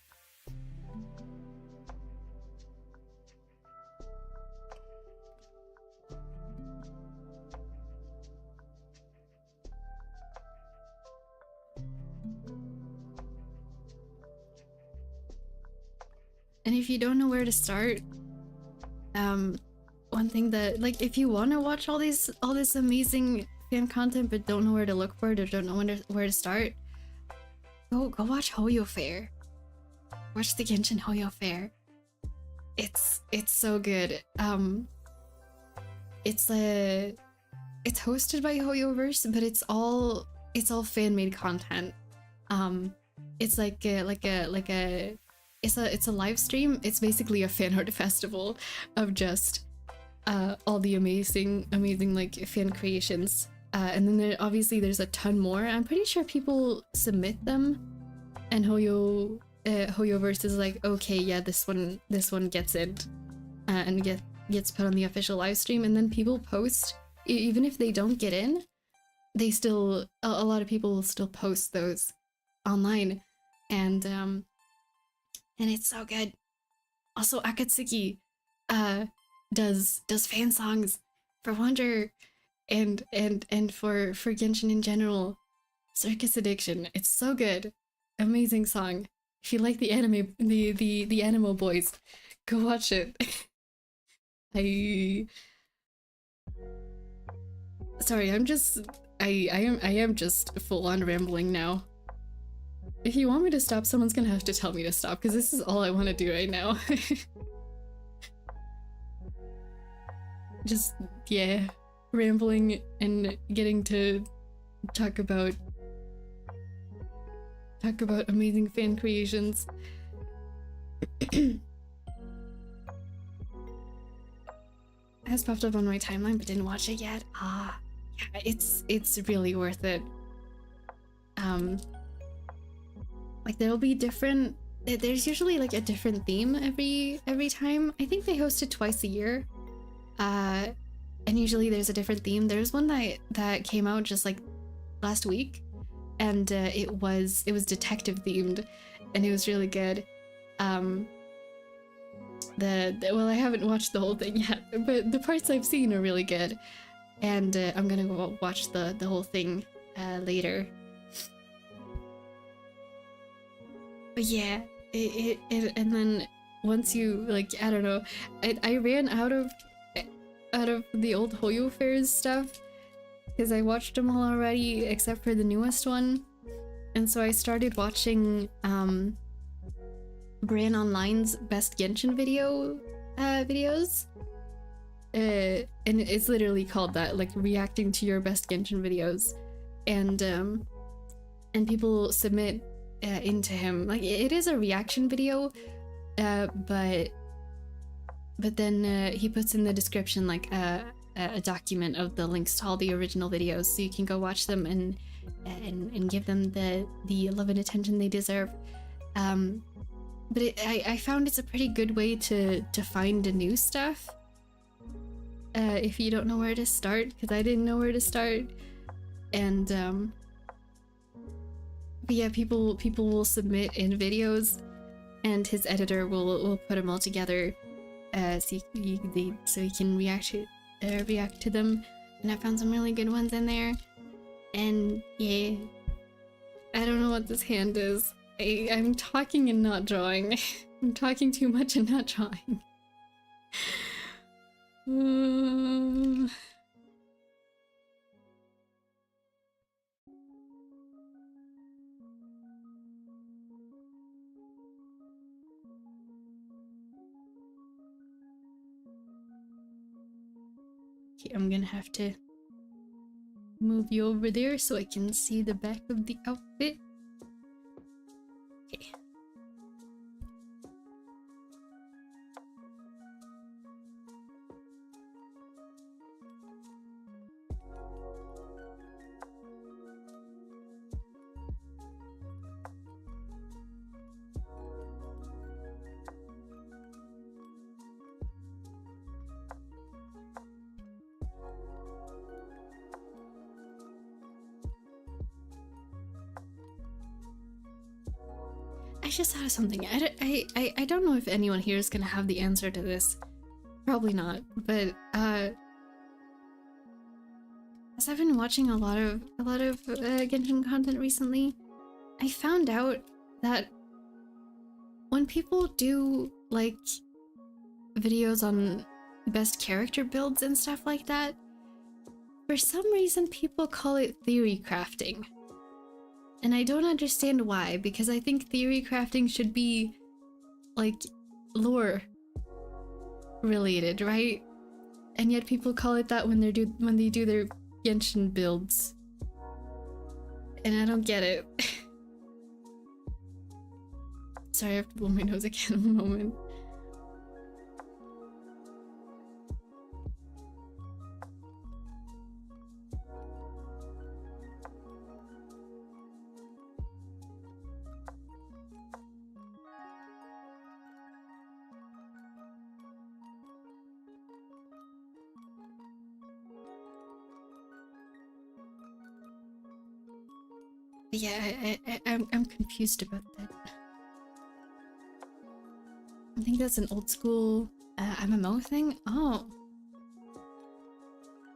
And if you don't know where to start, one thing that, like, if you want to watch all this amazing fan content but don't know where to look for it or don't know where to start, go watch Hoyo Fair. Watch the Genshin Hoyo Fair. It's so good. It's hosted by HoYoverse, but it's all fan made content. It's it's a live stream. It's basically a fan art festival of just all the amazing like fan creations. And then obviously there's a ton more. I'm pretty sure people submit them, and HoYoverse is like, okay, yeah, this one gets it, and gets put on the official live stream, and then people post. Even if they don't get in, they still a lot of people will still post those online, and it's so good. Also, Akatsuki does fan songs for Wonder and for Genshin in general. Circus Addiction. It's so good. Amazing song. If you like the anime, the Animo Boys, go watch it. Sorry, I am just full on rambling now. If you want me to stop, someone's gonna have to tell me to stop, because this is all I want to do right now. Just, yeah, rambling and getting to talk about amazing fan creations. Has popped up on my timeline but didn't watch it yet. Yeah, it's really worth it. Like there'll be different, there's usually like a different theme every time. I think they host it twice a year. and usually there's a different theme. There's one that came out just like last week, and it was detective themed, and it was really good. Well, I haven't watched the whole thing yet, but the parts I've seen are really good, and I'm gonna go watch the whole thing later. But yeah, and then once you, like, I don't know, I ran out of the old Hoyo Fairs stuff because I watched them all already except for the newest one, and so I started watching Bran Online's best Genshin videos, and it's literally called that, like reacting to your best Genshin videos, and people submit into him. Like, it is a reaction video, but then he puts in the description like a document of the links to all the original videos, so you can go watch them and give them the love and attention they deserve. But I found it's a pretty good way to find new stuff if you don't know where to start, because I didn't know where to start. And but yeah, people will submit in videos, and his editor will put them all together so you can react to them. And I found some really good ones in there. And yeah, I don't know what this hand is. I'm talking and not drawing. I'm talking too much and not drawing. Okay, I'm gonna have to move you over there so I can see the back of the outfit. Okay. I just thought of something. I don't know if anyone here is gonna have the answer to this. Probably not, but as I've been watching a lot of Genshin content recently, I found out that when people do like videos on best character builds and stuff like that, for some reason people call it theory crafting. And I don't understand why, because I think theory crafting should be like lore related, right? And yet people call it that when they do their Genshin builds. And I don't get it. Sorry, I have to blow my nose again in a moment. Yeah, I'm confused about that. I think that's an old school MMO thing. Oh.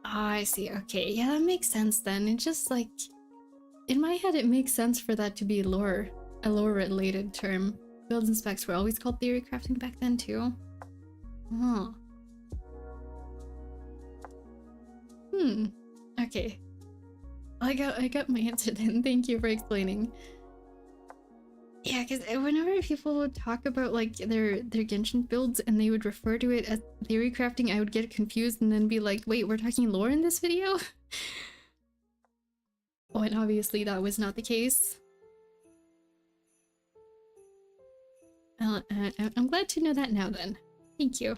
I see. Okay, yeah, that makes sense then. It just, like, in my head, it makes sense for that to be a lore related term. Builds and specs were always called theory crafting back then too. Oh. Okay. I got my answer then. Thank you for explaining. Yeah, because whenever people would talk about like their Genshin builds and they would refer to it as theory crafting, I would get confused and then be like, wait, we're talking lore in this video? Oh, and obviously that was not the case. Well, I'm glad to know that now then. Thank you.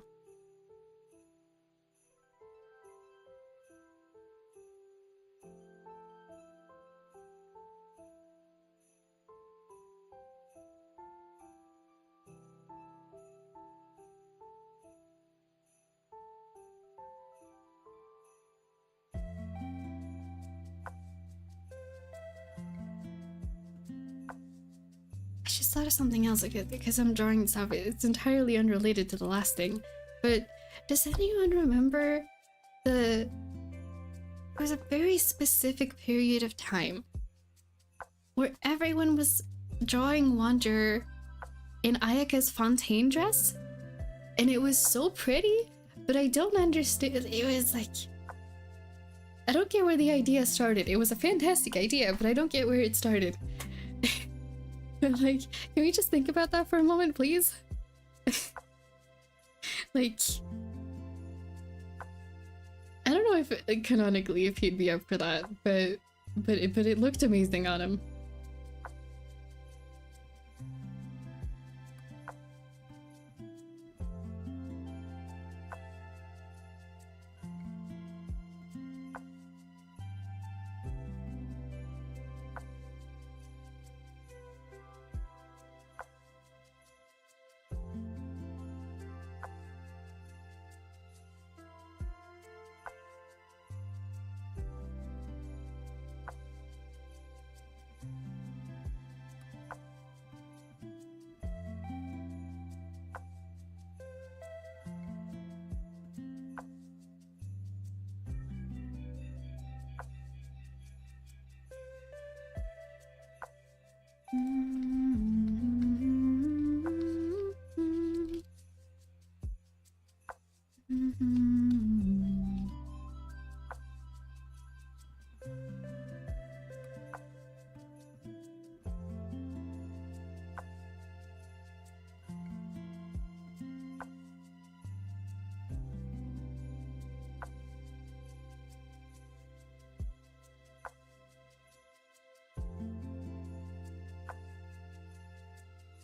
just thought of something else because I'm drawing this up. It's entirely unrelated to the last thing. But does anyone remember there was a very specific period of time where everyone was drawing Wanderer in Ayaka's Fontaine dress? And it was so pretty, but I don't understand. It was like, I don't get where the idea started. It was a fantastic idea, but I don't get where it started. Like, can we just think about that for a moment, please? Like, I don't know if canonically if he'd be up for that, but it looked amazing on him.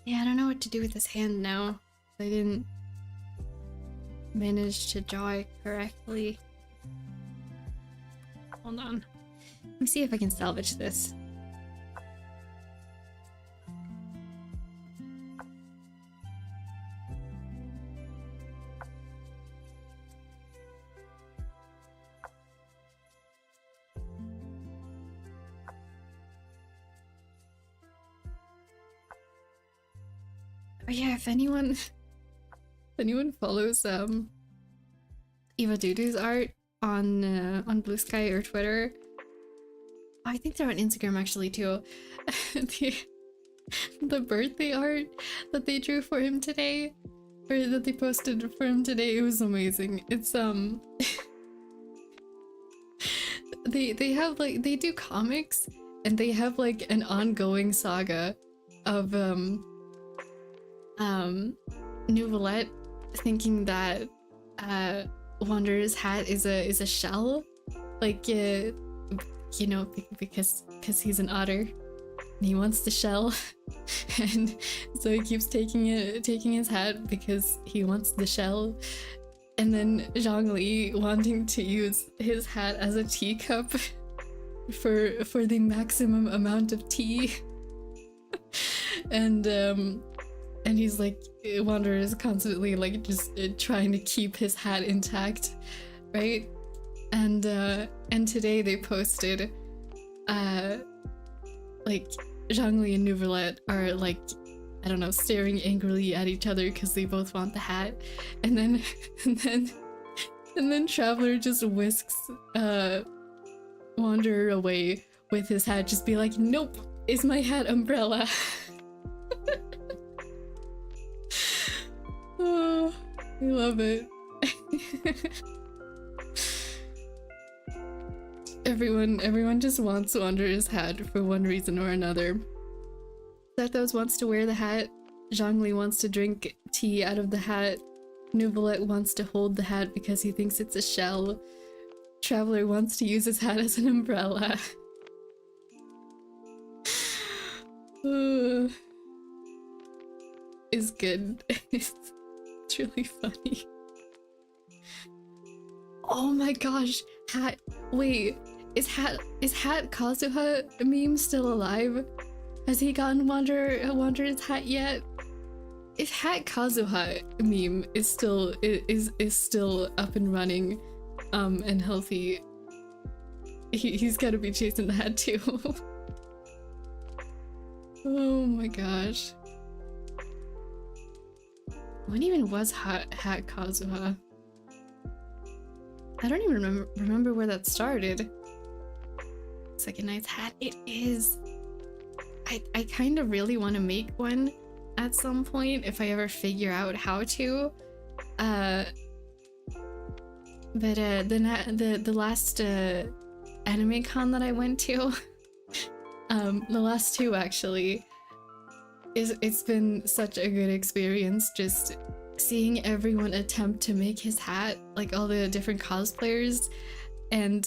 Yeah, I don't know what to do with his hand now. I didn't manage to draw it correctly. Hold on. Let me see if I can salvage this. Oh yeah, if anyone follows Eva Dudu's art on Blue Sky or Twitter, I think they're on Instagram actually too. The birthday art that they drew for him today, or that they posted for him today, it was amazing. It's they have like, they do comics and they have like an ongoing saga of Nouvellette thinking that Wanderer's hat is a shell, like you know, because he's an otter and he wants the shell, and so he keeps taking his hat because he wants the shell, and then Zhongli wanting to use his hat as a teacup for the maximum amount of tea. And he's like, Wanderer is constantly like just trying to keep his hat intact, right? And today they posted, like Zhongli and Nouvellette are like, I don't know, staring angrily at each other because they both want the hat, and then Traveler just whisks Wanderer away with his hat, just be like, nope, is my hat umbrella. Oh, I love it. Everyone just wants Wanderer's hat for one reason or another. Zathos wants to wear the hat, Zhongli wants to drink tea out of the hat, Nouvellette wants to hold the hat because he thinks it's a shell, Traveler wants to use his hat as an umbrella. It's good. It's really funny. Oh my gosh, hat. Wait, is hat Kazuha meme still alive? Has he gotten Wanderer's hat yet? If hat Kazuha meme is still up and running, and healthy, he's gotta be chasing the hat too. Oh my gosh. When even was Hat Kazuha? I don't even remember where that started. Second Knight's hat. It is. I kind of really want to make one at some point if I ever figure out how to. But the last anime con that I went to, the last two actually, it's been such a good experience just seeing everyone attempt to make his hat, like all the different cosplayers, and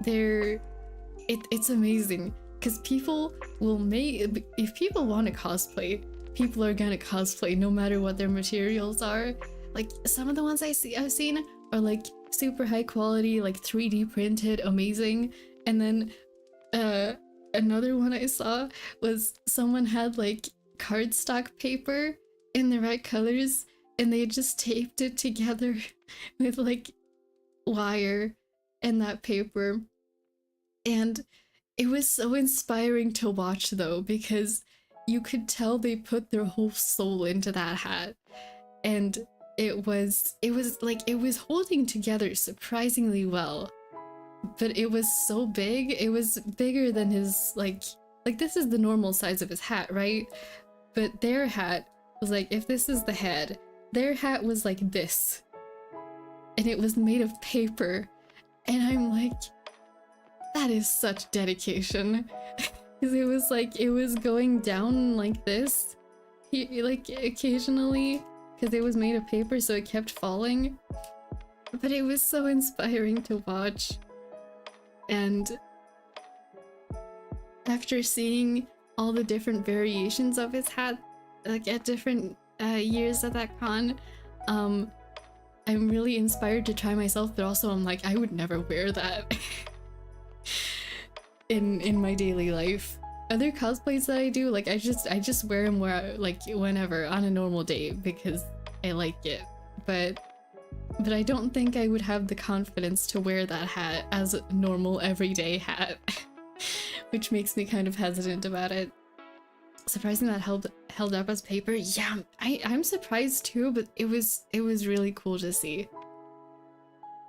it's amazing because people will make, if people want to cosplay, people are gonna cosplay no matter what their materials are. Like some of the ones I've seen are like super high quality, like 3D printed, amazing, and then another one I saw was someone had like cardstock paper in the right colors and they just taped it together with like wire and that paper, and it was so inspiring to watch though because you could tell they put their whole soul into that hat, and it was holding together surprisingly well. But it was so big, it was bigger than his, like this is the normal size of his hat, right? But their hat was like, if this is the head, their hat was like this. And it was made of paper. And I'm like, that is such dedication. Because it was like, it was going down like this, like occasionally, because it was made of paper, so it kept falling. But it was so inspiring to watch. And after seeing all the different variations of his hat, like at different years at that con, I'm really inspired to try myself, but also I'm like, I would never wear that in my daily life. Other cosplays that I do, like I just wear them like whenever on a normal day because I like it, but I don't think I would have the confidence to wear that hat as a normal everyday hat, which makes me kind of hesitant about it. Surprising that held up as paper. Yeah, I'm surprised too, but it was really cool to see.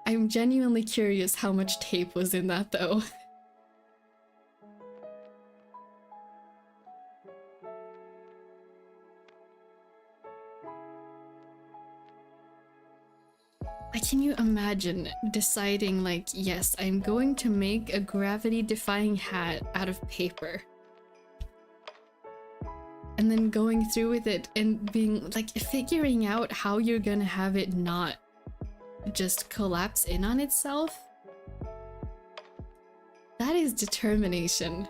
I'm genuinely curious how much tape was in that though. Like, can you imagine deciding like, yes, I'm going to make a gravity-defying hat out of paper, and then going through with it and being like, figuring out how you're gonna have it not just collapse in on itself? That is determination.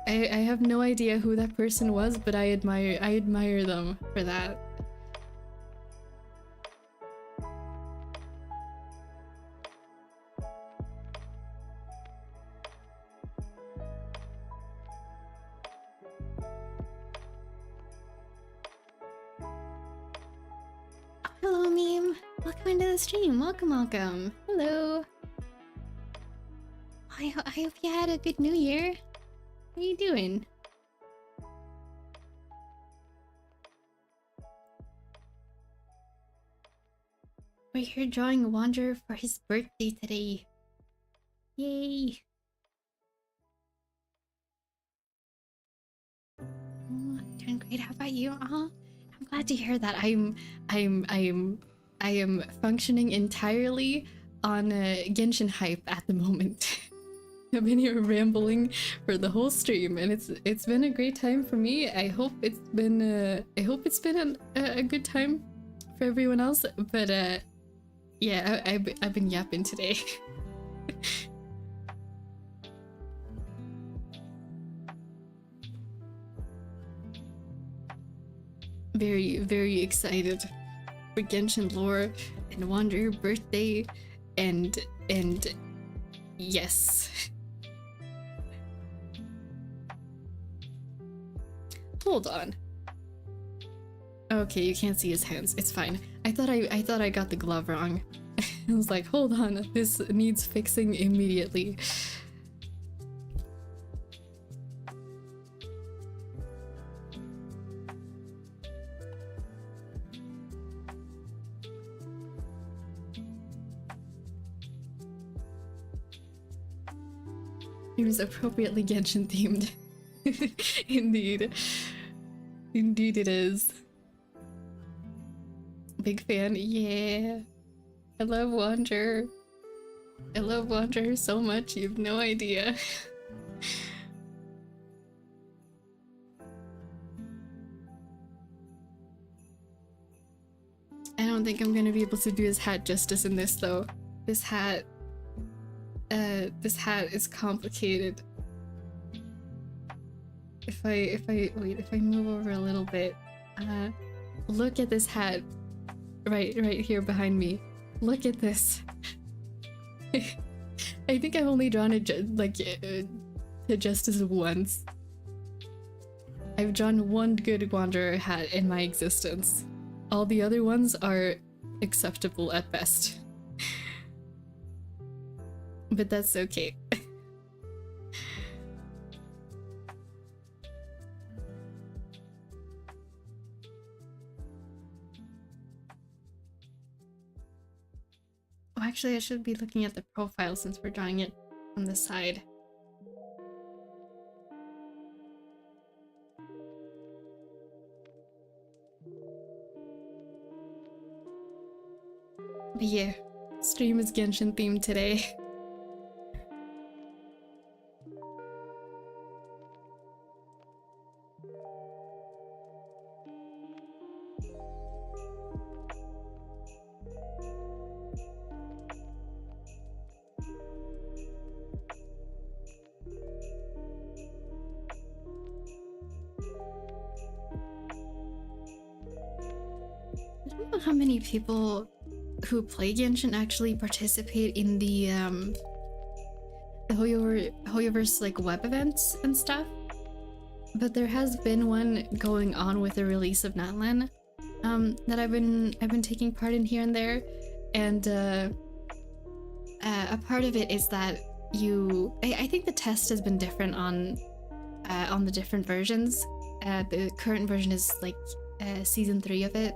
I have no idea who that person was, but I admire them for that. Hello, meme. Welcome into the stream. Welcome. Hello. I hope you had a good New Year. What are you doing? We're here drawing a Wanderer for his birthday today. Yay! Oh, doing great. How about you? I'm glad to hear that. I am functioning entirely on Genshin hype at the moment. I've been here rambling for the whole stream, and it's been a great time for me. I hope it's been a good time for everyone else. But yeah, I've been yapping today. Very excited for Genshin lore and Wanderer birthday, and yes. Hold on. Okay, you can't see his hands. It's fine. I thought I got the glove wrong. I was like, hold on, this needs fixing immediately. Seems appropriately Genshin themed. Indeed. Indeed it is. Big fan, yeah. I love Wander. I love Wander so much, you have no idea. I don't think I'm gonna be able to do his hat justice in this though. This hat is complicated. If I move over a little bit, look at this hat right here behind me. Look at this. I think I've only drawn it to justice once. I've drawn one good Wanderer hat in my existence. All the other ones are acceptable at best. But that's okay. Oh, actually, I should be looking at the profile since we're drawing it from the side. But yeah, stream is Genshin themed today. I don't know how many people who play Genshin actually participate in the Hoyoverse like web events and stuff, but there has been one going on with the release of Natlan that I've been taking part in here and there, and a part of it is that I think the test has been different on the different versions. The current version is like season 3 of it.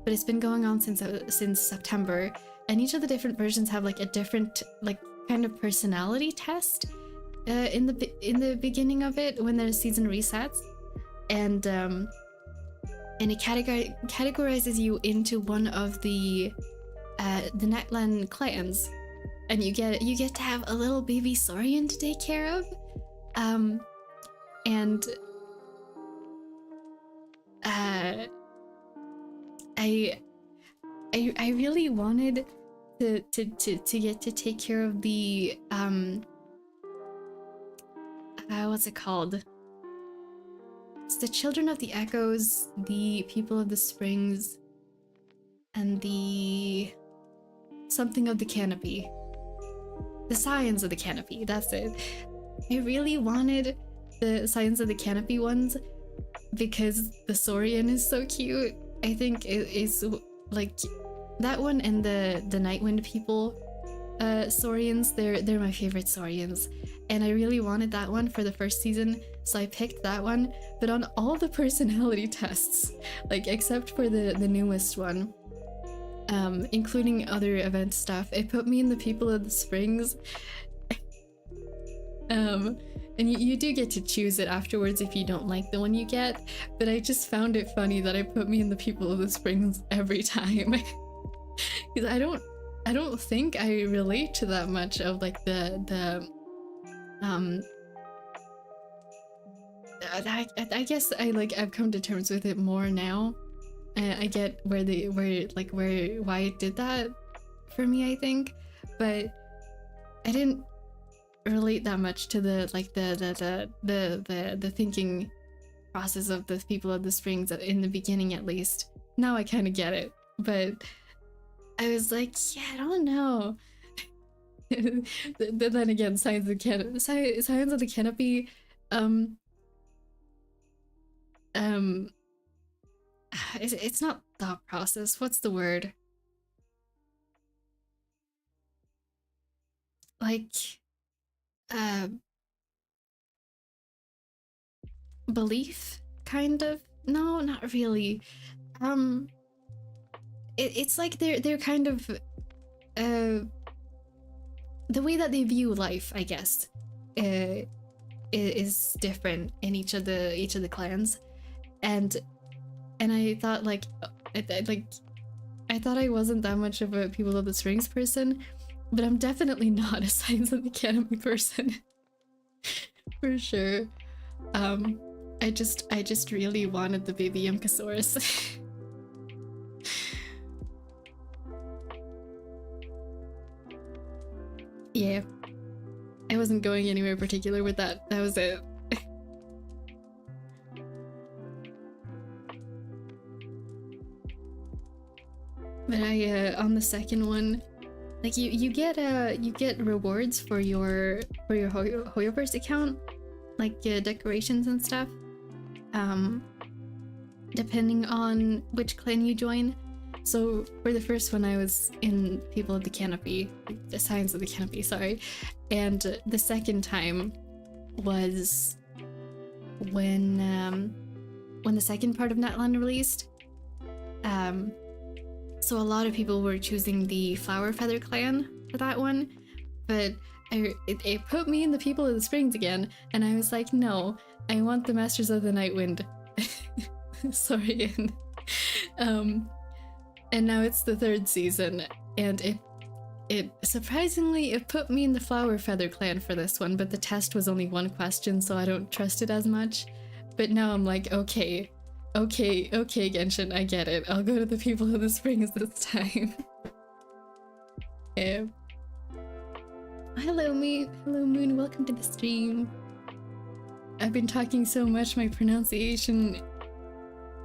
But it's been going on since September, and each of the different versions have like a different like kind of personality test in the beginning of it when there's season resets, and it categorizes you into one of the Natlan clans, and you get to have a little baby Saurian to take care of, and I really wanted to get to take care of the what's it called? It's the Children of the Echoes, the People of the Springs, and the something of the Canopy. The Scions of the Canopy, that's it. I really wanted the Scions of the Canopy ones because the Saurian is so cute. I think it is like that one and the Nightwind people Saurians, they're my favorite Saurians, and I really wanted that one for the first season, so I picked that one. But on all the personality tests, like except for the newest one, including other event stuff, it put me in the People of the Springs. And you do get to choose it afterwards if you don't like the one you get, but I just found it funny that it put me in the People of the Springs every time. Because I don't think I relate to that much of like the I guess I've come to terms with it more now. I get why it did that for me, I think, but I didn't relate that much to the thinking process of the People of the Springs in the beginning, at least. Now I kind of get it, but I was like, yeah, I don't know. Then again, Scions of the Canopy, it's not thought process. What's the word? Like, belief, kind of? No, not really. It's like they're kind of the way that they view life, I guess, is different in each of the clans, and I thought like I thought I wasn't that much of a People of the Springs person, but I'm definitely not a Signs of the Canopy person. For sure. I just really wanted the baby Yumkasaurus. Yeah. I wasn't going anywhere particular with that. That was it. But I on the second one, like you get rewards for your Hoyoverse account, like decorations and stuff. Depending on which clan you join. So for the first one, I was in People of the Canopy, the Signs of the Canopy, sorry. And the second time was when the second part of Natlan released. So a lot of people were choosing the Flower Feather clan for that one, but it put me in the People of the Springs again, and I was like, no, I want the Masters of the Nightwind. Sorry. And now it's the third season, and it surprisingly it put me in the Flower Feather clan for this one, but the test was only one question, so I don't trust it as much. But now I'm like, okay, Genshin, I get it. I'll go to the People of the Springs this time. Yeah. Hello, Moon, welcome to the stream. I've been talking so much, my pronunciation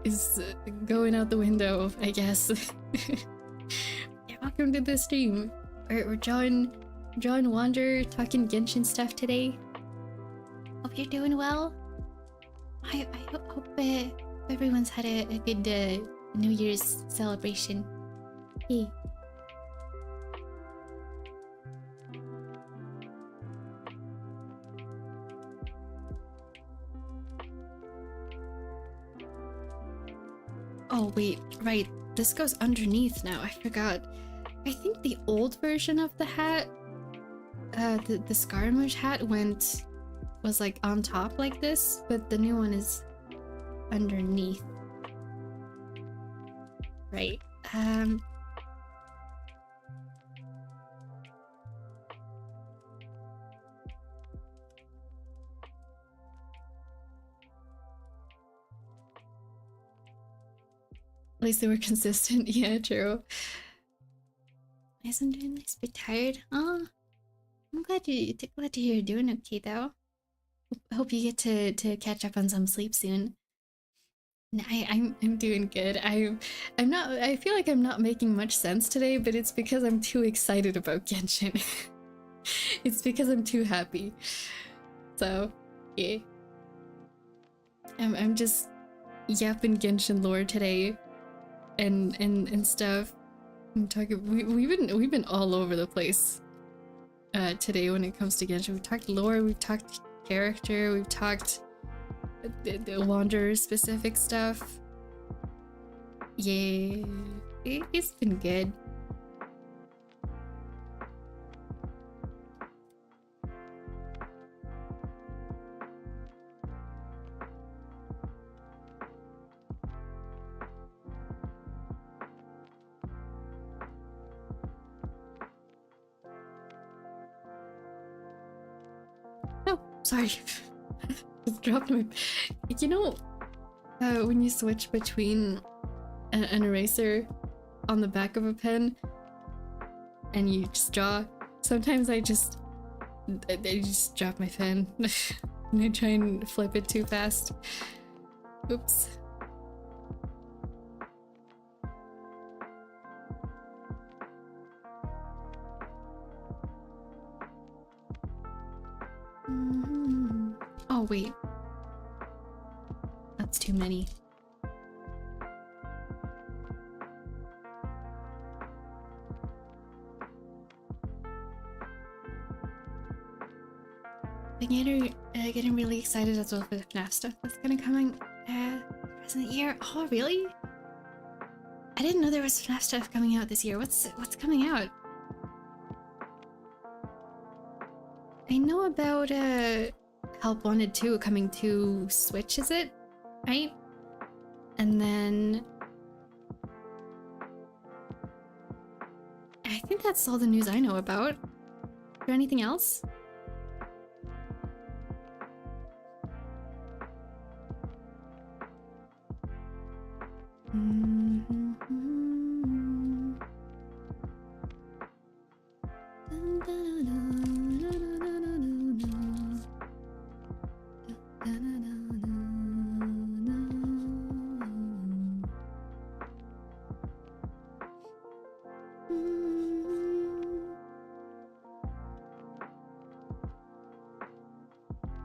is going out the window, I guess. Yeah, welcome to the stream. We're John Wander talking Genshin stuff today. Hope you're doing well. I hope everyone's had a good New Year's celebration. Hey. Oh wait, right, this goes underneath now, I forgot. I think the old version of the hat, the Scaramouche hat was like on top like this, but the new one is underneath. Right, at least they were consistent. Yeah, true. Yes, I'm doing this, bit tired. Oh, I'm glad to hear you're doing okay though. Hope you get to catch up on some sleep soon. No, I'm doing good. I'm not. I feel like I'm not making much sense today, but it's because I'm too excited about Genshin. It's because I'm too happy. So, yeah. I'm just yapping Genshin lore today. And stuff. I'm talking. We've been all over the place today when it comes to Genshin. We've talked lore, we've talked character, we've talked the Wanderer specific stuff. Yeah, it's been good. Sorry, just dropped my. You know, when you switch between an eraser on the back of a pen and you just draw, sometimes I just drop my pen and I try and flip it too fast. Oops. Oh wait, that's too many. I'm getting really excited as well for the FNAF stuff that's gonna come present year. Oh really? I didn't know there was FNAF stuff coming out this year. What's coming out? I know about Help Wanted 2 coming to Switch, is it? Right? And then I think that's all the news I know about. Is there anything else?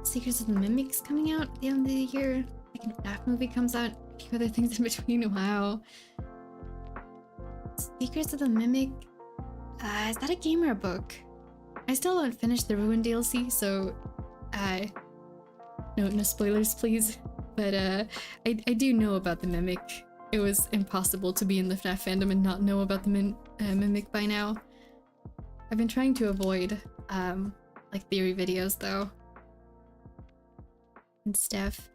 Secrets of the Mimics coming out at the end of the year. Like a FNAF movie comes out. A few other things in between. Wow. Secrets of the Mimic. Is that a game or a book? I still haven't finished the Ruin DLC, so no spoilers, please. But I do know about the Mimic. It was impossible to be in the FNAF fandom and not know about the Mimic by now. I've been trying to avoid like theory videos though. And stuff.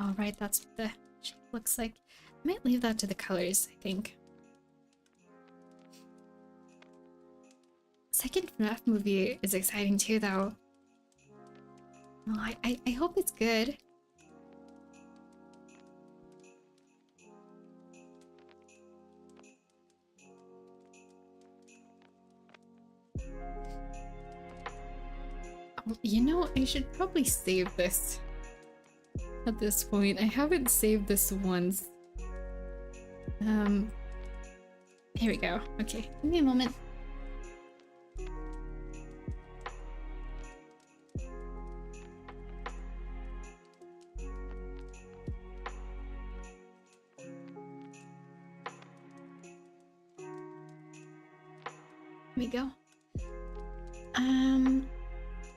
All right, that's what the shape looks like. I might leave that to the colors, I think. Second FNAF movie is exciting too, though. Well, I hope it's good. You know, I should probably save this at this point. I haven't saved this once. Here we go. Okay, give me a moment. Here we go.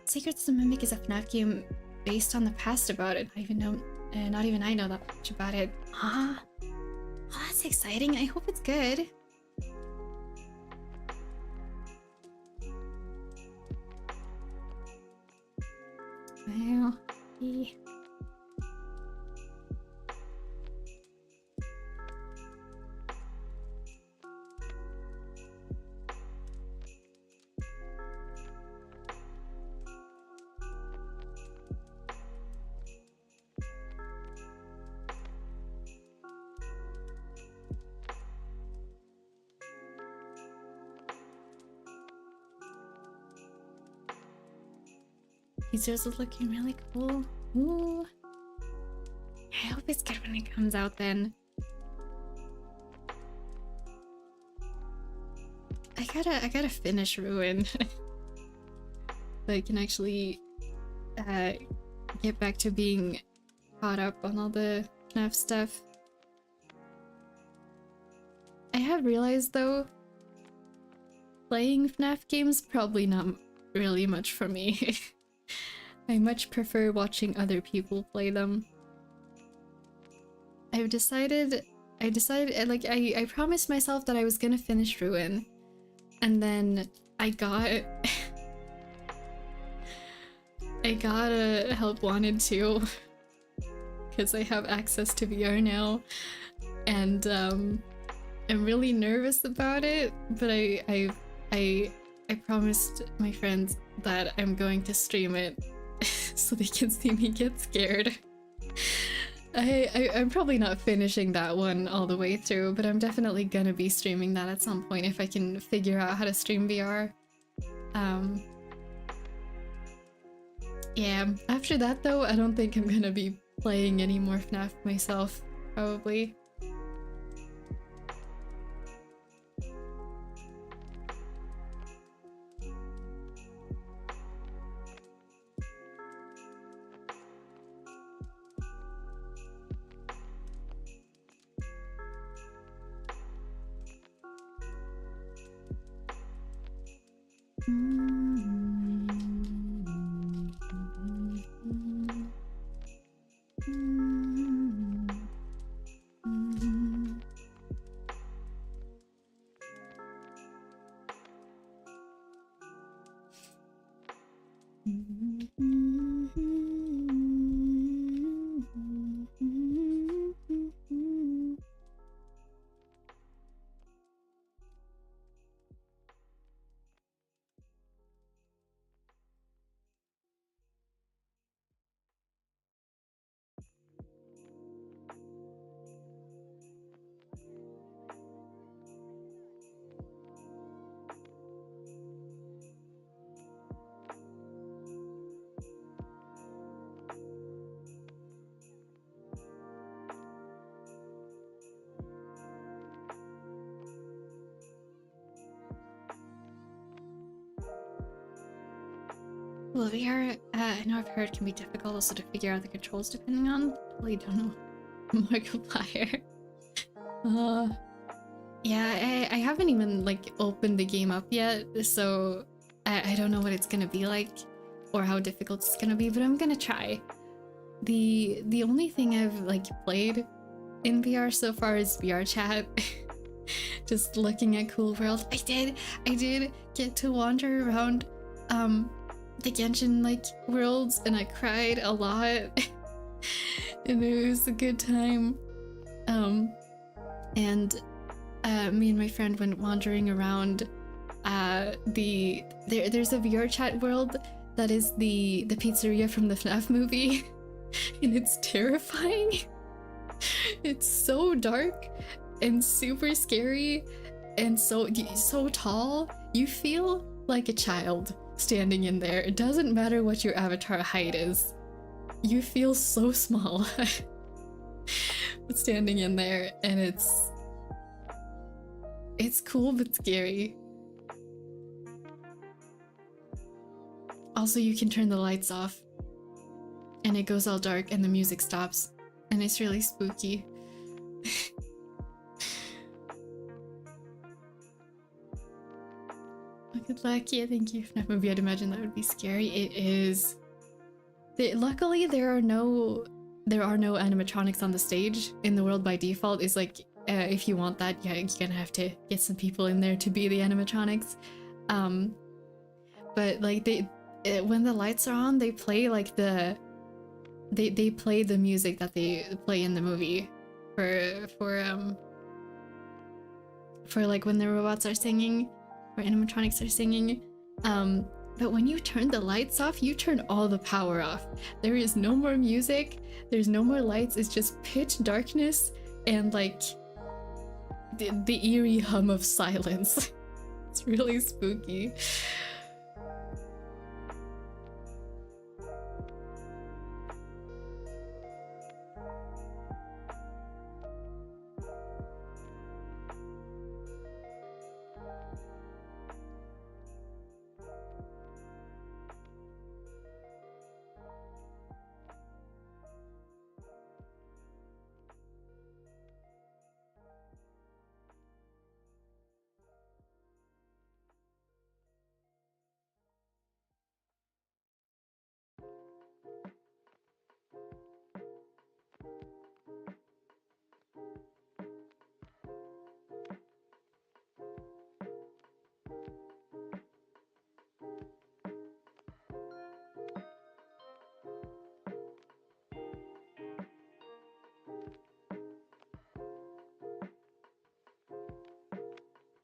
Secrets of the Mimic is a FNAF game based on the past about it. Not even I know that much about it. Oh, that's exciting. I hope it's good. Well, yeah. Teasers are looking really cool. Ooh. I hope it's good when it comes out then. I gotta finish Ruin. So I can actually get back to being caught up on all the FNAF stuff. I have realized though, playing FNAF games probably not really much for me. I much prefer watching other people play them. I decided like I promised myself that I was gonna finish Ruin, and then I got a Help Wanted 2 because I have access to VR now, and I'm really nervous about it, but I promised my friends that I'm going to stream it so they can see me get scared. I'm probably not finishing that one all the way through, but I'm definitely gonna be streaming that at some point if I can figure out how to stream VR. Yeah, after that though, I don't think I'm gonna be playing any more FNAF myself, probably. Well, VR, I know I've heard can be difficult also to figure out the controls depending on. Well, you don't know. Markiplier. Yeah, I haven't even like opened the game up yet, so I don't know what it's gonna be like or how difficult it's gonna be, but I'm gonna try. The only thing I've like played in VR so far is VR chat. Just looking at cool world. I did get to wander around the Genshin like worlds, and I cried a lot. And it was a good time. And me and my friend went wandering around there's a VR chat world that is the pizzeria from the FNAF movie. And it's terrifying. It's so dark and super scary and so tall. You feel like a child standing in there. It doesn't matter what your avatar height is. You feel so small standing in there, and it's cool but scary. Also, you can turn the lights off and it goes all dark and the music stops, and it's really spooky. Good luck. Yeah, thank you. FNAF movie, I'd imagine that would be scary. It is. Luckily, there are no animatronics on the stage in the world by default. It's like if you want that, yeah, you're gonna have to get some people in there to be the animatronics. But like when the lights are on, they play like they play the music that they play in the movie for like when the robots are singing or animatronics are singing. But when you turn the lights off, you turn all the power off. There is no more music, there's no more lights, it's just pitch darkness and like the eerie hum of silence. It's really spooky.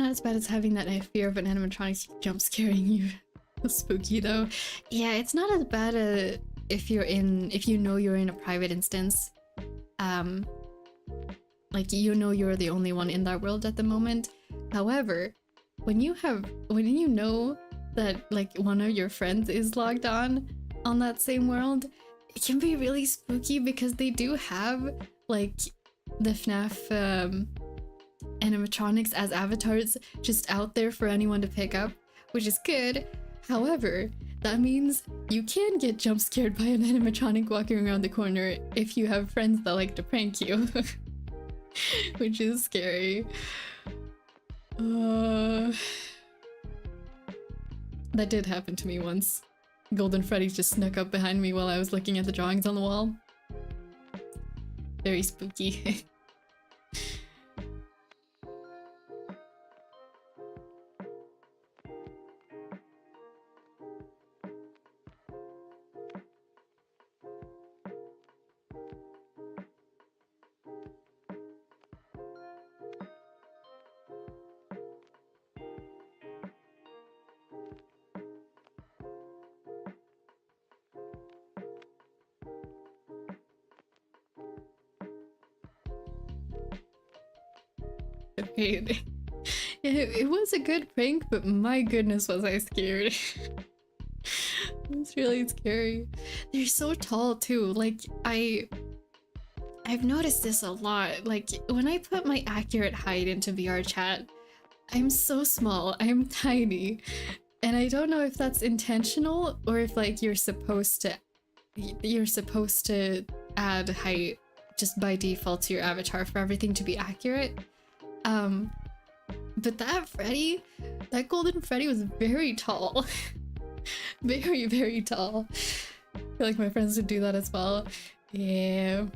Not as bad as having that fear of an animatronic jump scaring you. Spooky though. Yeah, it's not as bad if you know you're in a private instance. Like you know you're the only one in that world at the moment. However, when you know that like one of your friends is logged on that same world, it can be really spooky because they do have like the FNAF animatronics as avatars just out there for anyone to pick up, which is good. However, that means you can get jump scared by an animatronic walking around the corner if you have friends that like to prank you. Which is scary. That did happen to me once. Golden Freddy just snuck up behind me while I was looking at the drawings on the wall. Very spooky. It was a good prank, but my goodness was I scared. It's really scary. They're so tall too. Like I've noticed this a lot. Like when I put my accurate height into VR chat, I'm so small. I'm tiny. And I don't know if that's intentional or if like you're supposed to add height just by default to your avatar for everything to be accurate. But that Freddy, that golden Freddy was very tall. Very, very tall. I feel like my friends would do that as well. Yeah.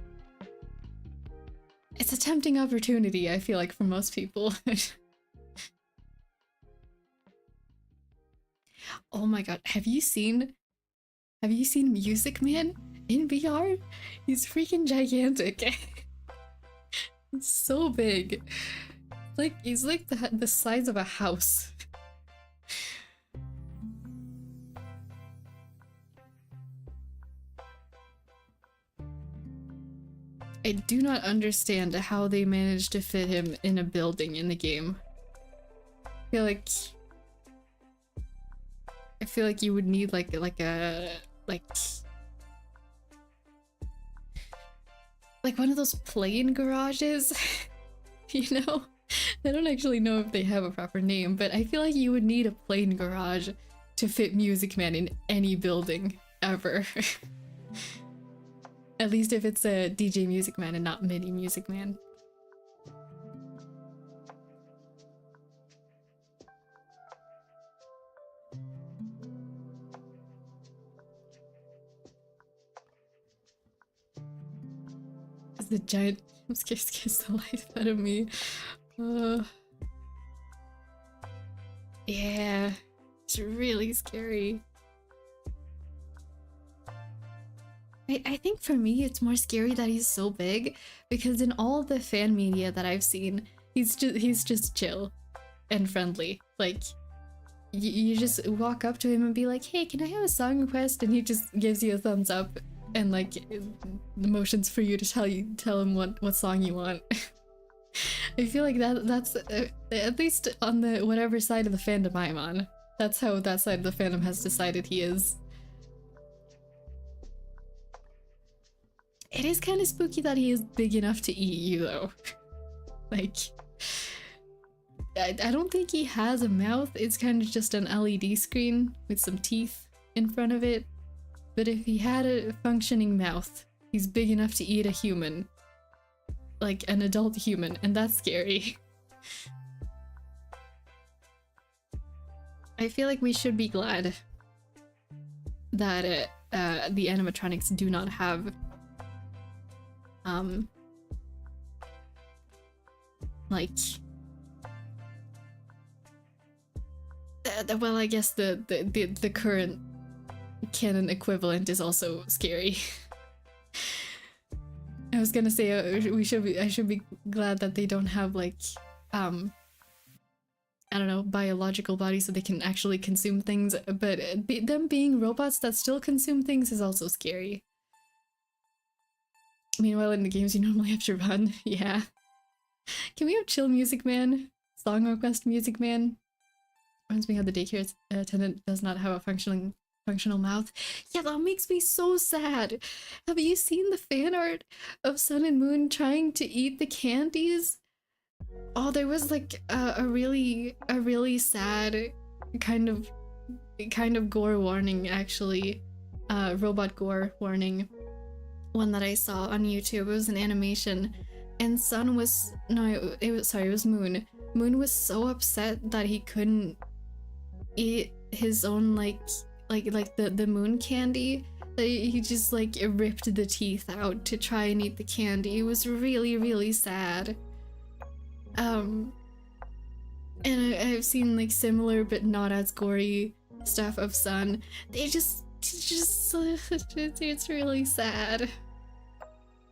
It's a tempting opportunity, I feel like, for most people. Oh my god, have you seen Music Man in VR? He's freaking gigantic. He's so big. Like, he's like the size of a house. I do not understand how they managed to fit him in a building in the game. I feel like you would need like one of those plane garages, you know? I don't actually know if they have a proper name, but I feel like you would need a plane garage to fit Music Man in any building ever. At least if it's a DJ Music Man and not Mini Music Man. The giant scares the life out of me. Yeah, it's really scary. I think for me it's more scary that he's so big, because in all the fan media that I've seen, he's just chill and friendly. Like you just walk up to him and be like, hey, can I have a song request? And he just gives you a thumbs up and like the motions for you to tell him what song you want. I feel like that's at least on the whatever side of the fandom I'm on. That's how that side of the fandom has decided he is. It is kind of spooky that he is big enough to eat you though. Like, I don't think he has a mouth. It's kind of just an LED screen with some teeth in front of it. But if he had a functioning mouth, he's big enough to eat a human. Like an adult human, and that's scary. I feel like we should be glad that the animatronics do not have like well, I guess the current canon equivalent is also scary. I was gonna say I should be glad that they don't have like I don't know, biological bodies so they can actually consume things, but them being robots that still consume things is also scary. Meanwhile, in the games you normally have to run. Yeah. Can we have chill Music Man? Song request Music Man? Reminds me how the daycare attendant does not have a functional mouth. Yeah, that makes me so sad. Have you seen the fan art of Sun and Moon trying to eat the candies? Oh, there was like a really sad kind of gore warning, actually. Robot gore warning. One that I saw on YouTube. It was an animation, and Sun was it was Moon. Moon was so upset that he couldn't eat his own like the moon candy that he just like ripped the teeth out to try and eat the candy. It was really sad. And I've seen like similar but not as gory stuff of Sun. They just it's really sad.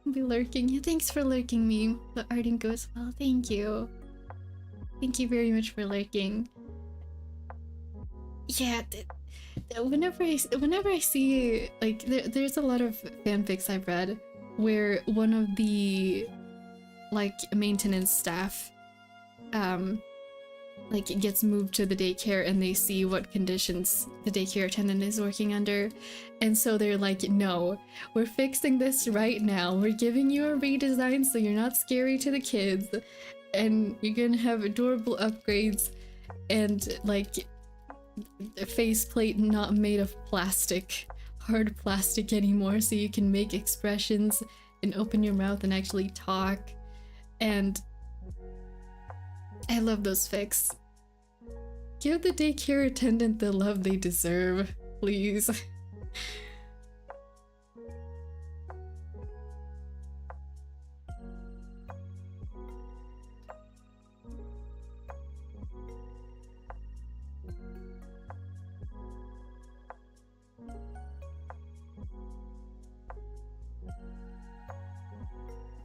I'll be lurking. Yeah, thanks for lurking me. The arding goes well. Thank you. Thank you very much for lurking. Yeah, whenever I see like there's a lot of fanfics I've read where one of the like maintenance staff like gets moved to the daycare and they see what conditions the daycare attendant is working under, and so they're like, no, we're fixing this right now, we're giving you a redesign so you're not scary to the kids and you're gonna have adorable upgrades, and like a faceplate not made of plastic, hard plastic anymore, so you can make expressions and open your mouth and actually talk. And I love those fics. Give the daycare attendant the love they deserve, please.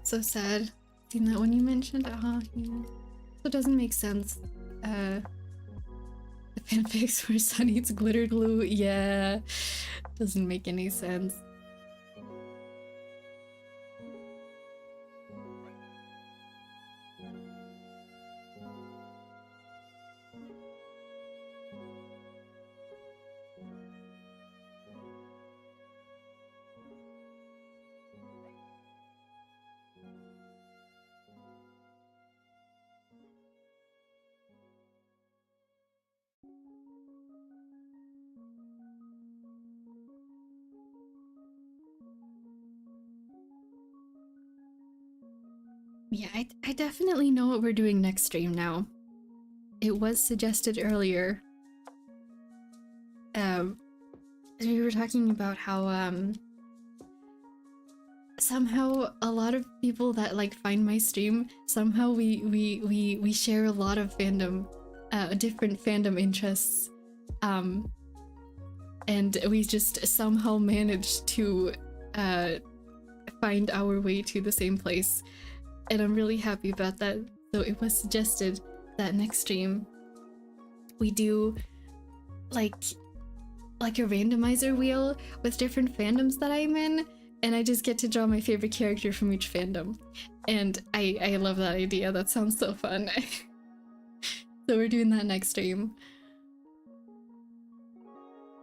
So sad. Seen that one you mentioned? Yeah. So it doesn't make sense. The fanfics where Sun eats glitter glue? Yeah. Doesn't make any sense. Yeah, I definitely know what we're doing next stream now. It was suggested earlier. We were talking about how somehow a lot of people that like find my stream, somehow we share a lot of fandom, different fandom interests, and we just somehow managed to find our way to the same place. And I'm really happy about that. So it was suggested that next stream we do like a randomizer wheel with different fandoms that I'm in, and I just get to draw my favorite character from each fandom. And I love that idea. That sounds so fun. So we're doing that next stream.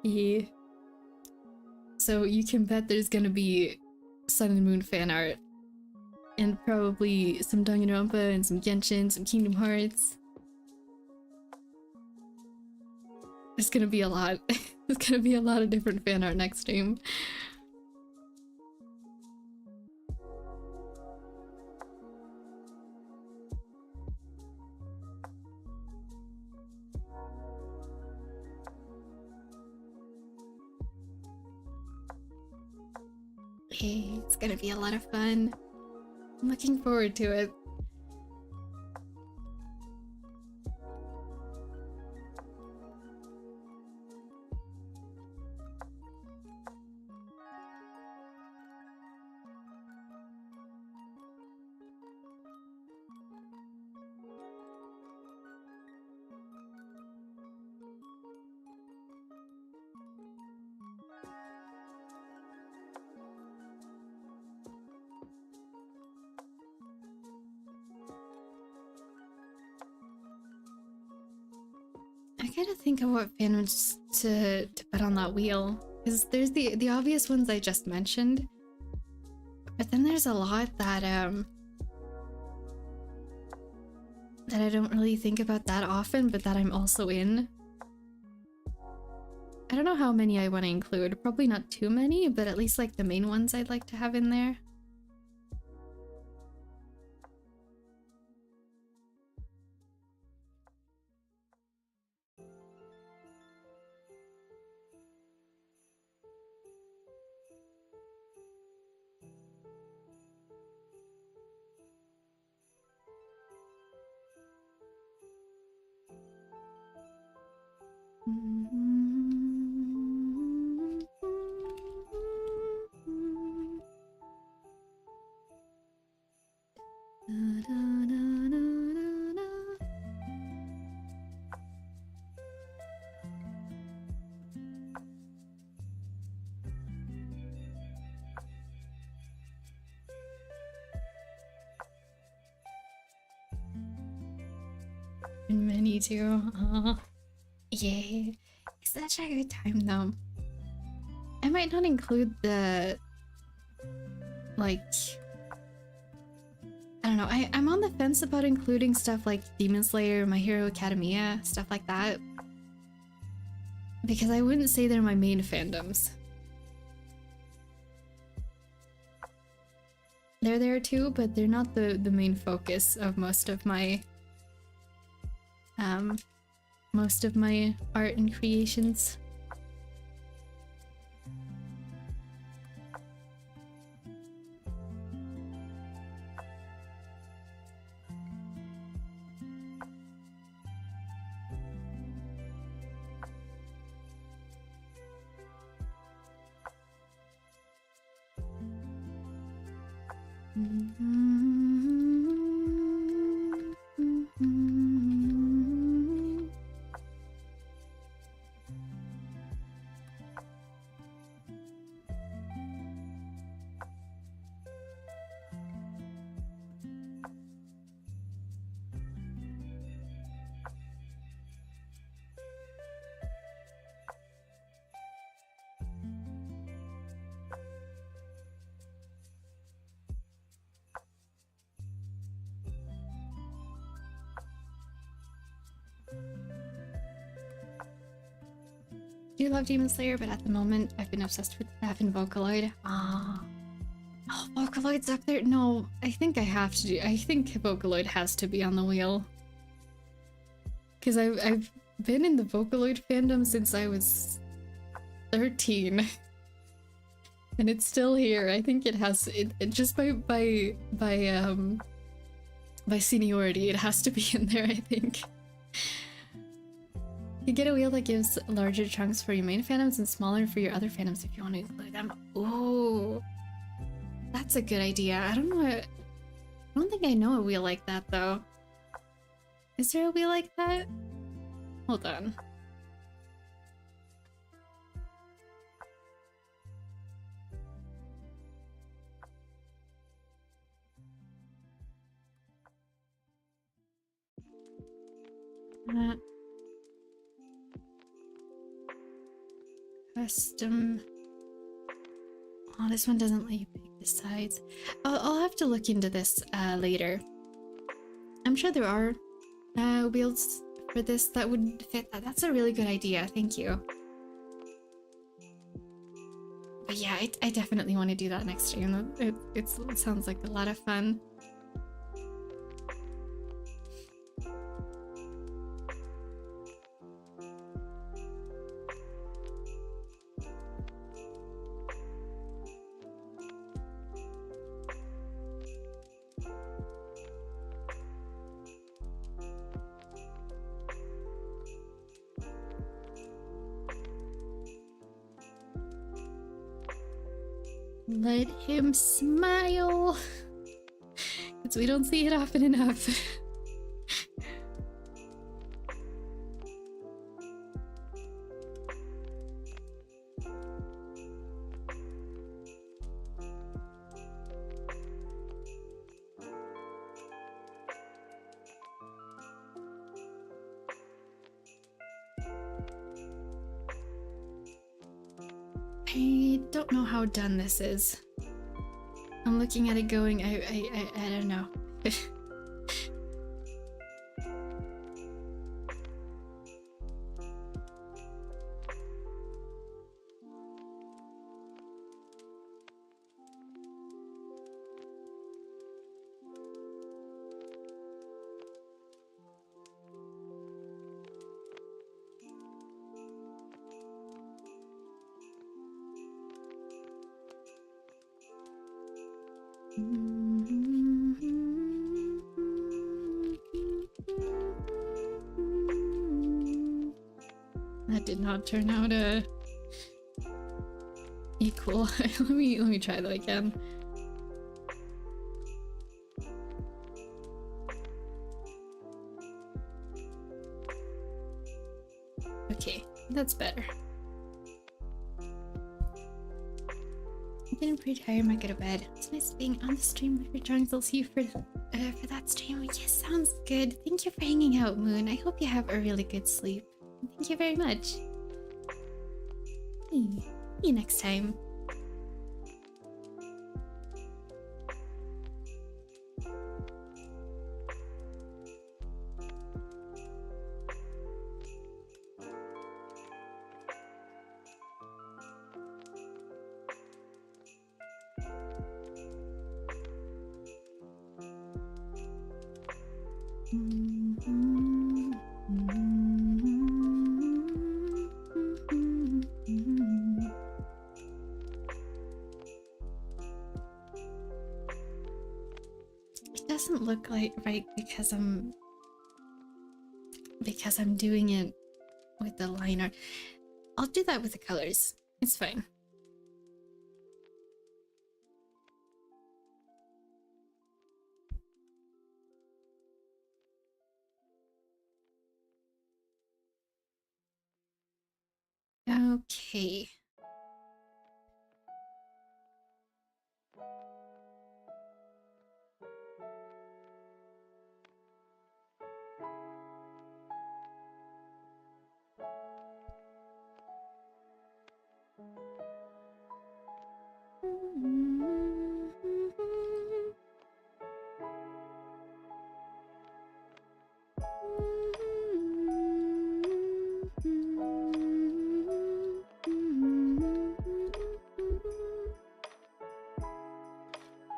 Yeah. So you can bet there's gonna be Sun and Moon fan art. And probably some Danganronpa and some Genshin, some Kingdom Hearts. There's gonna be a lot. There's gonna be a lot of different fan art next stream. Hey, it's gonna be a lot of fun. I'm looking forward to it. I gotta think of what fandoms to put on that wheel, because there's the obvious ones I just mentioned, but then there's a lot that I don't really think about that often, but that I'm also in. I don't know how many I want to include. Probably not too many, but at least like the main ones I'd like to have in there. Many too. Yay. It's such a good time though. I might not include the like I don't know, I'm on the fence about including stuff like Demon Slayer, My Hero Academia, stuff like that. because I wouldn't say they're my main fandoms. They're there too, but they're not the main focus of most of my art and creations. I do love Demon Slayer, but at the moment I've been obsessed with F and Vocaloid. Ah, oh, Vocaloid's up there. No, I think I have to do. I think Vocaloid has to be on the wheel because I've been in the Vocaloid fandom since I was 13, and it's still here. I think it has it just by seniority. It has to be in there. I think. You get a wheel that gives larger chunks for your main fandoms and smaller for your other fandoms if you want to include them. Oh, that's a good idea. I don't know. I don't think I know a wheel like that though. Is there a wheel like that? Hold on. Custom. Oh, this one doesn't let you pick the sides. I'll have to look into this later. I'm sure there are wheels for this that would fit that. That's a really good idea. Thank you. But yeah, I definitely want to do that next stream. It sounds like a lot of fun. Let him smile, because we don't see it often enough. I don't know how done this is. I'm looking at it going, I don't know. That did not turn out equal. let me try that again. Okay, that's better. I'm getting pretty tired. I might go to bed. It's nice being on the stream with your drawings. I'll see you for that stream. Yes, sounds good. Thank you for hanging out, Moon. I hope you have a really good sleep. Thank you very much. See you next time. It doesn't look like right because I'm doing it with the liner. I'll do that with the colors. It's fine. Okay.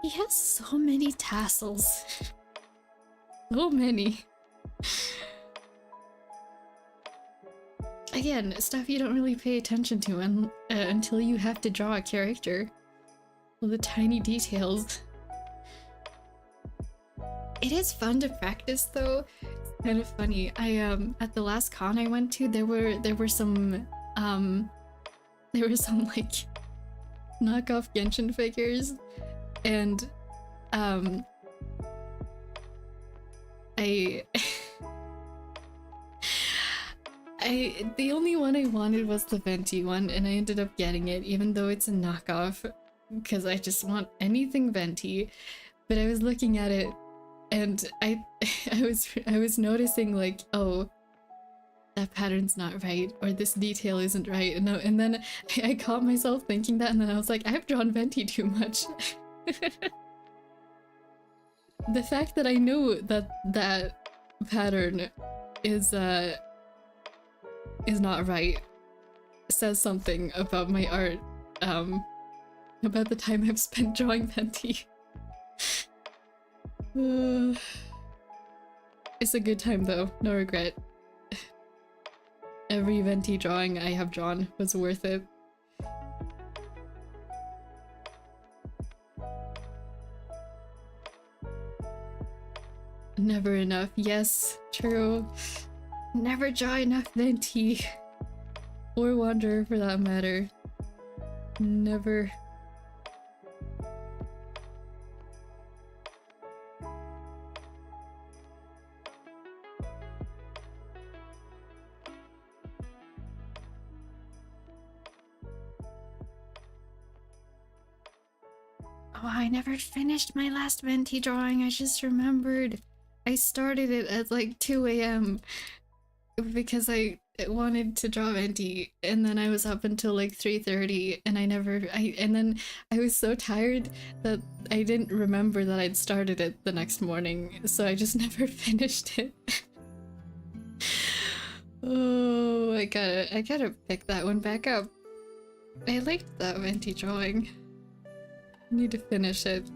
He has so many tassels. So many. Again, stuff you don't really pay attention to until you have to draw a character. All the tiny details. It is fun to practice though. It's kind of funny. I at the last con I went to, there were some like knockoff Genshin figures, and the only one I wanted was the Venti one, and I ended up getting it even though it's a knockoff because I just want anything Venti. But I was looking at it and I was noticing like, oh, that pattern's not right, or this detail isn't right, and then I caught myself thinking that, and then I was like, I've drawn Venti too much. The fact that I know that that pattern is not right says something about my art, about the time I've spent drawing Venti. It's a good time though, no regret. Every Venti drawing I have drawn was worth it. Never enough. Yes, true. Never draw enough Venti. Or Wanderer for that matter. Never. Oh, I never finished my last Venti drawing, I just remembered. I started it at like 2 AM because I wanted to draw Venti, and then I was up until like 3:30, and and then I was so tired that I didn't remember that I'd started it the next morning, so I just never finished it. Oh, I gotta pick that one back up. I liked that Venti drawing. I need to finish it.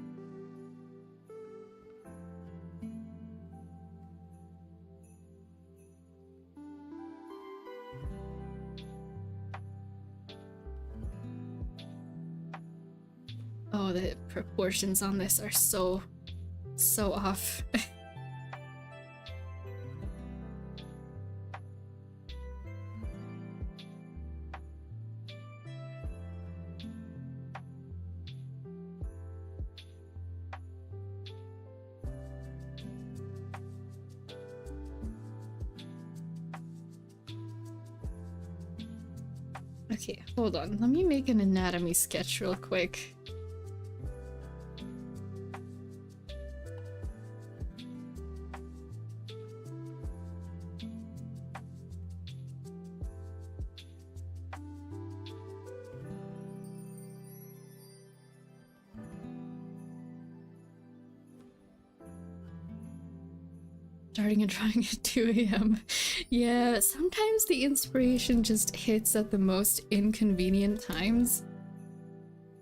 Oh, the proportions on this are so off. Okay, hold on. Let me make an anatomy sketch real quick. Starting and drawing at 2 AM. Yeah, sometimes the inspiration just hits at the most inconvenient times.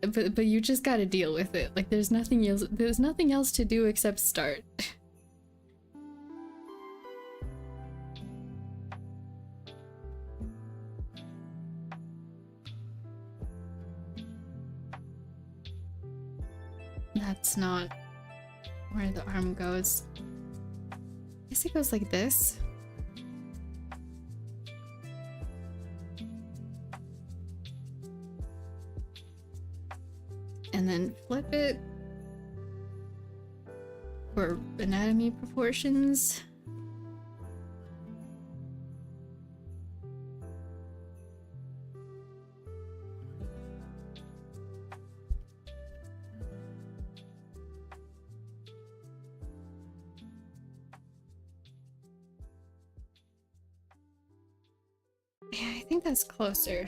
But you just gotta deal with it. Like there's nothing else to do except start. that's not where the arm goes. I guess it goes like this. And then flip it for anatomy proportions. Yeah, I think that's closer.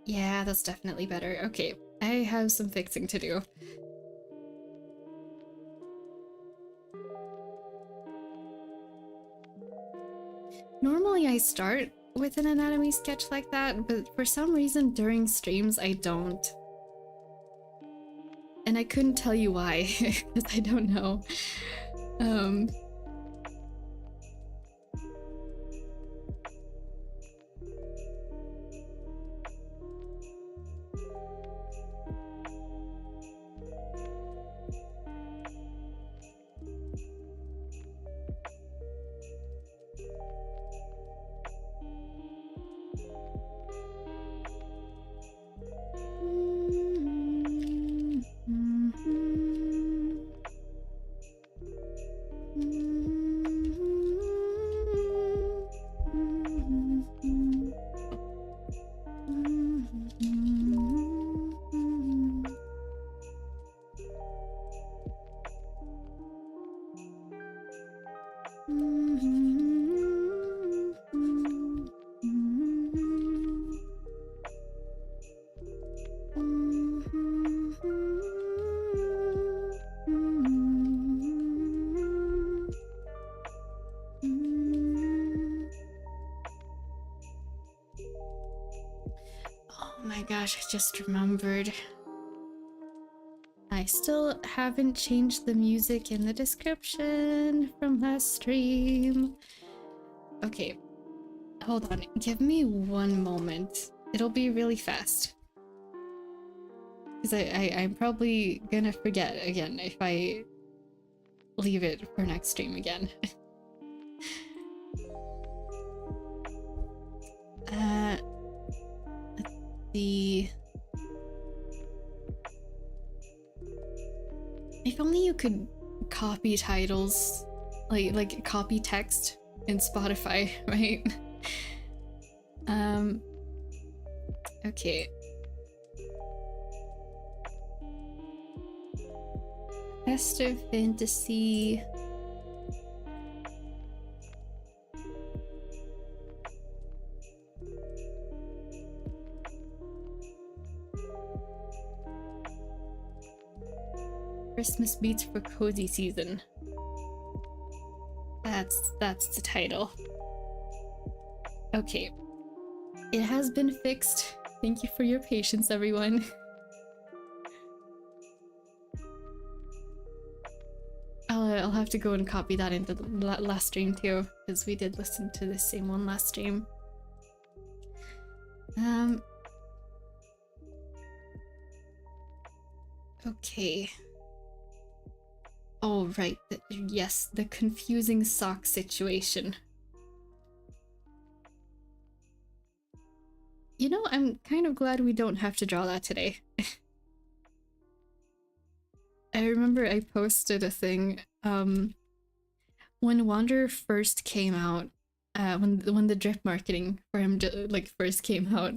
Yeah, that's definitely better. Okay, I have some fixing to do. Normally I start with an anatomy sketch like that, but for some reason during streams I don't. And I couldn't tell you why, because I don't know. Gosh, I just remembered. I still haven't changed the music in the description from last stream. Okay, hold on. Give me one moment. It'll be really fast. Because I'm probably gonna forget again if I leave it for next stream again. If only you could copy titles, like copy text in Spotify, right? Okay. Festive, Fantasy. Christmas beats for cozy season. That's the title. Okay. It has been fixed. Thank you for your patience, everyone. I'll have to go and copy that into the last stream too, because we did listen to the same one last stream. Okay. Oh, right. Yes, the confusing sock situation. You know, I'm kind of glad we don't have to draw that today. I remember I posted a thing when Wanderer first came out, when the drip marketing for him like first came out,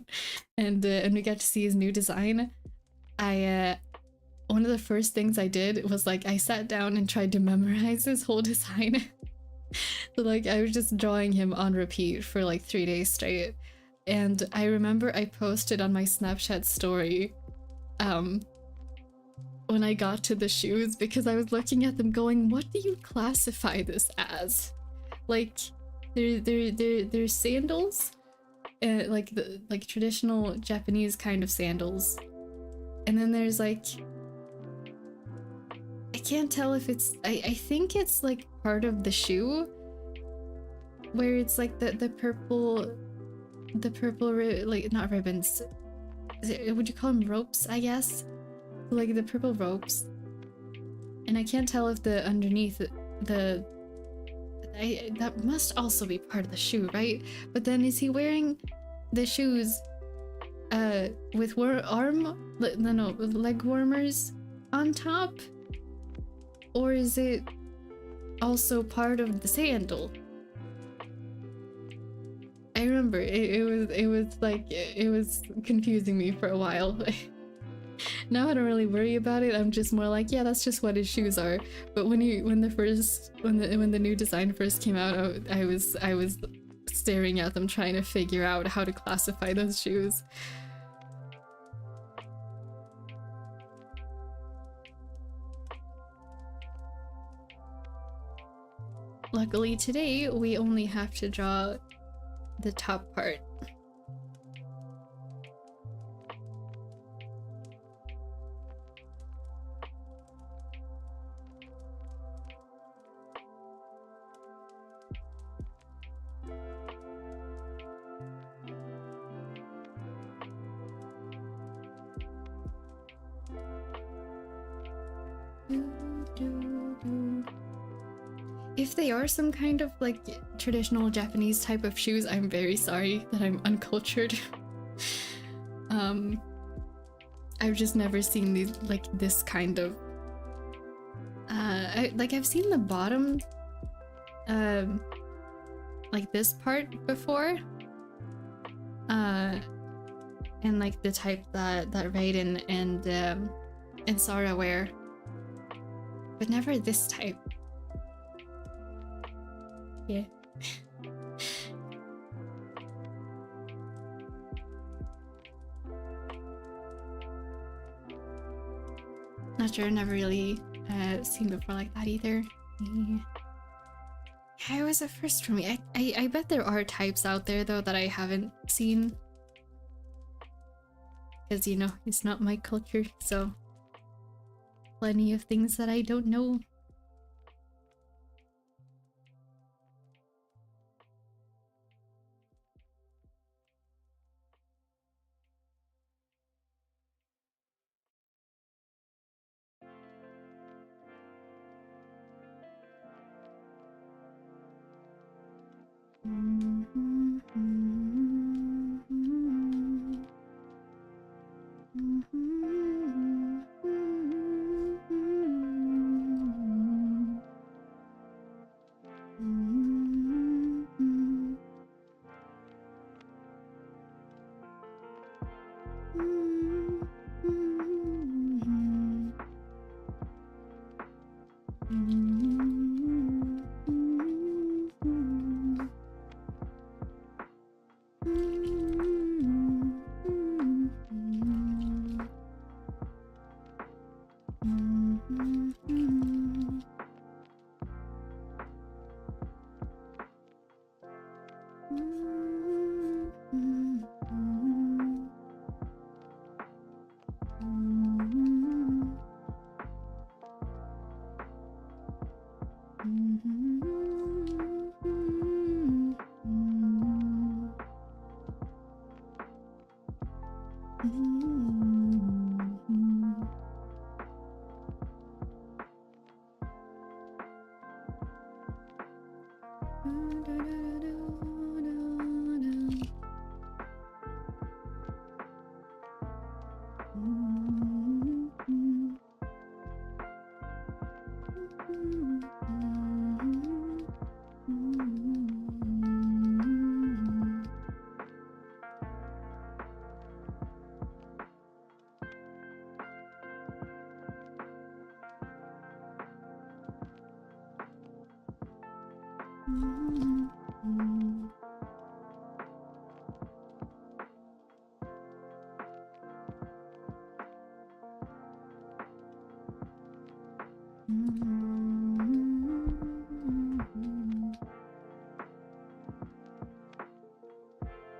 and we got to see his new design. One of the first things I did was like I sat down and tried to memorize his whole design. So like I was just drawing him on repeat for like 3 days straight. And I remember I posted on my Snapchat story when I got to the shoes, because I was looking at them going, what do you classify this as? Like they're sandals, like traditional Japanese kind of sandals. And then there's like, I can't tell if it's, I think it's like part of the shoe where it's like the purple like not ribbons, would you call them ropes, I guess? Like the purple ropes. And I can't tell if the underneath that must also be part of the shoe, right? But then is he wearing the shoes with leg warmers on top? Or is it also part of the sandal? I remember it was confusing me for a while. Now I don't really worry about it. I'm just more like, yeah, that's just what his shoes are. But when the new design first came out, I was staring at them trying to figure out how to classify those shoes. Luckily today we only have to draw the top part. If they are some kind of like traditional Japanese type of shoes, I'm very sorry that I'm uncultured. I've just never seen these like this kind of I've seen the bottom like this part before, and like the type that Raiden and Sara wear, but never this type. Yeah. Not sure, never really seen before like that either. Yeah, it was a first for me. I bet there are types out there though that I haven't seen, because you know, it's not my culture, so plenty of things that I don't know.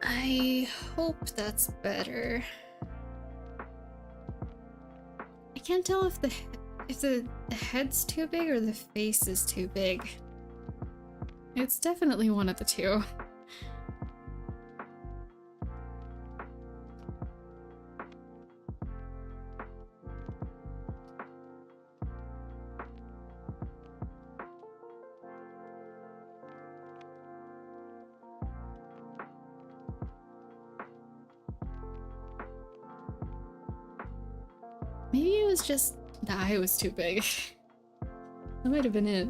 I hope that's better. I can't tell if the head's too big or the face is too big. It's definitely one of the two. Maybe it was just the eye was too big. That might have been it.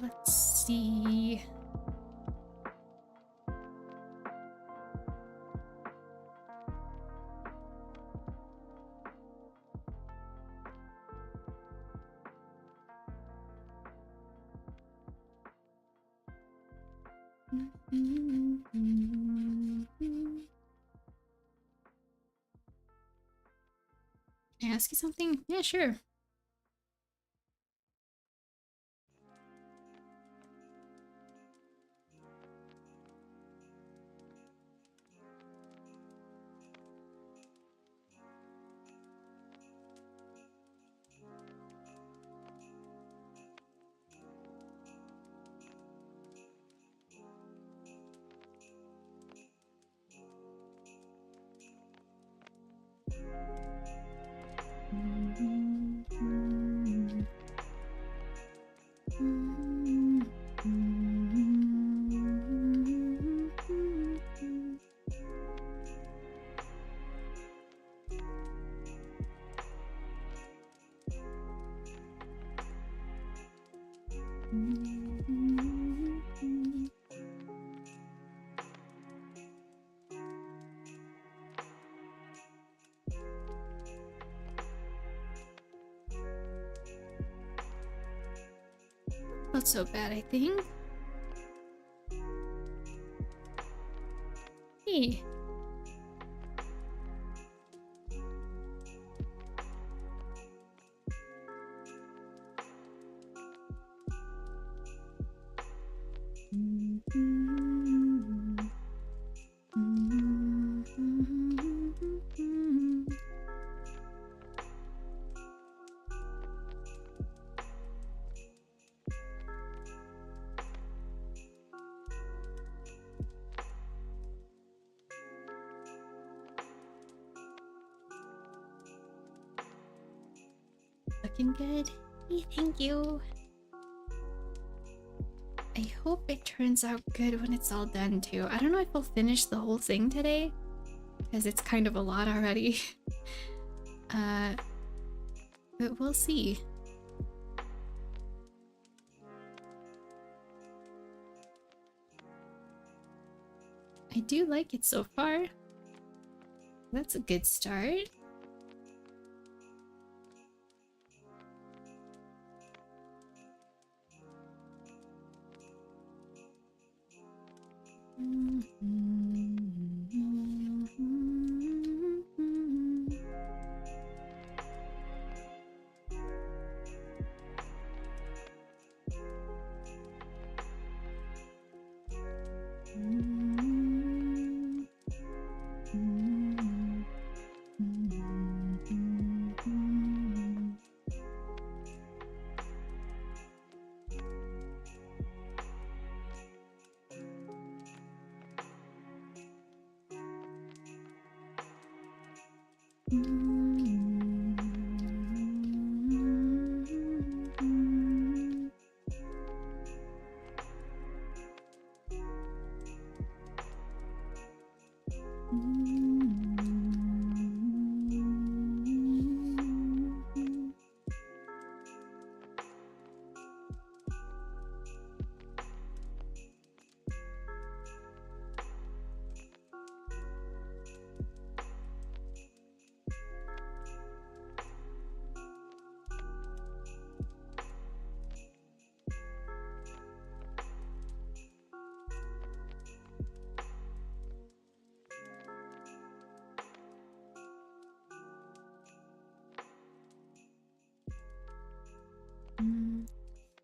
Let's see. Can I ask you something? Yeah, sure. Not so bad, I think. Hey. Looking good. Hey, thank you. I hope it turns out good when it's all done too. I don't know if I'll finish the whole thing today, because it's kind of a lot already. But we'll see. I do like it so far. That's a good start.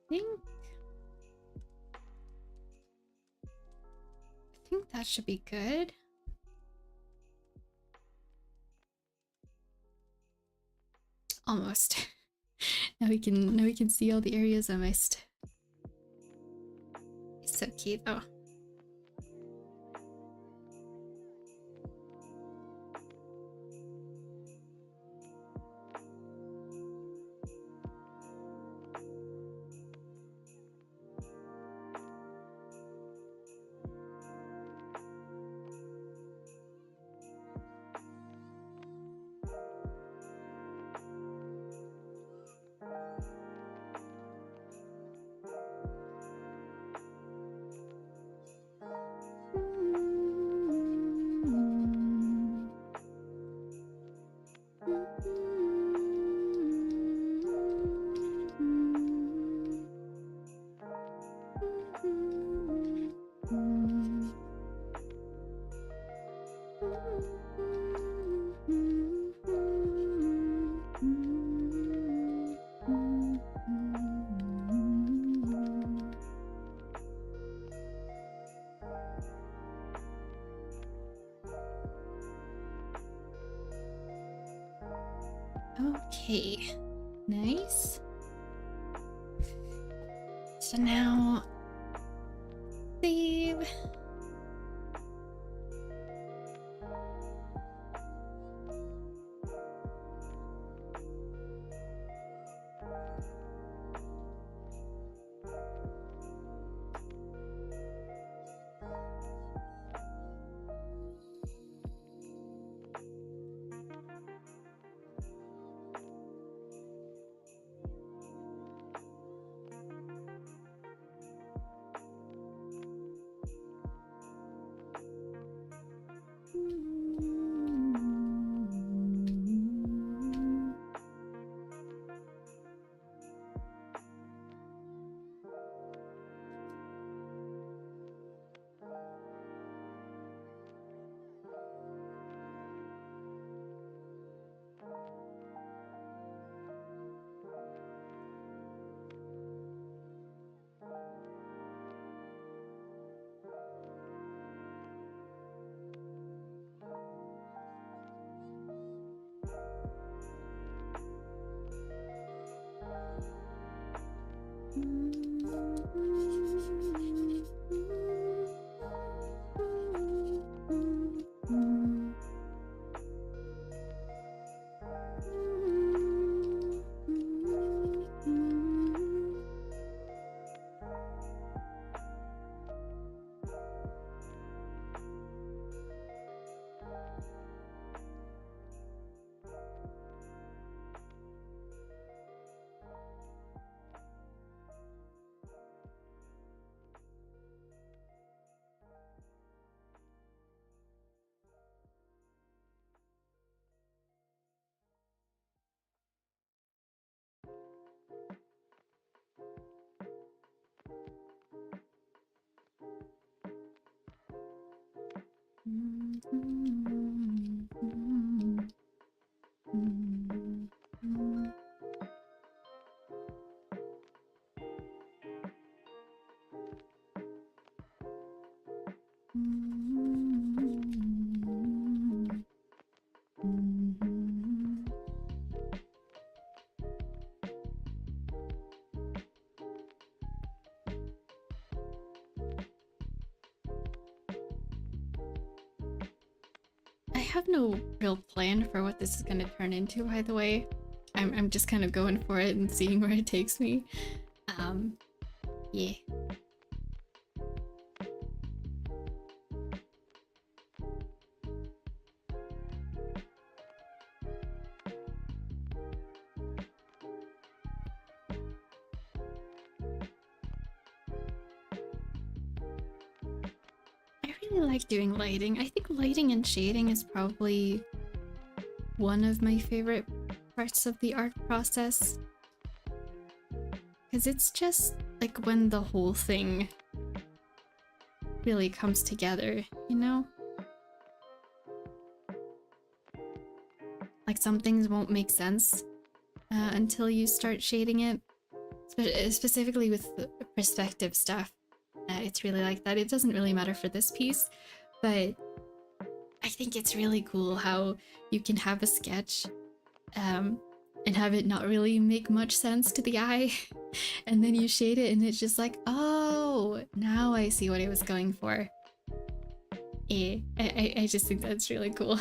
I think that should be good. Almost. Now we can see all the areas I missed. It's so cute though. Okay, nice. So now, save. I have no real plan for what this is going to turn into, by the way. I'm just kind of going for it and seeing where it takes me. Yeah. I really like doing lighting. I think lighting and shading is probably one of my favorite parts of the art process. Because it's just like when the whole thing really comes together, you know? Like some things won't make sense until you start shading it. Specifically with the perspective stuff. It's really like that. It doesn't really matter for this piece, but I think it's really cool how you can have a sketch and have it not really make much sense to the eye, and then you shade it and it's just like, oh, now I see what I was going for. I just think that's really cool.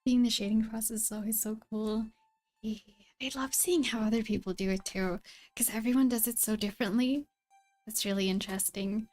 Being the shading process is always so cool. I love seeing how other people do it too, because everyone does it so differently. It's really interesting.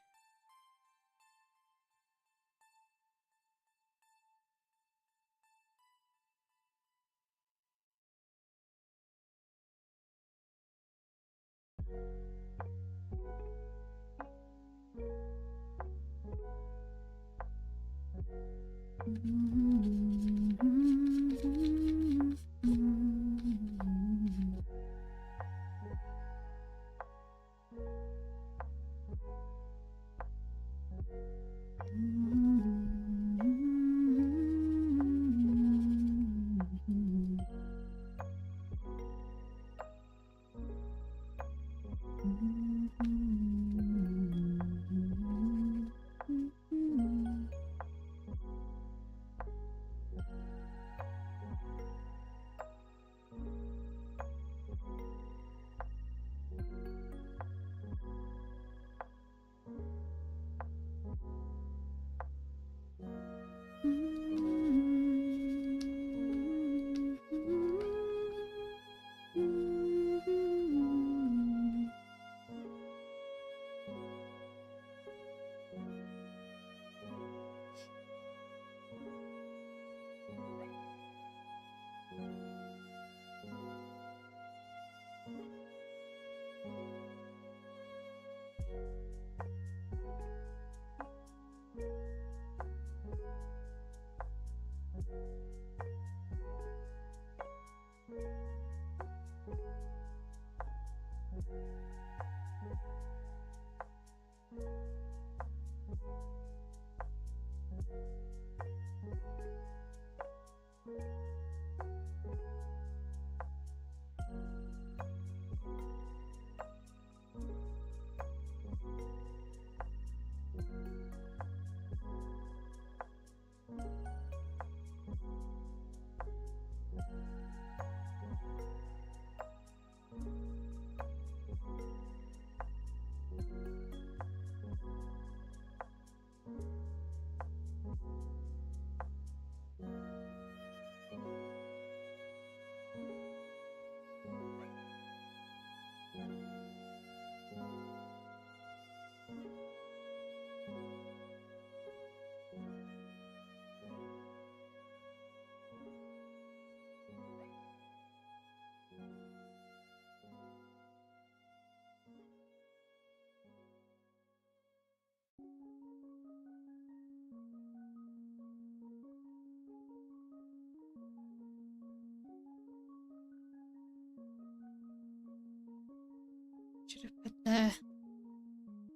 Should have put the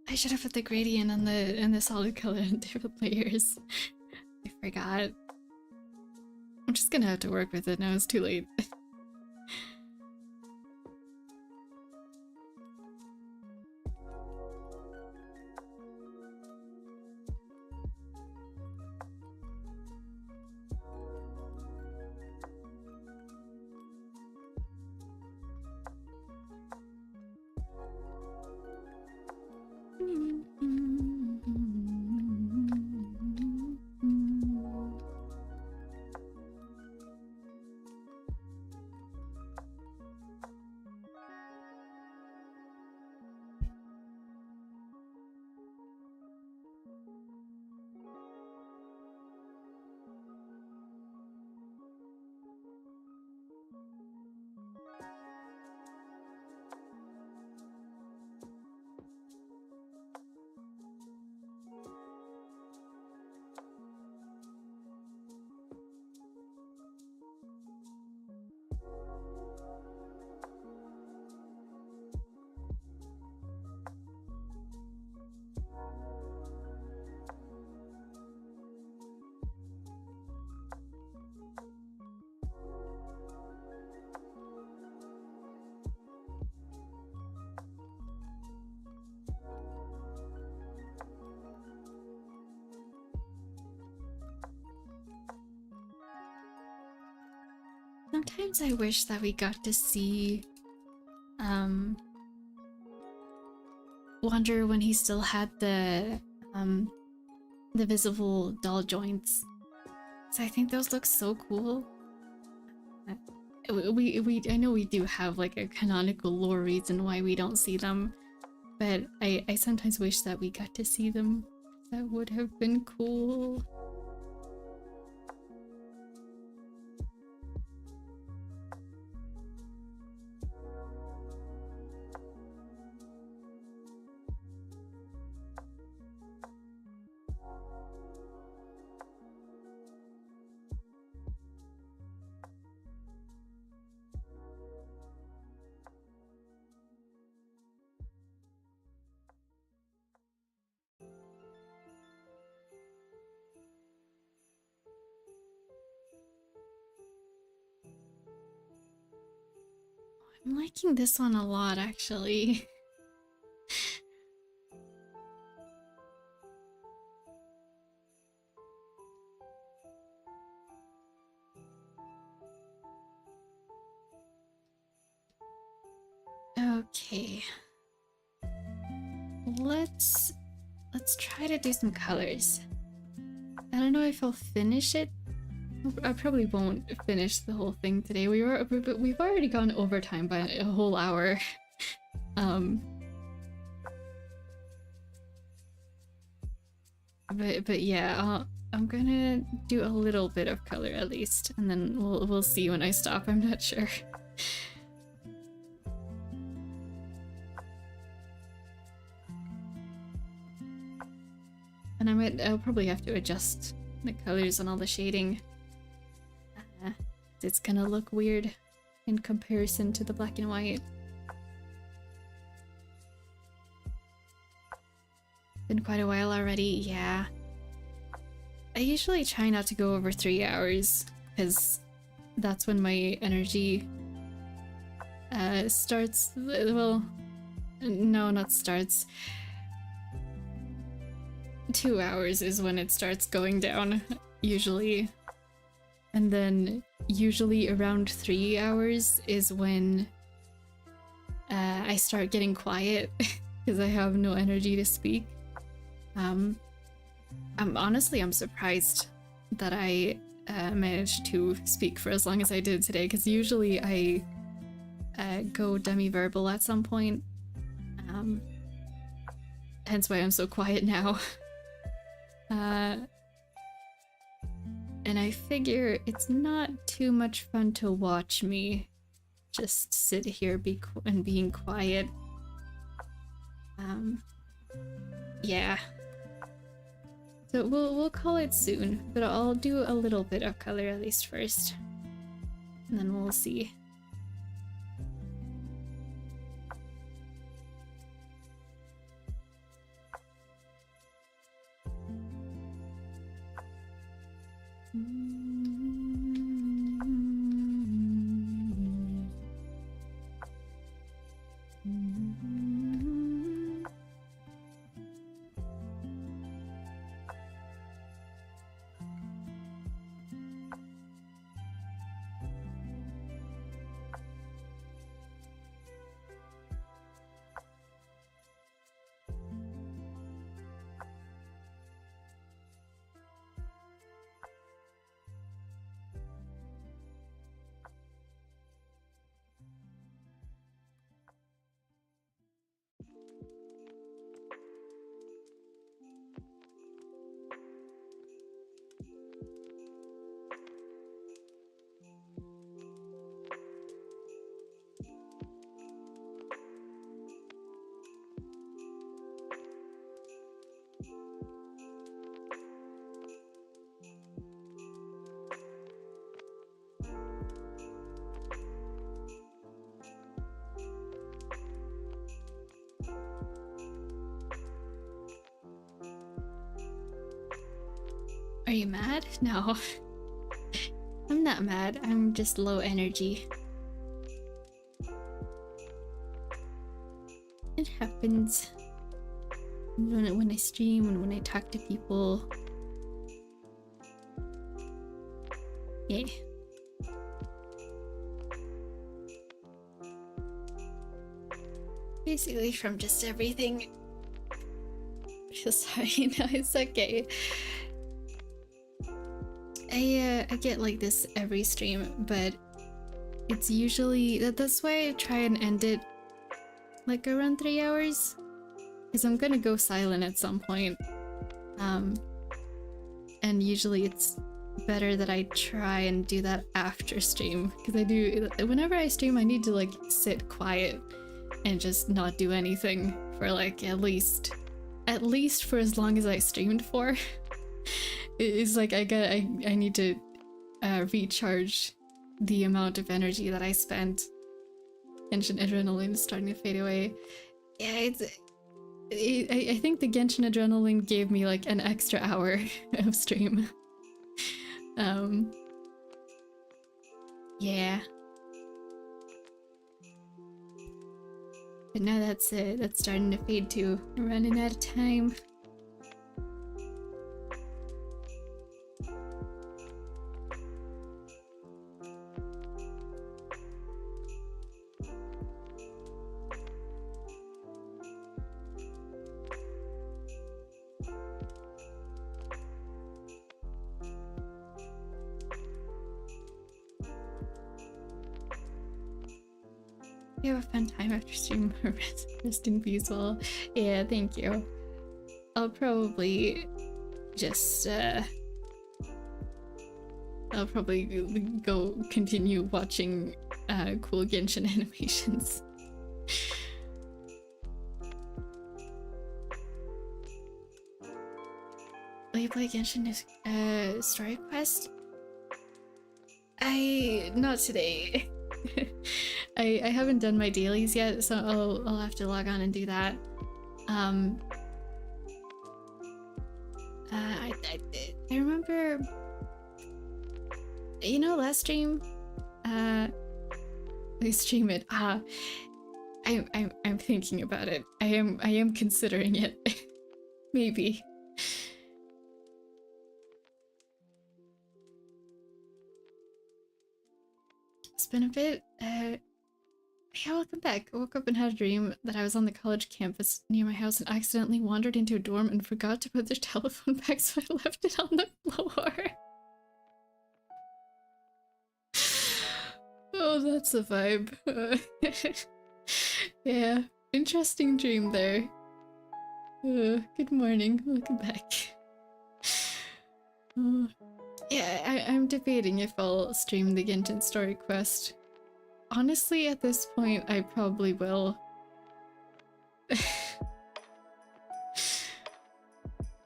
I should have put the gradient and the solid color in different layers. I forgot. I'm just gonna have to work with it now, it's too late. Sometimes I wish that we got to see Wander when he still had the visible doll joints. So I think those look so cool. I know we do have like a canonical lore reason why we don't see them, but I sometimes wish that we got to see them. That would have been cool. I'm liking this one a lot, actually. Okay. Let's try to do some colors. I don't know if I'll finish it. I probably won't finish the whole thing today. We've already gone overtime by a whole hour. But yeah, I'm gonna do a little bit of color at least, and then we'll see when I stop. I'm not sure. And I'll probably have to adjust the colors and all the shading. It's gonna look weird in comparison to the black and white. Been quite a while already, yeah. I usually try not to go over 3 hours, because that's when my energy starts, well, no, not starts. 2 hours is when it starts going down, usually. And then usually around 3 hours is when I start getting quiet because I have no energy to speak. I'm surprised that I managed to speak for as long as I did today, because usually I go demi-verbal at some point. Hence why I'm so quiet now. And I figure it's not too much fun to watch me just sit here being quiet. Yeah. So we'll call it soon, but I'll do a little bit of color at least first, and then we'll see. Are you mad? No. I'm not mad, I'm just low energy. It happens when I stream and when I talk to people. Yeah. Basically from just everything. Sorry, no, it's okay. I get like this every stream, but it's usually that's why I try and end it like around 3 hours, because I'm gonna go silent at some point. And usually it's better that I try and do that after stream, because I do, whenever I stream I need to like sit quiet and just not do anything for like at least for as long as I streamed for. It's like I need to recharge the amount of energy that I spent. Genshin adrenaline is starting to fade away. Yeah, I think the Genshin adrenaline gave me like an extra hour of stream. Yeah. But now that's starting to fade too. I'm running out of time. You have a fun time after stream. Rest in peace, well. Yeah, thank you. I'll probably just I'll probably go continue watching cool Genshin animations. Will you play Genshin Story Quest? Not today. I haven't done my dailies yet, so I'll have to log on and do that. I remember, you know, last stream, we stream it. I'm thinking about it. I am considering it. Maybe. It's been a bit. Yeah, welcome back. I woke up and had a dream that I was on the college campus near my house and accidentally wandered into a dorm and forgot to put the telephone back, so I left it on the floor. Oh, that's a vibe. Yeah, interesting dream there. Good morning. Welcome back. Yeah, I'm debating if I'll stream the Genshin Story Quest. Honestly, at this point, I probably will.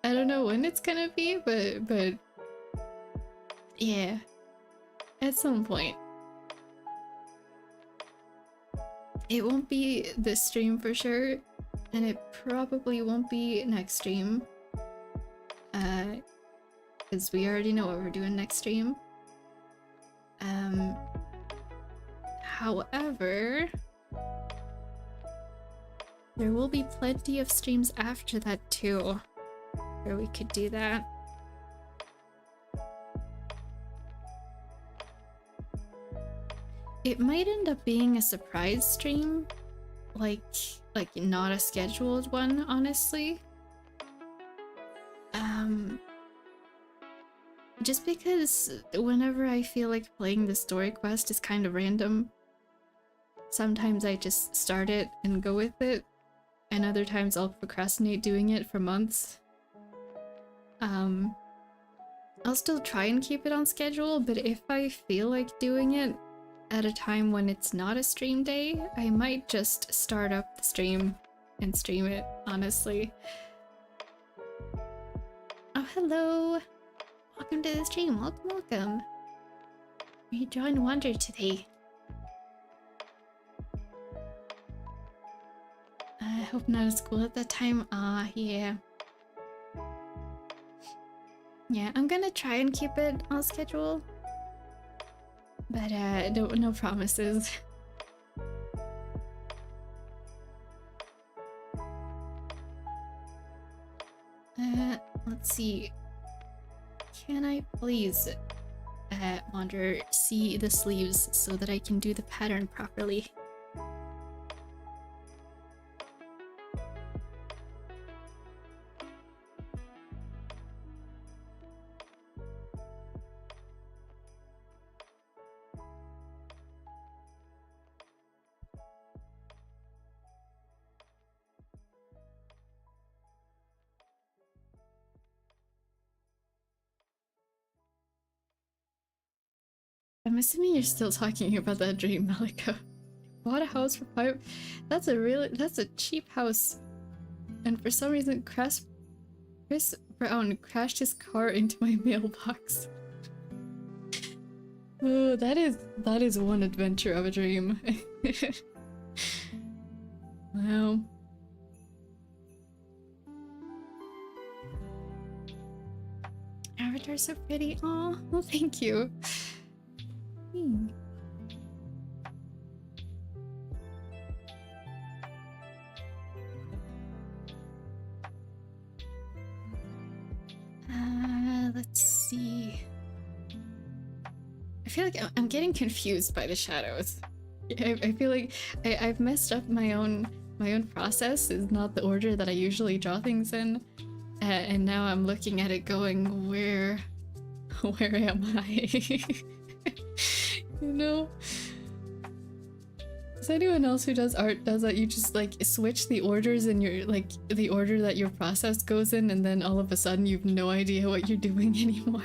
I don't know when it's gonna be, but yeah, at some point. It won't be this stream for sure, and it probably won't be next stream. Because we already know what we're doing next stream. However, there will be plenty of streams after that too, where we could do that. It might end up being a surprise stream, like not a scheduled one, honestly. Just because whenever I feel like playing the story quest is kind of random. Sometimes I just start it and go with it, and other times I'll procrastinate doing it for months. I'll still try and keep it on schedule, but if I feel like doing it at a time when it's not a stream day, I might just start up the stream and stream it, honestly. Oh, hello! Welcome to the stream, welcome. Are you drawing wonder today? I hope not at school at that time. Yeah. Yeah, I'm gonna try and keep it on schedule. But no promises. Let's see. Can I please, Wander, see the sleeves so that I can do the pattern properly? I'm assuming you're still talking about that dream, Malika. Bought a house for 5. That's a cheap house. And for some reason, Chris Brown crashed his car into my mailbox. Oh, that is one adventure of a dream. Wow. Avatar's so pretty. Oh, well, thank you. Let's see. I feel like I'm getting confused by the shadows. I feel like I've messed up my own process. Is not the order that I usually draw things in, and now I'm looking at it going, where am I? You know? Does anyone else who does art does that? You just like switch the orders in your, like, the order that your process goes in, and then all of a sudden you've no idea what you're doing anymore.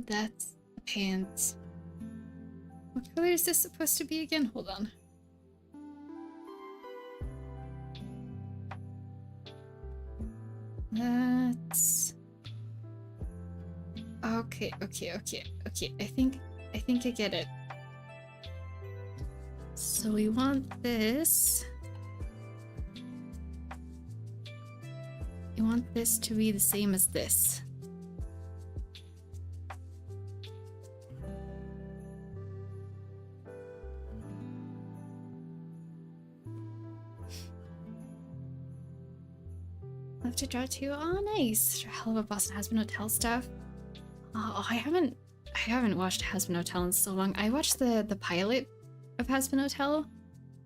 That's the pants. What color is this supposed to be again? Hold on. That's okay. I think I get it. So we want this. You want this to be the same as this. Love to draw too. Oh, nice. Hell of a Boston Has Been Hotel stuff. Oh, I haven't watched Has Been Hotel in so long. I watched the pilot of Has Been Hotel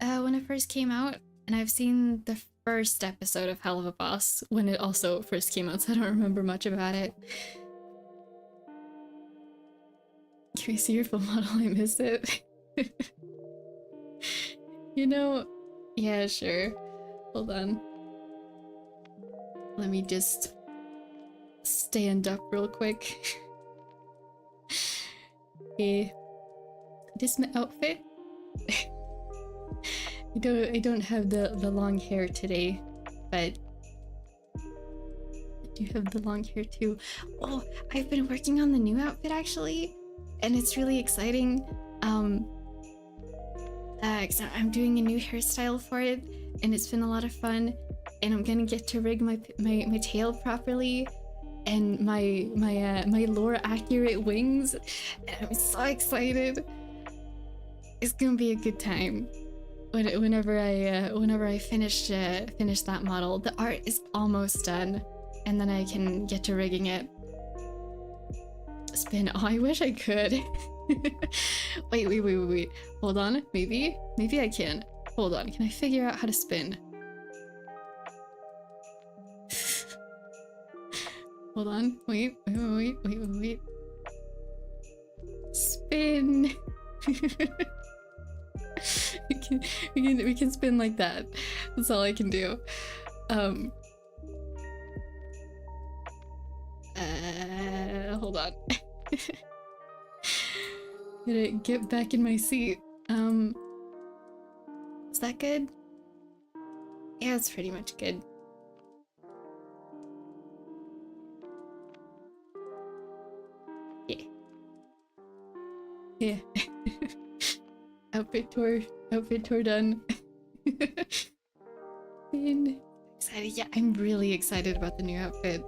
when it first came out, and I've seen the first episode of Hell of a Boss when it also first came out, so I don't remember much about it. Can we see your full model? I missed it. You know, yeah, sure. Hold on. Let me just stand up real quick. Okay. This my outfit. I don't have the long hair today, but I do have the long hair too. Oh, I've been working on the new outfit actually, and it's really exciting. 'Cause I'm doing a new hairstyle for it, and it's been a lot of fun. And I'm gonna get to rig my tail properly, and my lore accurate wings. And I'm so excited. It's gonna be a good time. Whenever I finish that model, the art is almost done, and then I can get to rigging it. Spin. Oh, I wish I could. Wait. Hold on. Maybe I can. Hold on. Can I figure out how to spin? Hold on. Wait. Spin. we can spin like that. That's all I can do. Hold on. Gotta get back in my seat. Is that good? Yeah, it's pretty much good. Yeah. Outfit tour done. Been excited. Yeah, I'm really excited about the new outfit.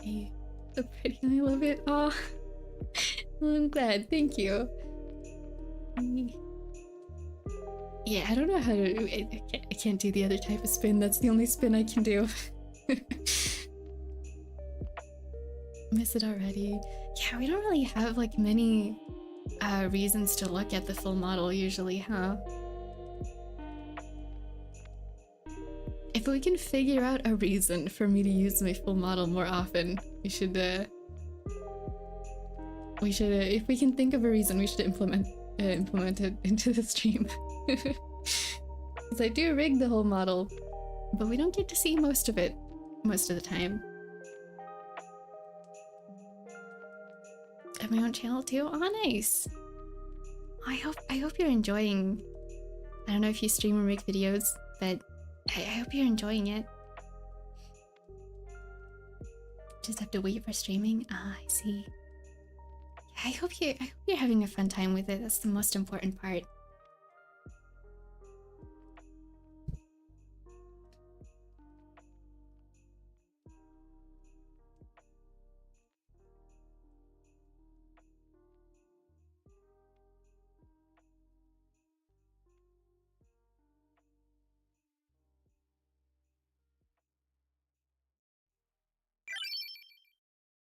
Yeah, so pretty. I love it. Oh, I'm glad. Thank you. Yeah, I don't know how to. I can't do the other type of spin. That's the only spin I can do. Miss it already. Yeah, we don't really have like many reasons to look at the full model usually, huh? If we can figure out a reason for me to use my full model more often, we should We should, if we can think of a reason, we should implement it into the stream. Because I do rig the whole model, but we don't get to see most of it most of the time. I have my own channel too. Oh, nice. I hope you're enjoying. I don't know if you stream or make videos, but I hope you're enjoying it. Just have to wait for streaming. Ah, I see. I hope you're having a fun time with it. That's the most important part.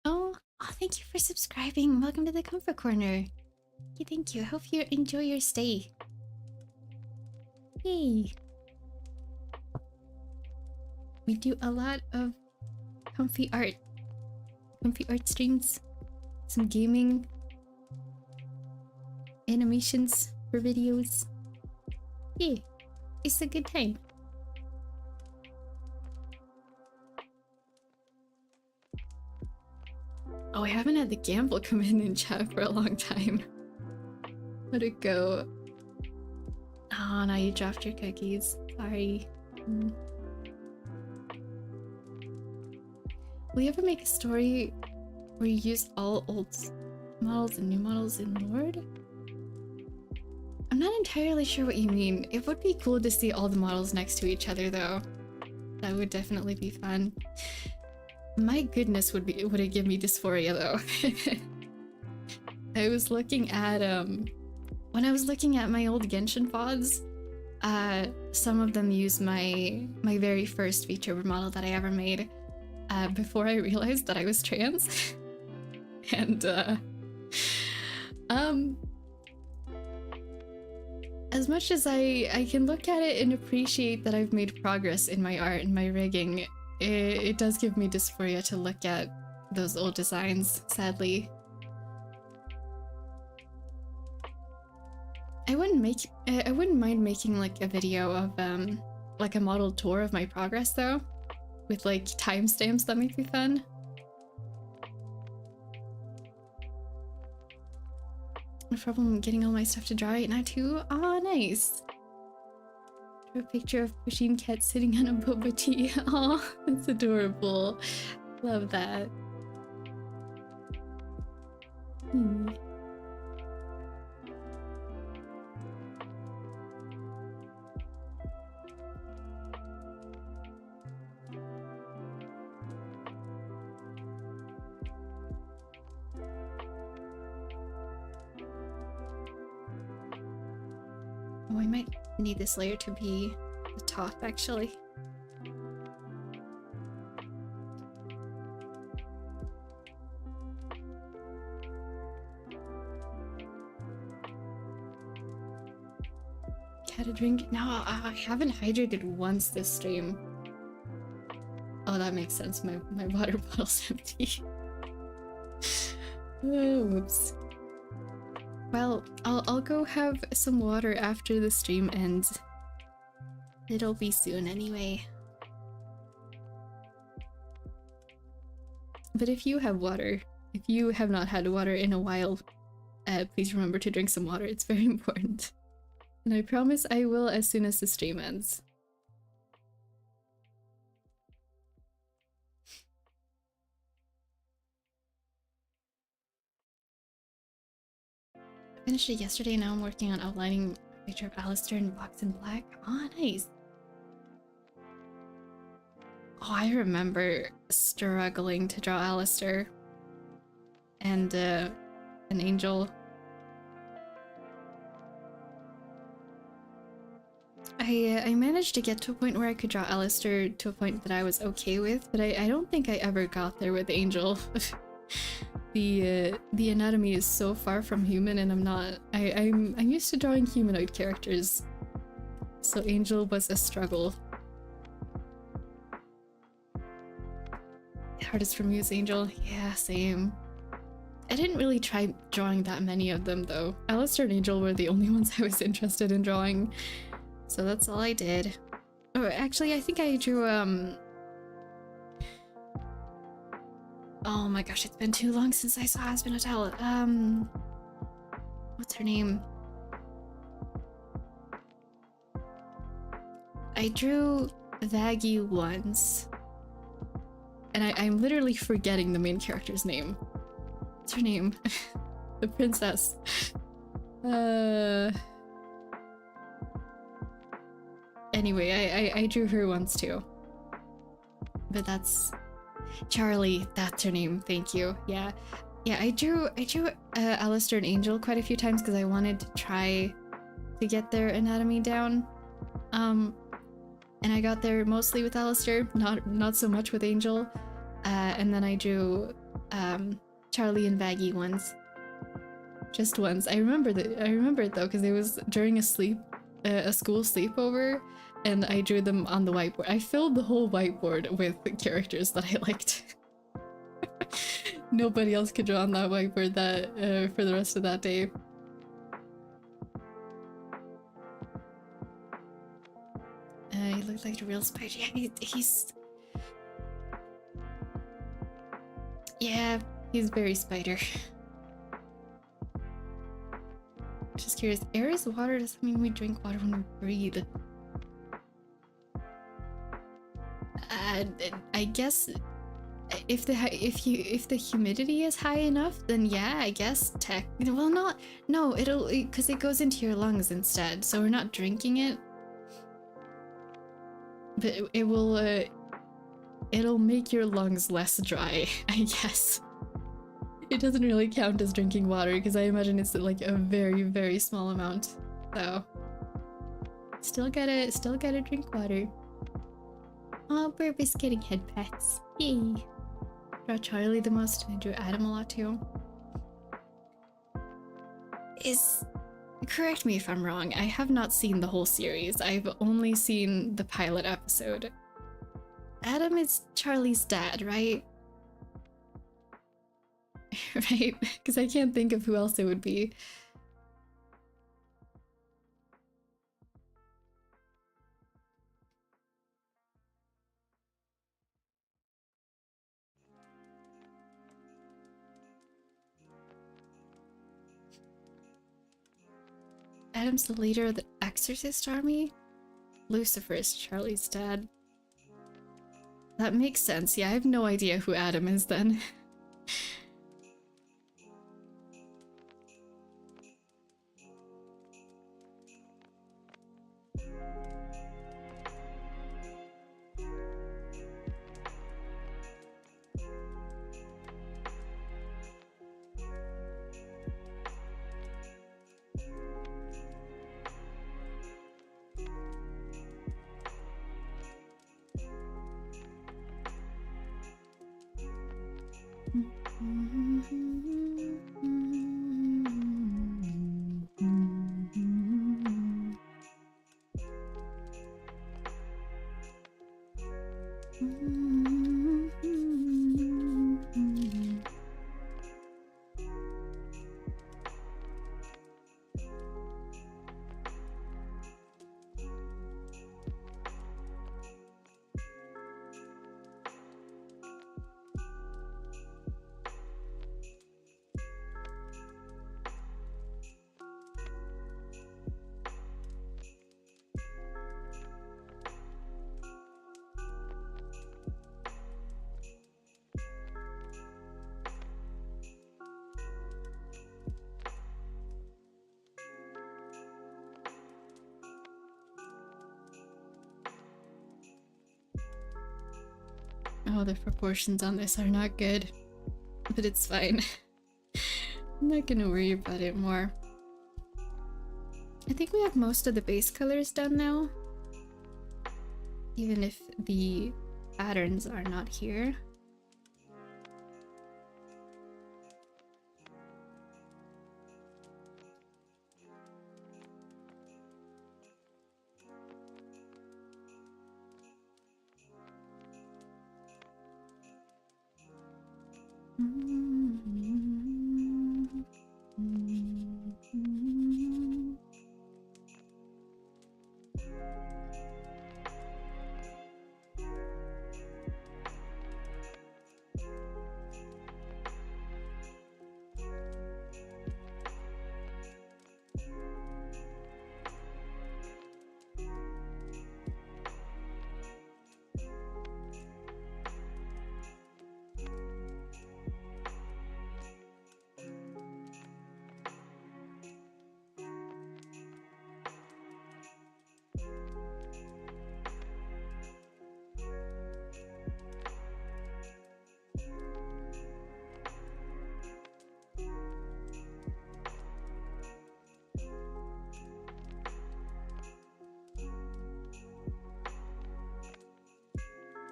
Oh, thank you for subscribing. Welcome to the Comfort Corner. Thank you. I hope you enjoy your stay. Yay. We do a lot of comfy art streams, some gaming, animations for videos. Yeah, it's a good time. Oh, I haven't had the gamble come in chat for a long time. How'd it go? Oh, now you dropped your cookies. Sorry. Will you ever make a story where you use all old models and new models in Lord? I'm not entirely sure what you mean. It would be cool to see all the models next to each other though. That would definitely be fun. My goodness, would it give me dysphoria though. I was looking at when I was looking at my old Genshin VODs, some of them use my very first VTuber model that I ever made before I realized that I was trans. And as much as I can look at it and appreciate that I've made progress in my art and my rigging, it does give me dysphoria to look at those old designs, sadly. I wouldn't mind making like a video of like a model tour of my progress though, with like timestamps. That might be fun. No problem getting all my stuff to dry right now too. Ah, nice. A picture of Pusheen Cat sitting on a boba tea. Aw, that's adorable. Love that. Oh, I might need this layer to be the top, actually. Had a drink? No, I haven't hydrated once this stream. Oh, that makes sense. My water bottle's empty. Oh, whoops. Well, I'll go have some water after the stream ends. It'll be soon anyway. But if you have water, if you have not had water in a while, please remember to drink some water. It's very important. And I promise I will as soon as the stream ends. I finished it yesterday, now I'm working on outlining a picture of Alistair in box in black. Oh, nice. Oh, I remember struggling to draw Alistair and an angel. I managed to get to a point where I could draw Alistair to a point that I was okay with, but I don't think I ever got there with Angel. The anatomy is so far from human, and I'm not. I'm used to drawing humanoid characters, so Angel was a struggle. Hardest for me is Angel. Yeah, same. I didn't really try drawing that many of them though. Alistair and Angel were the only ones I was interested in drawing. So that's all I did. Oh, actually I think I drew oh my gosh, it's been too long since I saw Aspen Hotel. What's her name? I drew Vaggie once. And I'm literally forgetting the main character's name. What's her name? The princess. Anyway, I drew her once too. But that's Charlie, that's her name. Thank you. Yeah. Yeah, I drew Alistair and Angel quite a few times because I wanted to try to get their anatomy down. And I got there mostly with Alistair, not so much with Angel. And then I drew Charlie and Vaggie once. Just once. I remember it though, because it was during a school sleepover, and I drew them on the whiteboard. I filled the whole whiteboard with characters that I liked. Nobody else could draw on that whiteboard for the rest of that day. He looked like a real spider. Yeah, he's very spider. Just curious, air is water, doesn't mean we drink water when we breathe. I guess if the humidity is high enough, then yeah, I guess well, because it goes into your lungs instead, so we're not drinking it. But it'll make your lungs less dry, I guess. It doesn't really count as drinking water because I imagine it's like a very, very small amount. So still gotta drink water. Oh, Burby's getting head pets. Yay. Draw Charlie the most, and I drew Adam a lot too. Correct me if I'm wrong, I have not seen the whole series. I've only seen the pilot episode. Adam is Charlie's dad, right? Right? Because I can't think of who else it would be. Adam's the leader of the Exorcist army? Lucifer is Charlie's dad. That makes sense. Yeah, I have no idea who Adam is then. Oh, the proportions on this are not good, but it's fine. I'm not gonna worry about it more. I think we have most of the base colors done now, even if the patterns are not here.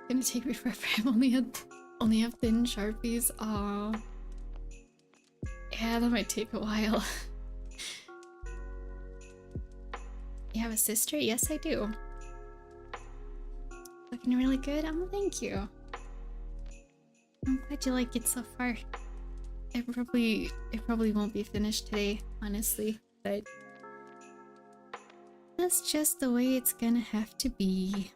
gonna take me forever. I only have thin Sharpies. Aw. Yeah, that might take a while. You have a sister? Yes, I do. Looking really good? Thank you. I'm glad you like it so far. It probably won't be finished today, honestly, but that's just the way it's gonna have to be.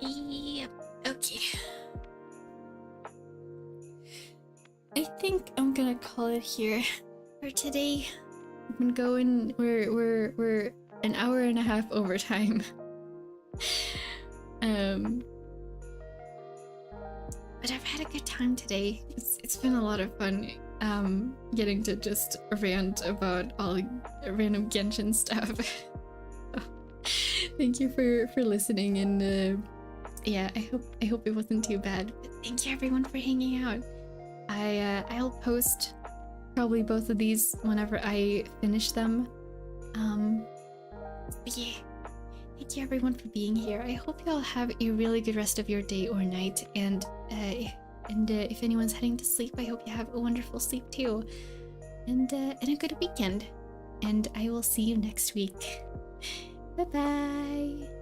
Yep, okay. I think I'm gonna call it here for today. I've been going, we're an hour and a half overtime. But I've had a good time today. It's been a lot of fun getting to just rant about all random Genshin stuff. Thank you for listening, and yeah, I hope it wasn't too bad. But thank you everyone for hanging out. I'll post probably both of these whenever I finish them. But yeah, thank you everyone for being here. I hope you all have a really good rest of your day or night, and if anyone's heading to sleep, I hope you have a wonderful sleep too, and a good weekend. And I will see you next week. Bye bye.